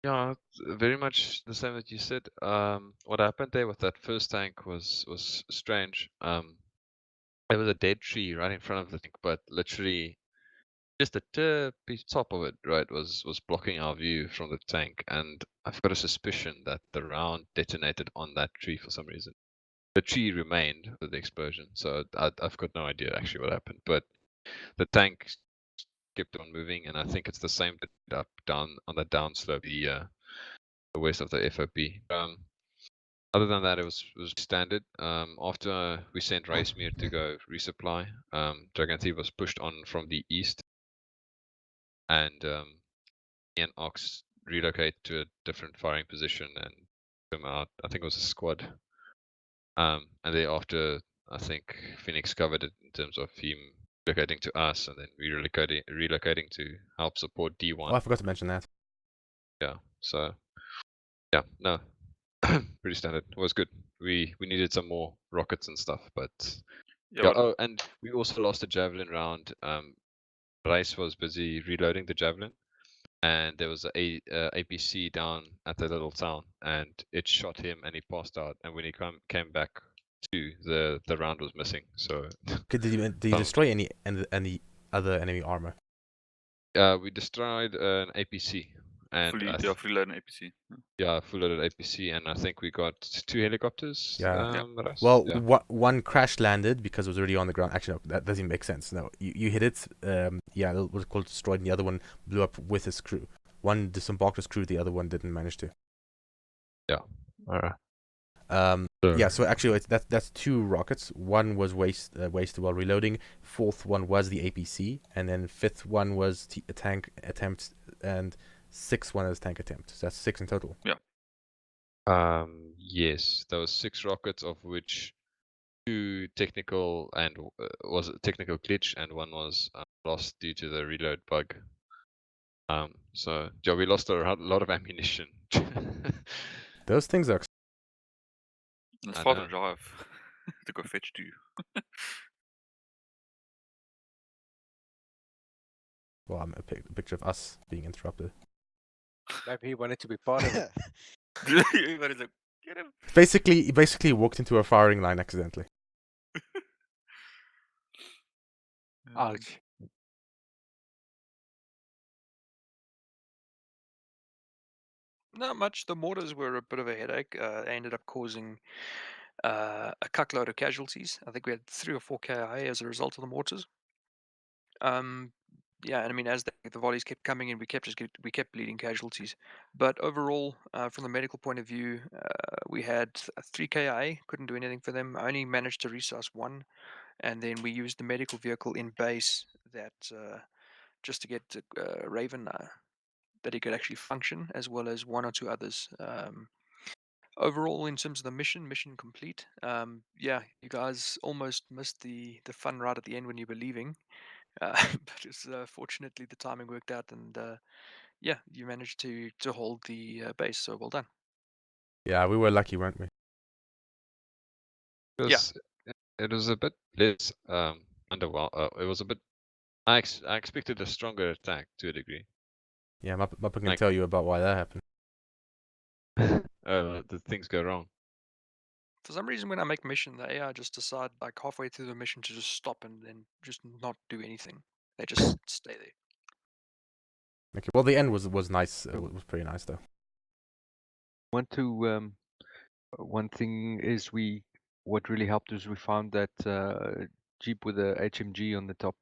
Yeah, very much the same that you said. What happened there with that first tank was strange. There was a dead tree right in front of the tank, but literally just the top of it, right, was blocking our view from the tank, and I've got a suspicion that the round detonated on that tree for some reason. The tree remained with the explosion, so I've got no idea actually what happened, but the tank kept on moving, and I think it's the same up down on the downslope, the west of the FOP. Other than that, it was standard. After we sent Racemere to go resupply, Dragon Thief was pushed on from the east, and me and Ox relocate to a different firing position and come out. I think it was a squad. And thereafter, I think Phoenix covered it in terms of him relocating to us, and then we relocating to help support D1. Oh, I forgot to mention that. Yeah. So, yeah, no, pretty standard. It was good. We needed some more rockets and stuff, but yeah. Oh, and we also lost a javelin round. Rice was busy reloading the javelin, and there was a APC down at the little town, and it shot him, and he passed out. And when he came back to, the round was missing. So did you destroy any other enemy armor? We destroyed an APC and fully loaded APC. Yeah, full loaded APC, and I think we got 2 helicopters. Yeah. Rice? Well, Yeah. one crash landed because it was already on the ground. Actually, no, that doesn't make sense. No, you hit it. Yeah, it was called destroyed, and the other one blew up with his crew. One disembarked his crew, the other one didn't manage to. Yeah. Alright. Yeah, so actually that's 2 rockets. One was wasted while reloading. 4th one was the APC, and then 5th one was a tank attempt, and 6th one is tank attempt. So that's 6 in total. Yeah. Yes, there was 6 rockets, of which 2 technical and was a technical glitch, and 1 was lost due to the reload bug. So yeah, we lost a lot of ammunition. Those things are. It's I far know. to drive to go fetch to you. Well, I'm a picture of us being interrupted. Maybe he wanted to be part of it. Everybody's like, get him. He basically walked into a firing line accidentally. Ouch. Not much. The mortars were a bit of a headache. They ended up causing a cuckload of casualties. I think we had 3 or 4 KIA as a result of the mortars. Yeah, and I mean, as the volleys kept coming in, we kept bleeding casualties. But overall, from the medical point of view, we had 3 KIA. Couldn't do anything for them. I only managed to resource 1, and then we used the medical vehicle in base that just to get Raven that he could actually function, as well as 1 or 2 others. Overall, in terms of the mission complete. Yeah, you guys almost missed the fun right at the end when you were leaving, but it's fortunately the timing worked out, and yeah, you managed to hold the base. So well done. Yeah, we were lucky, weren't we? It was a bit less underwhelming. It was a bit. I expected a stronger attack to a degree. Yeah, Mappa can tell you about why that happened. The things go wrong. For some reason, when I make mission, the AI just decide like halfway through the mission to just stop and then just not do anything. They just stay there. Okay, well the end was nice. It was pretty nice though. One thing is what really helped us, we found that Jeep with a HMG on the top,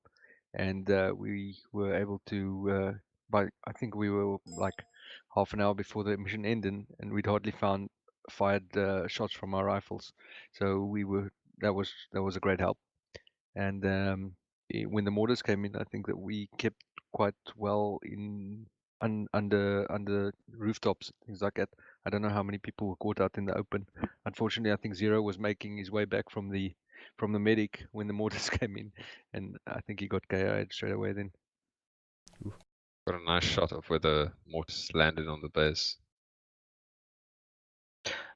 and we were able to I think we were like half an hour before the mission ended, and we'd hardly fired shots from our rifles, so that was a great help. And when the mortars came in, I think that we kept quite well under rooftops, things like that. I don't know how many people were caught out in the open. Unfortunately, I think Zero was making his way back from the from the medic when the mortars came in, and I think he got KO'd straight away then. Got a nice shot of where the mortars landed on the base.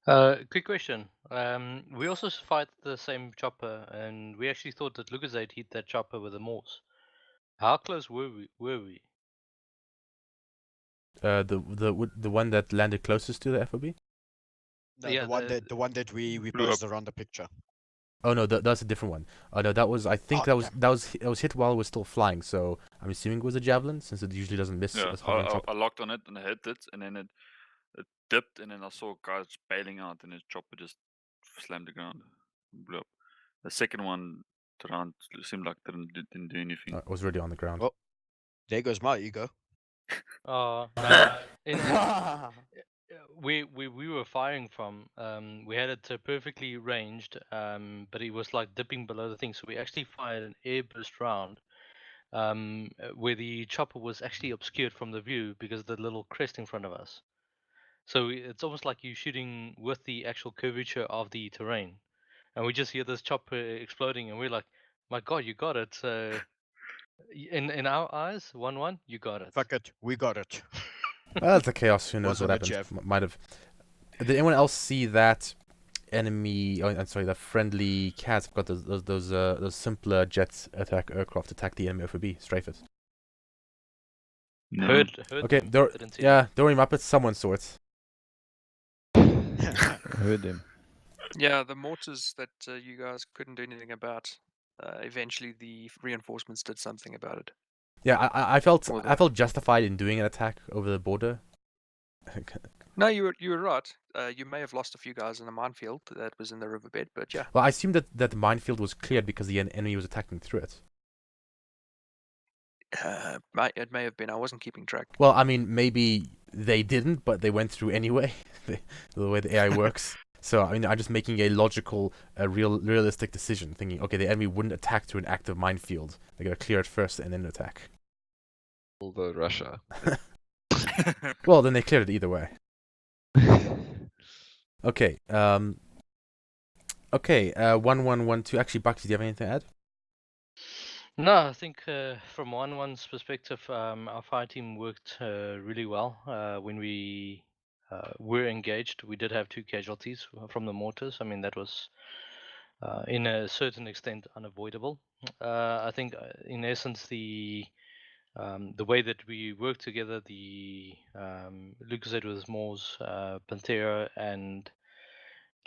Quick question. We also fight the same chopper, and we actually thought that Lucasade hit that chopper with the Morse. How close were we? The one that landed closest to the FOB? No, Yeah, the one that we blew posted around the picture. Oh no, that's a different one. Oh no, that was I think Oh, that was hit while it was still flying. So I'm assuming it was a javelin since it usually doesn't miss. Yeah, as hovering top. I locked on it and I hit it, and then it dipped, and then I saw guys bailing out, and his chopper just slammed the ground, blew up. The second one around seemed like didn't do anything. It was already on the ground. Well, there goes my ego. No. We were firing from. We had it perfectly ranged, but it was like dipping below the thing. So we actually fired an airburst round, where the chopper was actually obscured from the view because of the little crest in front of us. So it's almost like you shooting with the actual curvature of the terrain, and we just hear this chopper exploding, and we're like, "My God, you got it!" In our eyes, 1-1, you got it. Fuck it, we got it. Well, that's a chaos. Who knows Was what on the happened? Might have. Did anyone else see that enemy? Oh, I'm sorry, that friendly cats have got those simpler jets aircraft attack the enemy FOB. Strafe it. Heard Okay, them, don't didn't see yeah, don't worry, Muppets. Someone saw it. Heard them. Yeah, the mortars that you guys couldn't do anything about. Eventually, the reinforcements did something about it. Yeah, I felt justified in doing an attack over the border. No, you were right. You may have lost a few guys in the minefield that was in the riverbed, but yeah. Well, I assumed that the minefield was cleared because the enemy was attacking through it. It may have been. I wasn't keeping track. Well, I mean, maybe they didn't, but they went through anyway. The way the AI works. So, I mean, I'm just making a logical, realistic decision, thinking, okay, the enemy wouldn't attack through an active minefield. They're gonna clear it first and then attack. Although Russia. Well, then they cleared it either way. Okay. Okay. 1112. Actually, Bucky, do you have anything to add? No, I think from 1-1's perspective, our fire team worked really well when we were engaged. We did have 2 casualties from the mortars. I mean, that was in a certain extent unavoidable. I think, in essence, the way that we worked together, the Lucasade with Moors, Pantera, and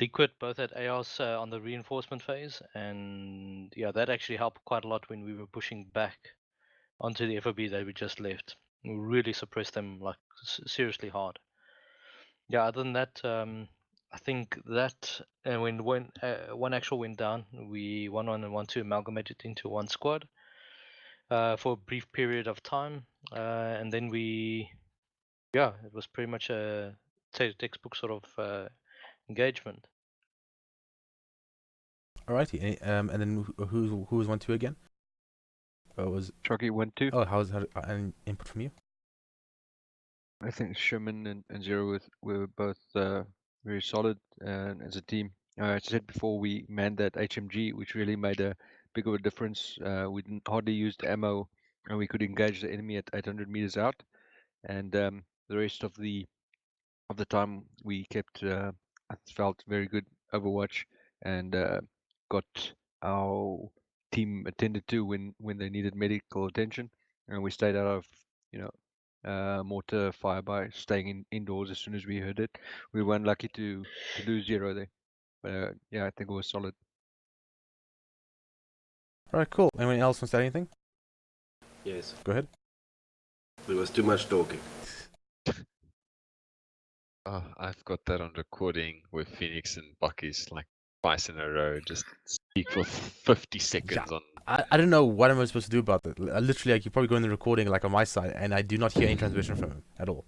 Liquid both had AOS on the reinforcement phase, and yeah, that actually helped quite a lot when we were pushing back onto the FOB that we just left. We really suppressed them like seriously hard. Yeah, other than that, I think that when one actual went down, we 1-1 and 1-2 amalgamated into one squad for a brief period of time, and then it was pretty much a textbook sort of engagement. Alrighty. And then who was 1-2 again? Oh, was Chucky 1-2. Oh, how's any input from you? I think Sherman and Zero were both very solid as a team. As I said before, we manned that HMG, which really made a big of a difference. We didn't hardly use the ammo, and we could engage the enemy at 800 meters out. And the rest of the time, we kept, I felt, very good Overwatch and got our team attended to when they needed medical attention, and we stayed out of mortar fire by staying indoors as soon as we heard it. We weren't lucky to lose Zero there, but yeah, I think it was solid. Alright, cool. Anyone else wants to say anything? Yes. Go ahead. There was too much talking. Oh, I've got that on recording where Phoenix and Bucky's like twice in a row just speak for 50 seconds on. I don't know what am I supposed to do about that. Literally, like, you probably go in the recording like on my side, and I do not hear any transmission from him at all.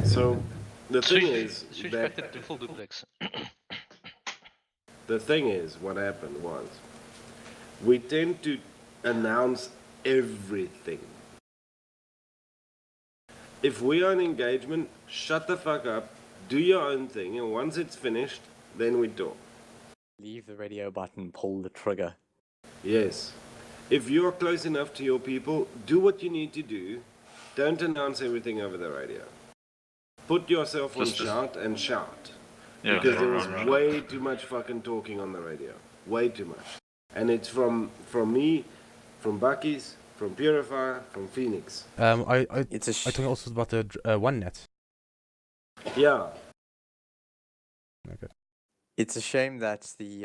So the thing is switch that back to full duplex. the thing is, what happened was we tend to announce everything. If we are in engagement, shut the fuck up, do your own thing, and once it's finished, then we talk. Leave the radio button, pull the trigger. Yes. If you're close enough to your people, do what you need to do. Don't announce everything over the radio. Put yourself on shout and shout. Yeah, because there right, was right. way too much fucking talking on the radio. Way too much. And it's from me, from Bucky's, from Purifier, from Phoenix. I talking also about the OneNet. Yeah. Okay. It's a shame that the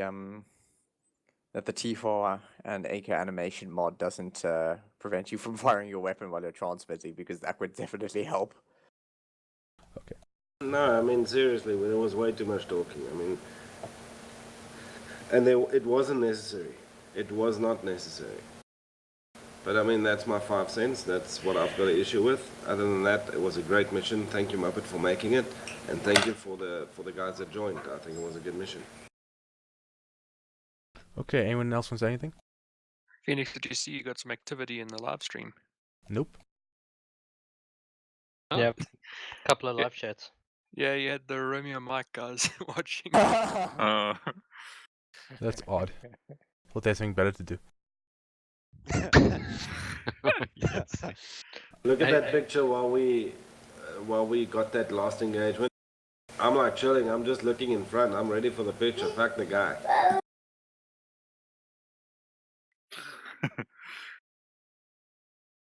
T4 and AK animation mod doesn't prevent you from firing your weapon while you're transmitting, because that would definitely help. Okay. No, I mean seriously, there was way too much talking. I mean, and it wasn't necessary. It was not necessary. But I mean, that's my 5 cents. That's what I've got an issue with. Other than that, it was a great mission. Thank you, Muppet, for making it, and thank you for the guys that joined. I think it was a good mission. Okay. Anyone else wants anything? Phoenix, did you see you got some activity in the live stream? Nope. Yeah, a couple of live chats. Yeah, you had the Romeo Mike guys watching. That's odd. Well, there's something better to do. Look at that picture while we got that last engagement. I'm like chilling. I'm just looking in front. I'm ready for the picture. Fuck the guy.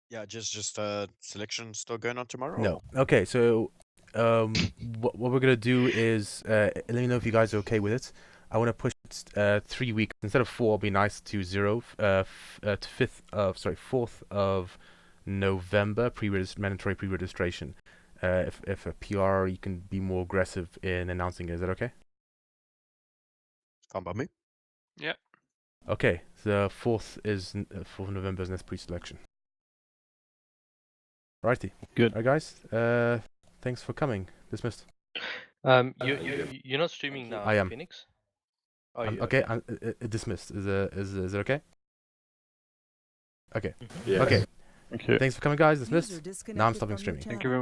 Yeah, just selection still going on tomorrow? No. Okay, so what we're gonna do is let me know if you guys are okay with it. I want to push it 3 weeks instead of 4. It'll be nice to 4th of November mandatory pre-registration. If a PR, you can be more aggressive in announcing it. Is that okay? Fine by me. Yeah. Okay, the 4th of November is next pre-selection. Righty. Good. Alright, guys. Thanks for coming. Dismissed. You're not streaming now, I am. Phoenix? Oh, Okay. I'm dismissed. Is it okay? Okay. Yeah. Okay. Okay. Thanks for coming, guys. Dismissed. User Now I'm disconnected stopping from your streaming. Thank you very much.